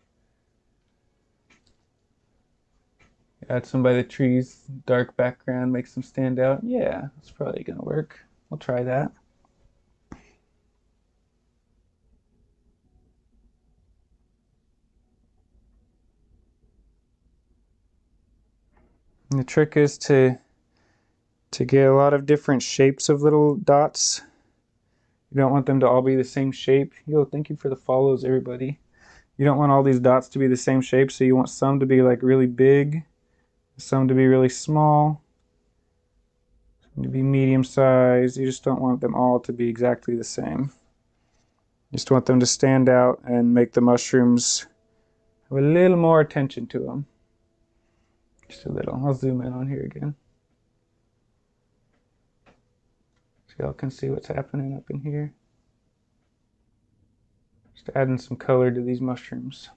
Add some by the trees, dark background makes them stand out. Yeah, that's probably gonna work. We'll try that. And the trick is to get a lot of different shapes of little dots. You don't want them to all be the same shape. Yo, thank you for the follows, everybody. You don't want all these dots to be the same shape, so you want some to be like really big, some to be really small, some to be medium size. You just don't want them all to be exactly the same. You just want them to stand out and make the mushrooms have a little more attention to them. Just a little. I'll zoom in on here again. So y'all can see what's happening up in here. Just adding some color to these mushrooms.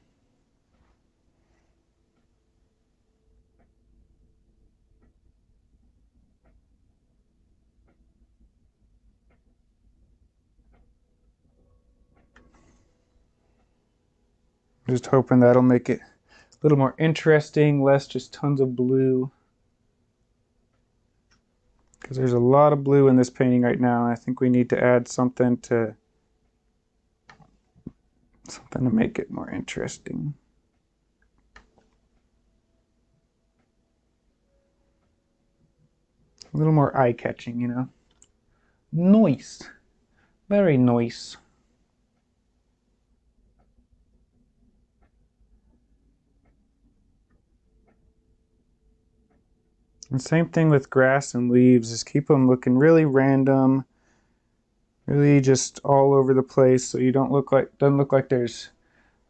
Just hoping that'll make it a little more interesting, less just tons of blue. Because there's a lot of blue in this painting right now, and I think we need to add something to make it more interesting. A little more eye-catching, you know. Nice. Very nice. And same thing with grass and leaves, just keep them looking really random, really just all over the place, so you doesn't look like there's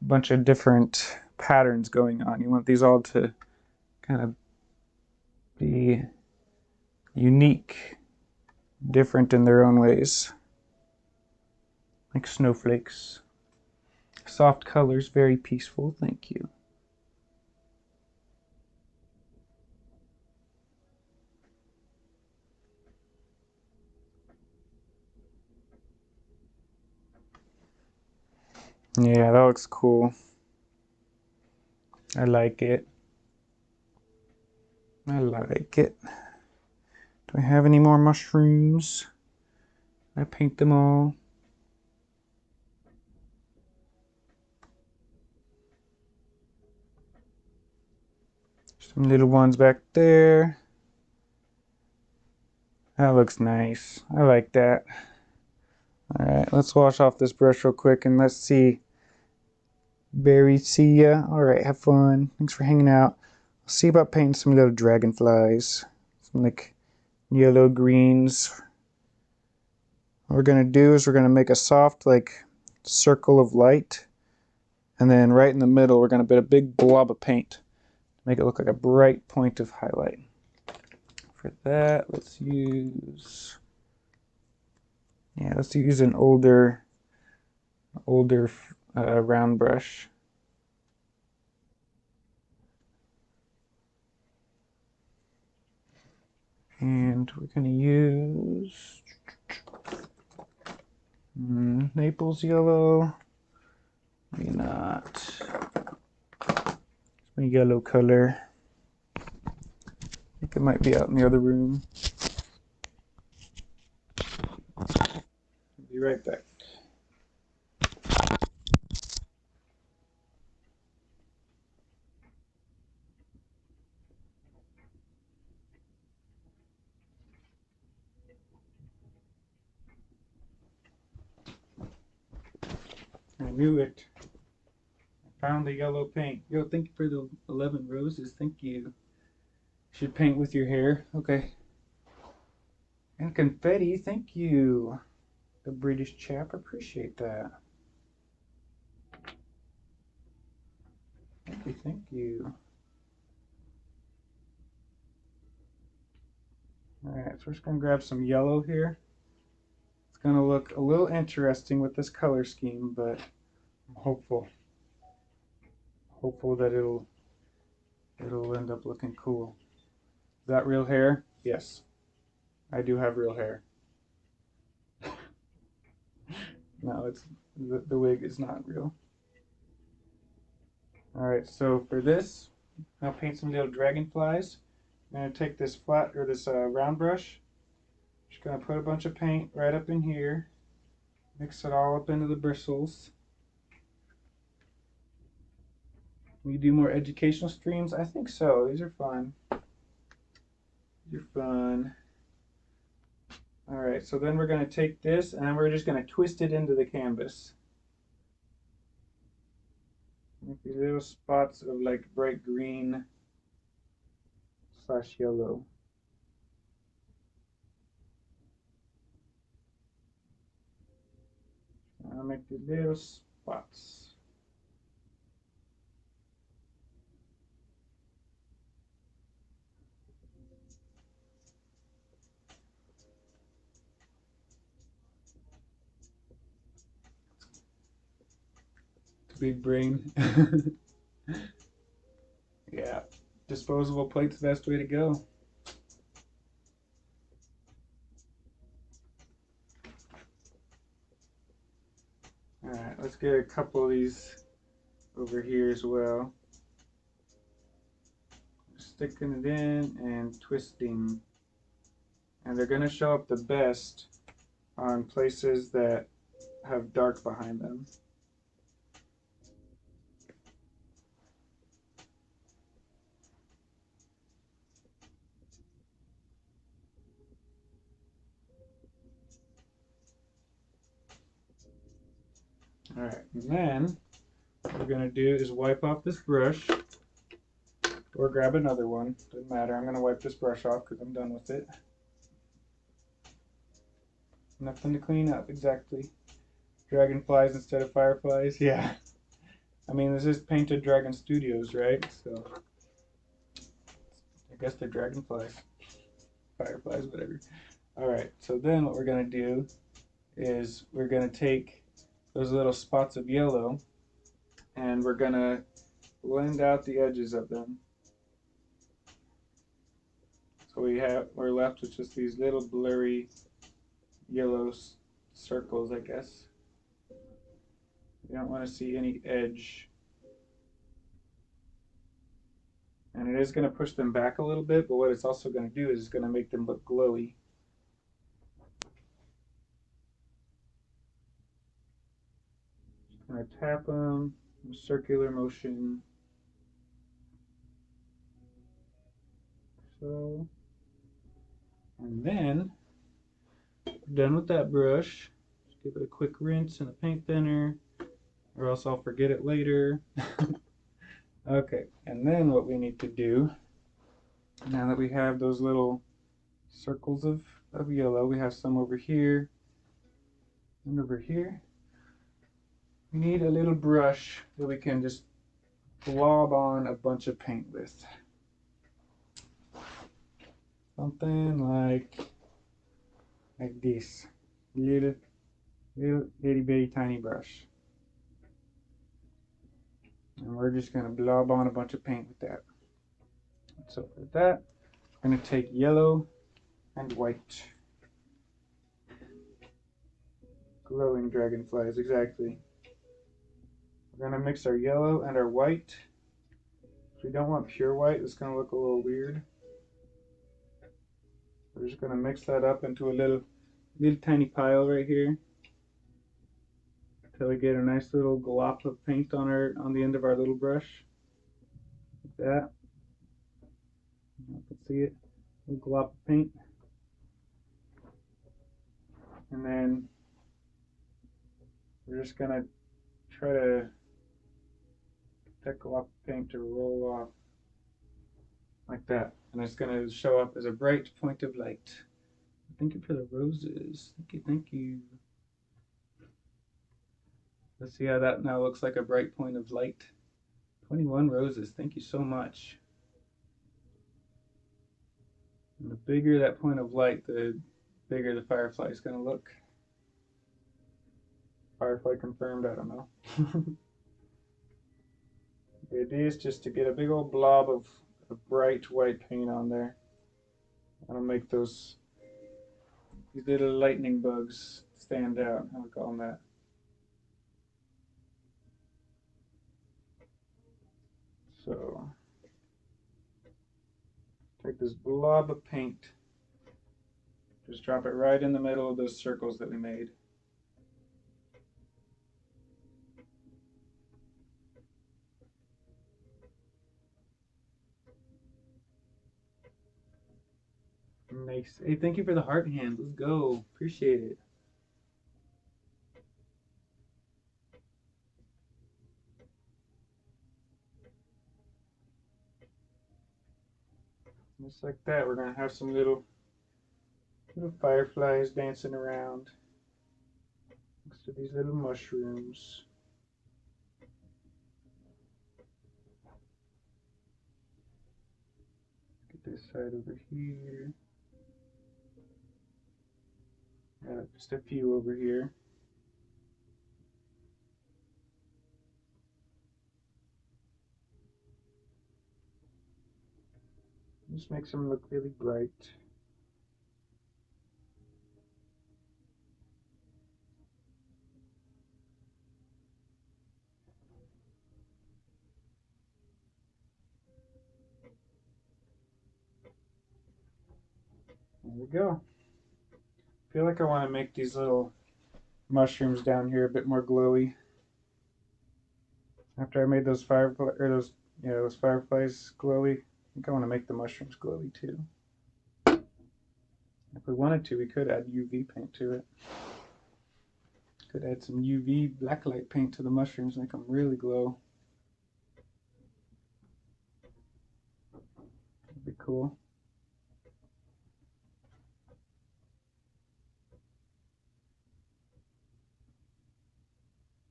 a bunch of different patterns going on. You want these all to kind of be unique, different in their own ways, like snowflakes. Soft colors, very peaceful. Thank you. Yeah, that looks cool. I like it. I like it. Do I have any more mushrooms? I paint them all. Some little ones back there. That looks nice. I like that. All right, let's wash off this brush real quick and let's see. Barry, see ya. All right, have fun. Thanks for hanging out. I'll see about painting some little dragonflies. Some like yellow greens. What we're gonna do is we're gonna make a soft like circle of light, and then right in the middle we're gonna put a big blob of paint. Make it look like a bright point of highlight. For that, let's use an older round brush. And we're going to use Naples yellow. Maybe not. A yellow color. I think it might be out in the other room. I'll be right back. I knew it. I found the yellow paint. Yo, thank you for the 11 roses. Thank you. Should paint with your hair. Okay. And confetti. Thank you. The British chap. Appreciate that. Thank you. Thank you. Alright, so we're just going to grab some yellow here. It's going to look a little interesting with this color scheme, but I'm hopeful that it'll end up looking cool. Is that real hair? Yes, I do have real hair. No, it's the wig is not real. All right, so for this, I'll paint some little dragonflies. I'm gonna take this flat or this round brush. Just gonna put a bunch of paint right up in here. Mix it all up into the bristles. We do more educational streams? I think so. These are fun. These are fun. All right, so then we're gonna take this and we're just gonna twist it into the canvas. Make these little spots of like bright green / yellow. I'll make these little spots. Big brain. Yeah, disposable plate's the best way to go. All right, let's get a couple of these over here as well. Sticking it in and twisting. And they're going to show up the best on places that have dark behind them. All right, and then what we're going to do is wipe off this brush or grab another one. Doesn't matter. I'm going to wipe this brush off because I'm done with it. Nothing to clean up, exactly. Dragonflies instead of fireflies, yeah. I mean, this is Painted Dragon Studios, right? So I guess they're dragonflies, fireflies, whatever. All right, so then what we're gonna do is we're gonna take those little spots of yellow and we're gonna blend out the edges of them. So we're left with just these little blurry yellow circles, I guess. You don't want to see any edge. And it is going to push them back a little bit, but what it's also going to do is it's going to make them look glowy. Just going to tap them in circular motion. So, and then we're done with that brush. Just give it a quick rinse and a paint thinner, or else I'll forget it later. Okay, and then what we need to do, now that we have those little circles of yellow, we have some over here and over here. We need a little brush that we can just blob on a bunch of paint with. Something like this. Little itty bitty tiny brush. And we're just going to blob on a bunch of paint with that. So for that, I'm going to take yellow and white. Glowing dragonflies, exactly. We're going to mix our yellow and our white. If we don't want pure white, it's going to look a little weird. We're just going to mix that up into a little tiny pile right here until we get a nice little glop of paint on the end of our little brush. Like that. You can see it. A little glop of paint. And then we're just going to try to get that glop of paint to roll off like that. And it's going to show up as a bright point of light. Thank you for the roses. Thank you, thank you. Let's see how that now looks like a bright point of light. 21 roses. Thank you so much. And the bigger that point of light, the bigger the firefly is going to look. Firefly confirmed, I don't know. The idea is just to get a big old blob of bright white paint on there. I'll make these little lightning bugs stand out. How we call them that? So take this blob of paint, just drop it right in the middle of those circles that we made. Nice. Hey, thank you for the heart hand. Let's go. Appreciate it. Just like that, we're gonna have some little fireflies dancing around next to these little mushrooms. Get this side over here. Just a few over here. Just makes them look really bright. There we go. I feel like I want to make these little mushrooms down here a bit more glowy. After I made those those fireflies glowy, I think I want to make the mushrooms glowy too. If we wanted to, we could add UV paint to it. Could add some UV blacklight paint to the mushrooms, make them really glow. That'd be cool.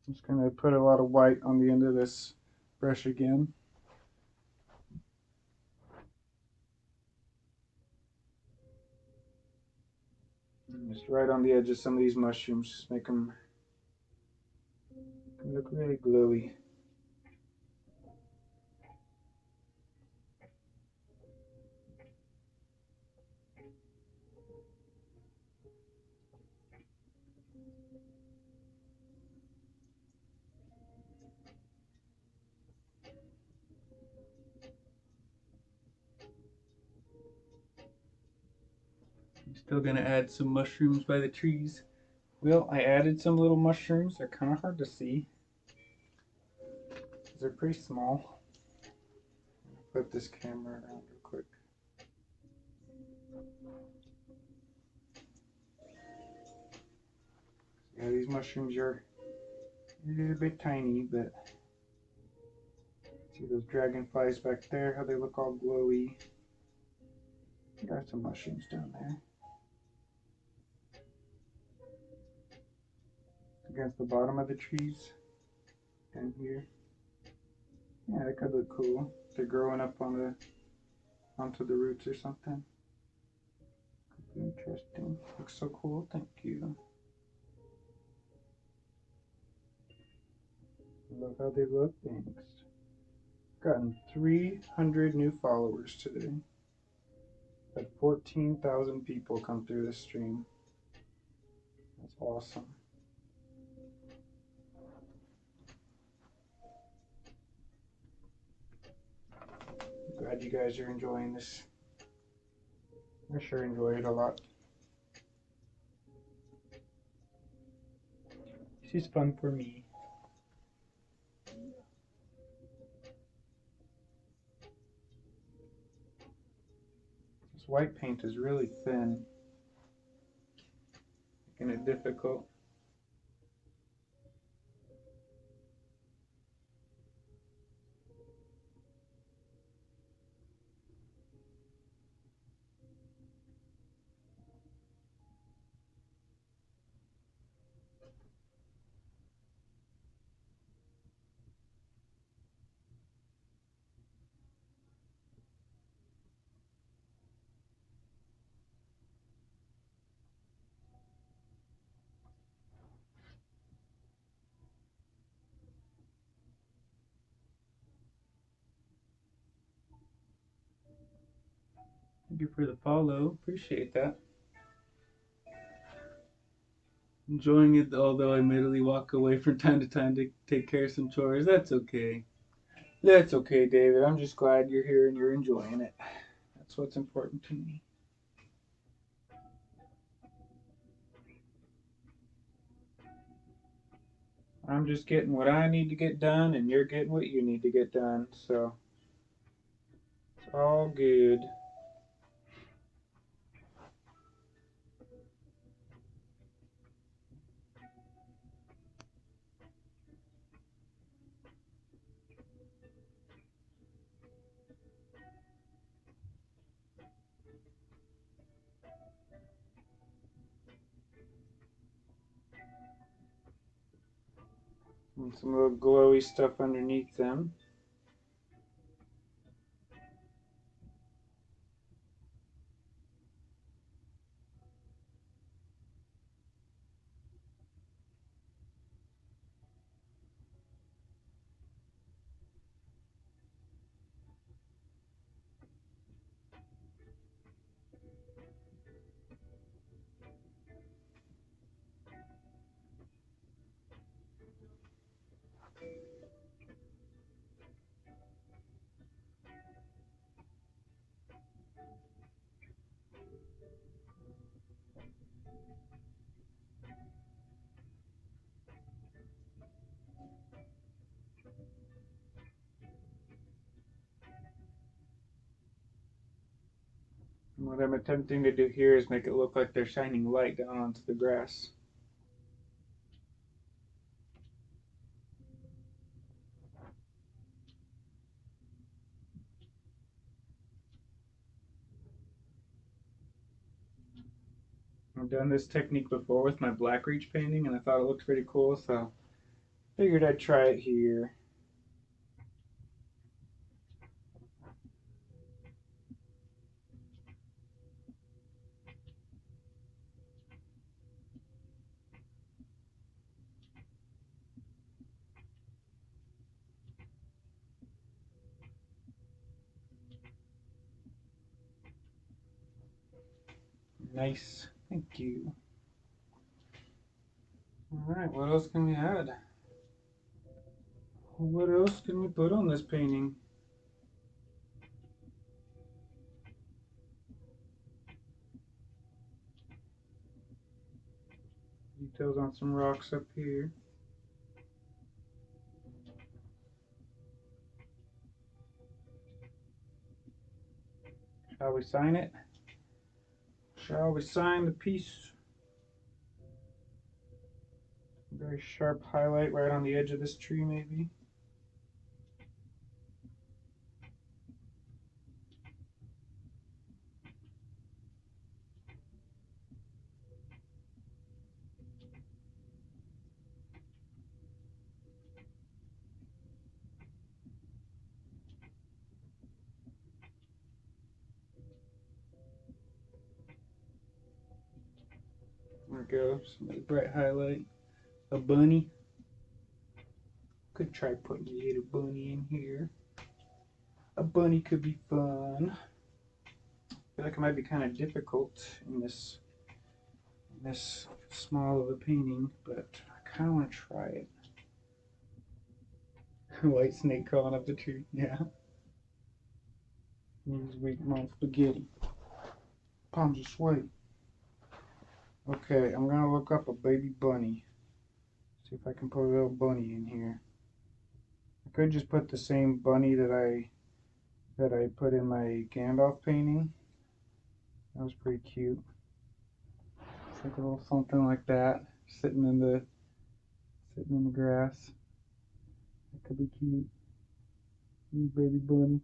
I'm just gonna put a lot of white on the end of this brush again. And just right on the edge of some of these mushrooms, just make them look really glowy. I'm still gonna add some mushrooms by the trees. Well, I added some little mushrooms. They're kind of hard to see. They're pretty small. Flip this camera around real quick. Yeah, these mushrooms are a little bit tiny, but see those dragonflies back there, how they look all glowy. Got some mushrooms down there. Against the bottom of the trees down here. Yeah, that could look cool. They're growing up onto the roots or something. Could be interesting. Looks so cool. Thank you. Love how they look. Thanks. Gotten 300 new followers today. Had 14,000 people come through this stream. That's awesome. Glad you guys are enjoying this. I sure enjoy it a lot. This is fun for me. This white paint is really thin, making it difficult. Thank you for the follow. Appreciate that. Enjoying it, although I admittedly walk away from time to time to take care of some chores. That's okay. That's okay, David. I'm just glad you're here and you're enjoying it. That's what's important to me. I'm just getting what I need to get done, and you're getting what you need to get done. So it's all good. And some little glowy stuff underneath them. And what I'm attempting to do here is make it look like they're shining light down onto the grass. I've done this technique before with my black reach painting, and I thought it looked pretty cool, so figured I'd try it here. Nice. Thank you. Alright, what else can we add? What else can we put on this painting? Details on some rocks up here. Shall we sign it? Shall we sign the piece? Very sharp highlight right on the edge of this tree, maybe. There we go. Some bright highlight. A bunny. Could try putting a little bunny in here. A bunny could be fun. I feel like it might be kind of difficult in this small of a painting, but I kind of want to try it. White snake crawling up the tree. Yeah. Knees weak, mouth spaghetti. Palms are sweaty. Okay, I'm gonna look up a baby bunny. See if I can put a little bunny in here. I could just put the same bunny that I put in my Gandalf painting. That was pretty cute. It's like a little something like that, sitting in the grass. That could be cute. Baby bunny.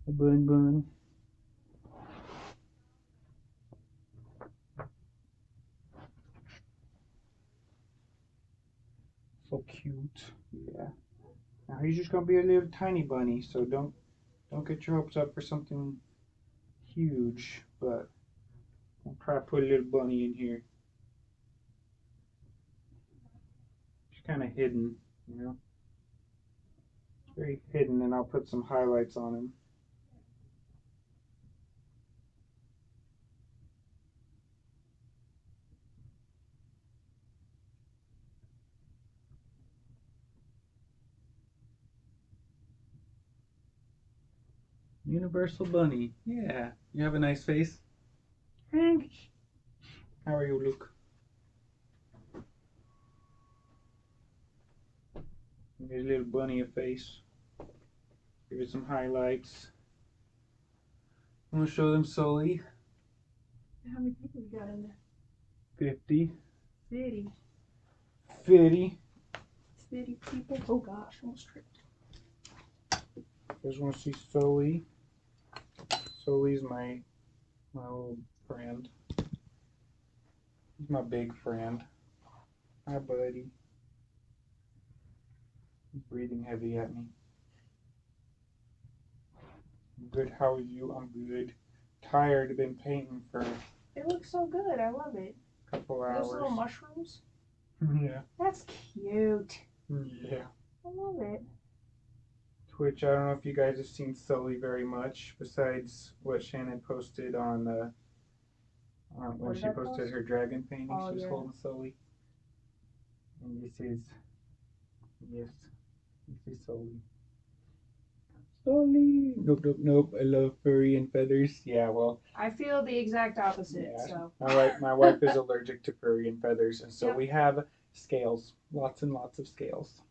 A bun. So cute. Yeah. Now he's just gonna be a little tiny bunny, so don't get your hopes up for something huge, but I'll try to put a little bunny in here. It's kind of hidden, you know. Very hidden, and I'll put some highlights on him. Universal bunny. Yeah. You have a nice face. Thanks. How are you, Luke? Give your little bunny a face. Give it some highlights. I'm gonna show them Sully. How many people you got in there? 50. 50. 50. 50 people? Oh gosh, almost tripped. You guys want to see Sully? Sully's my little friend. He's my big friend. Hi, buddy. He's breathing heavy at me. I'm good. How are you? I'm good. Tired. I've been painting for It looks so good. I love it. a couple Those little hours. mushrooms? Yeah. That's cute. Yeah. I love it. Twitch. I don't know if you guys have seen Sully very much, besides what Shannon posted on when What she did I posted post? her dragon painting. Oh, She was yeah. holding Sully. And this is Sully. Sully. Nope, nope, nope. I love furry and feathers. Yeah, well, I feel the exact opposite, yeah. so. My wife is allergic to furry and feathers, and so Yep. we have scales, lots and lots of scales.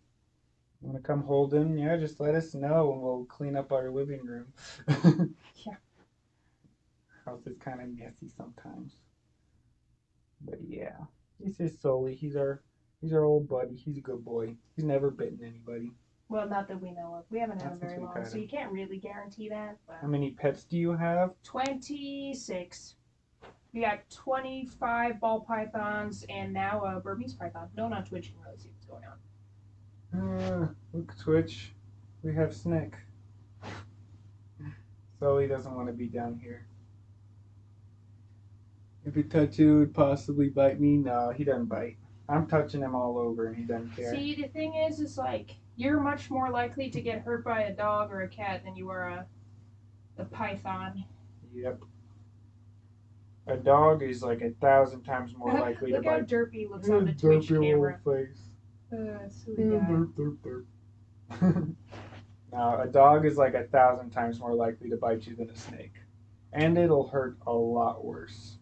Want to come hold him? Yeah, just let us know, and we'll clean up our living room. Yeah. House is kind of messy sometimes, but yeah, this is Sully. He's our old buddy. He's a good boy. He's never bitten anybody. Well, not that we know of. We haven't had Not him since very we've long, had so him. you can't really guarantee that. But How many pets do you have? 26. We got 25 ball pythons and now a Burmese python. No, not Twitch. You can really see what's going on. Look, Twitch. We have Snick. Sully doesn't want to be down here. If he touched it, it would possibly bite me. No, he doesn't bite. I'm touching him all over and he doesn't care. See, the thing is like, you're much more likely to get hurt by a dog or a cat than you are a python. Yep. A dog is like 1,000 times more likely to Look how bite. derpy he looks on the Twitch camera. Face. Silly guy. Derp, derp, derp. No, a dog is like 1,000 times more likely to bite you than a snake. And it'll hurt a lot worse.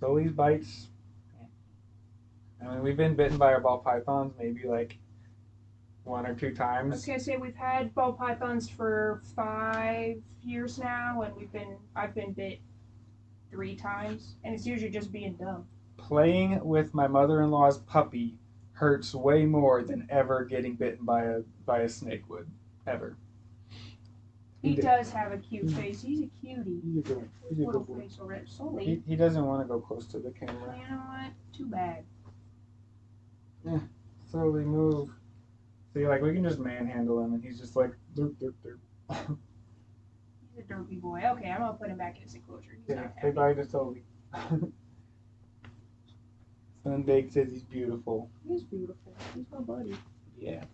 Sully's bites. I mean, we've been bitten by our ball pythons maybe like 1 or 2 times. Okay, so we've had ball pythons for 5 years now, and I've been bit 3 times, and it's usually just being dumb. Playing with my mother-in-law's puppy hurts way more than ever getting bitten by a snake would. Ever. He does have a cute face. He's a cutie. He's a good Little boy. face already. Sully. He doesn't want to go close to the camera. You know what? Too bad. Slowly move. See, like, we can just manhandle him, and he's just like, derp, derp, derp. He's a derpy boy. Okay, I'm gonna put him back in his enclosure. He's Yeah, not say happy. bye to Sully. Sunbake says he's beautiful. He's beautiful. He's my buddy. Yeah.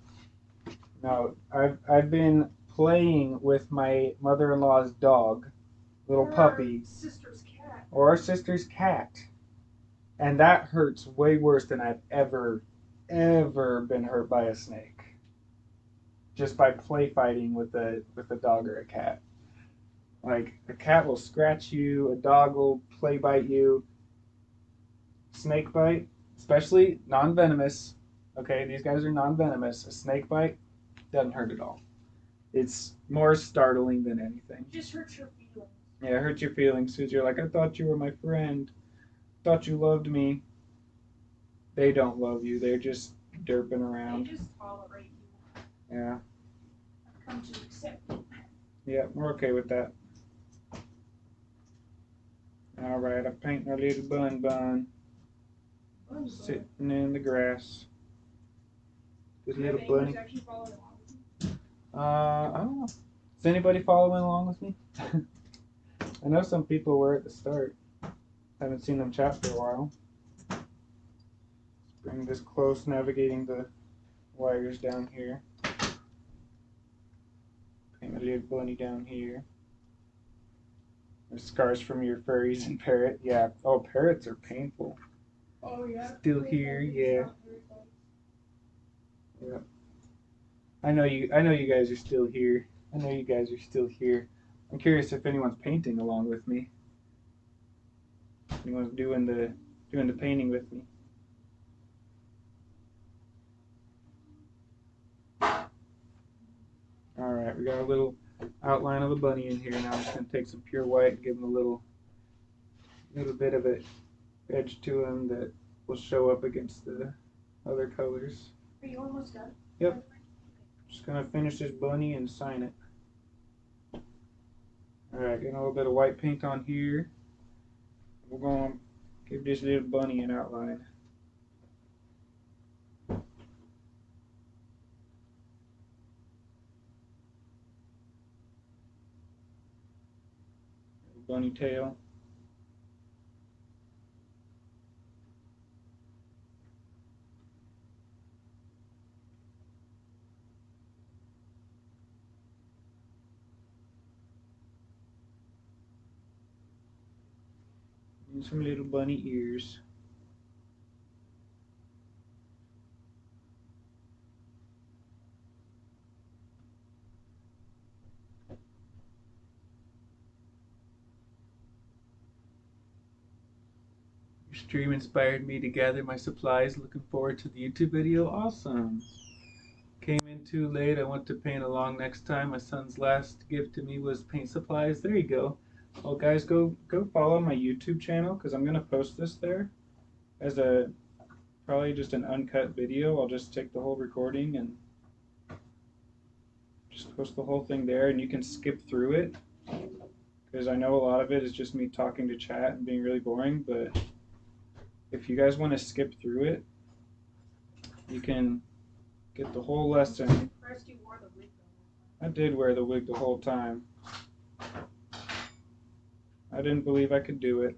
No, I've been playing with my mother-in-law's dog, little puppy, Sister's cat. or our sister's cat, and that hurts way worse than I've ever been hurt by a snake. Just by play fighting with a dog or a cat. Like, a cat will scratch you, a dog will play bite you. Snake bite, especially non-venomous. Okay, these guys are non-venomous. A snake bite doesn't hurt at all. It's more startling than anything. It just hurts your feelings. Yeah, it hurts your feelings because you're like, I thought you were my friend. Thought you loved me. They don't love you. They're just derping around. They just tolerate you. Yeah. Come to accept it. Yeah, we're okay with that. All right, I'm painting our little bun. Sitting in the grass. This little bunny. Actually following along with you? I don't know. Is anybody following along with me? I know some people were at the start. Haven't seen them chat for a while. Let's bring this close, navigating the wires down here. Paint a little bunny down here. There's scars from your furries and parrot. Yeah. Oh, parrots are painful. Oh, yeah. Still here, yeah. Yeah. I know you guys are still here. I'm curious if anyone's painting along with me. Anyone's doing the painting with me. All right, we got a little outline of a bunny in here. Now I'm just gonna take some pure white and give him a little bit of an edge to him that will show up against the other colors. Are you almost done? Yep. Just gonna finish this bunny and sign it. All right, getting a little bit of white paint on here. We're gonna give this little bunny an outline. Bunny tail. And some little bunny ears. Your stream inspired me to gather my supplies. Looking forward to the YouTube video. Awesome. Came in too late. I want to paint along next time. My son's last gift to me was paint supplies. There you go. Well, guys, go follow my YouTube channel because I'm gonna post this there as a probably just an uncut video. I'll just take the whole recording and just post the whole thing there, and you can skip through it because I know a lot of it is just me talking to chat and being really boring. But if you guys want to skip through it, you can get the whole lesson. First, you wore the wig. I did wear the wig the whole time. I didn't believe I could do it.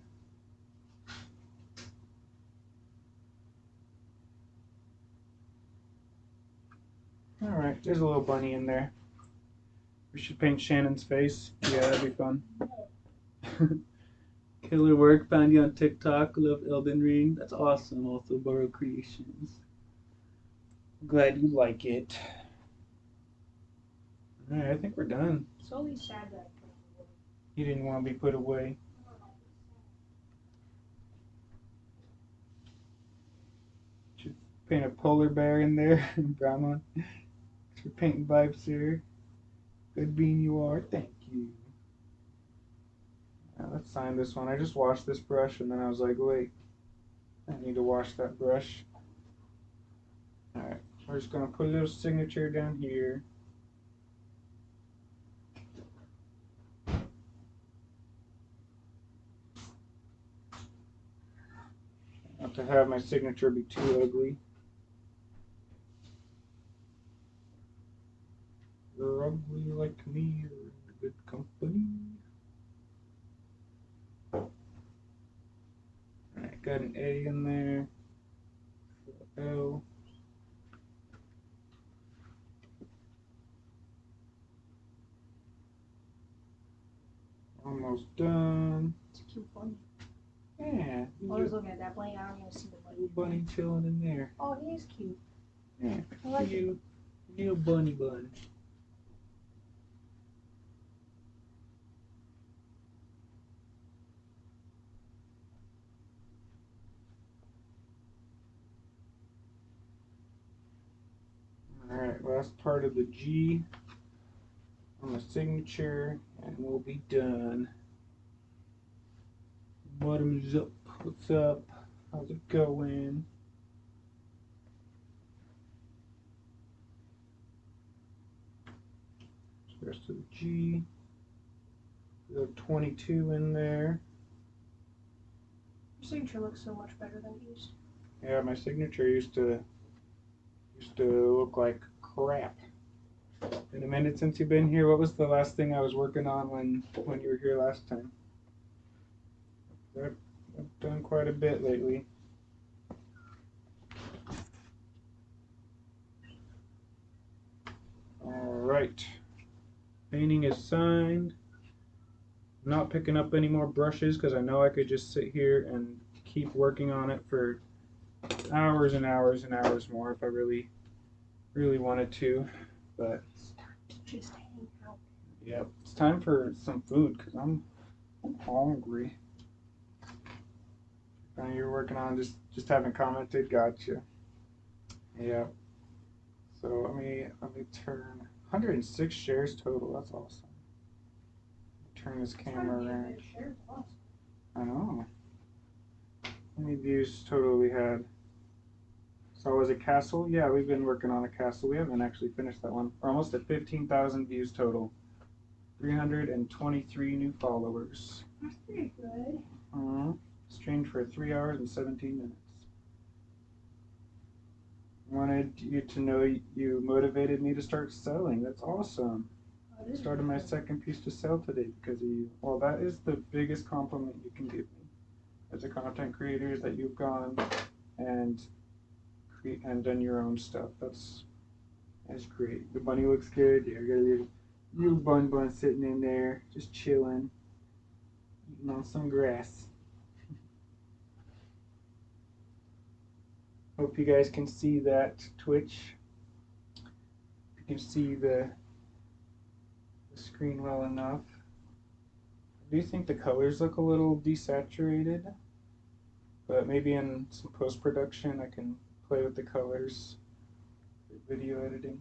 Alright, there's a little bunny in there. We should paint Shannon's face. Yeah, that'd be fun. Killer work. Found you on TikTok. Love Elden Ring. That's awesome. Also, Burrow Creations. Glad you like it. Alright, I think we're done. It's always sad that I put it away. He didn't want to be put away. Should paint a polar bear in there. Brown one. Thanks for painting vibes, sir. Good being you are. Thank you. Now let's sign this one. I just washed this brush and then I was like, wait, I need to wash that brush. Alright, we're just going to put a little signature down here. Not to have my signature be too ugly. You're ugly like me, you're in good company. Alright, got an A in there. L. Almost done. It's a cute bunny. Yeah. I was looking at that bunny. I don't even see the bunny. Little bunny chilling in there. Oh, he is cute. Yeah. I like it. Little bunny bun. Alright, last part of the G on the signature, and we'll be done. Bottoms up. What's up? How's it going? The rest of the G. We have 22 in there. Your signature looks so much better than it used. Yeah, my signature used to look like crap. Been a minute since you've been here. What was the last thing I was working on when you were here last time? I've done quite a bit lately. Alright. Painting is signed. I'm not picking up any more brushes because I know I could just sit here and keep working on it for hours and hours and hours more if I really wanted to. But Start to just hang out. Yep. It's time for some food because I'm hungry. You're working on just haven't commented. Gotcha. Yeah. So let me turn 106 shares total. That's awesome. Turn this camera around. I know. How many views total we had? So was it Castle? Yeah, we've been working on a Castle. We haven't actually finished that one. We're almost at 15,000 views total. 323 new followers. That's pretty good. Streamed for 3 hours and 17 minutes. Wanted you to know you motivated me to start selling. That's awesome. Started my second piece to sell today because of you. Well, that is the biggest compliment you can give me as a content creator, is that you've gone and done your own stuff. That's great. The bunny looks good. Yeah, I got a little bun sitting in there, just chilling, eating on some grass. Hope you guys can see that Twitch. You can see the screen well enough. I do think the colors look a little desaturated, but maybe in some post-production I can play with the colors for video editing.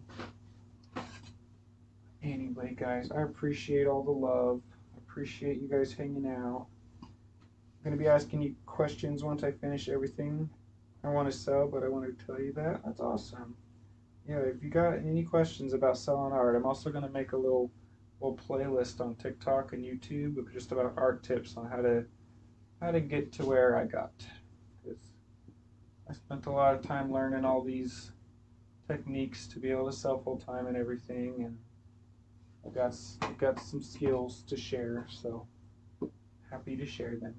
Anyway, guys, I appreciate all the love. I appreciate you guys hanging out. I'm going to be asking you questions once I finish everything I want to sell, but I wanted to tell you that. That's awesome. Yeah, if you got any questions about selling art, I'm also going to make a little playlist on TikTok and YouTube with just about art tips on how to get to where I got. Because I spent a lot of time learning all these techniques to be able to sell full time and everything, and I've got some skills to share, so happy to share them.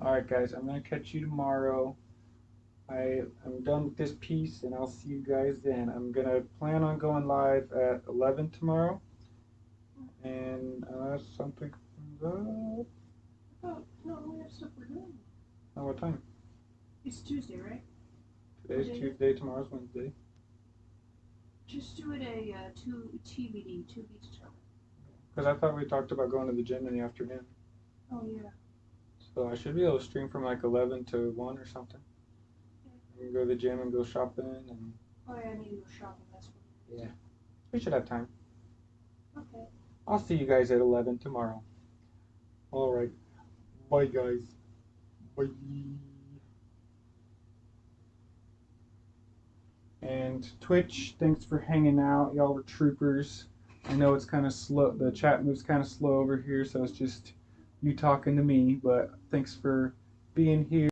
Alright guys, I'm going to catch you tomorrow. I'm done with this piece, and I'll see you guys then. I'm going to plan on going live at 11 tomorrow, and unless something comes up. Oh, no, we have stuff we're doing. At what time? It's Tuesday, right? Today's Tuesday, tomorrow's Wednesday. Just do it a TBD, to be determined. Because I thought we talked about going to the gym in the afternoon. Oh, yeah. So I should be able to stream from like 11 to 1 or something. We can go to the gym and go shopping. And Oh, yeah, I need to go shopping. That's what yeah, we should have time. Okay. I'll see you guys at 11 tomorrow. All right. Bye, guys. Bye. And Twitch, thanks for hanging out. Y'all were troopers. I know it's kind of slow. The chat moves kind of slow over here, so it's just you talking to me. But thanks for being here.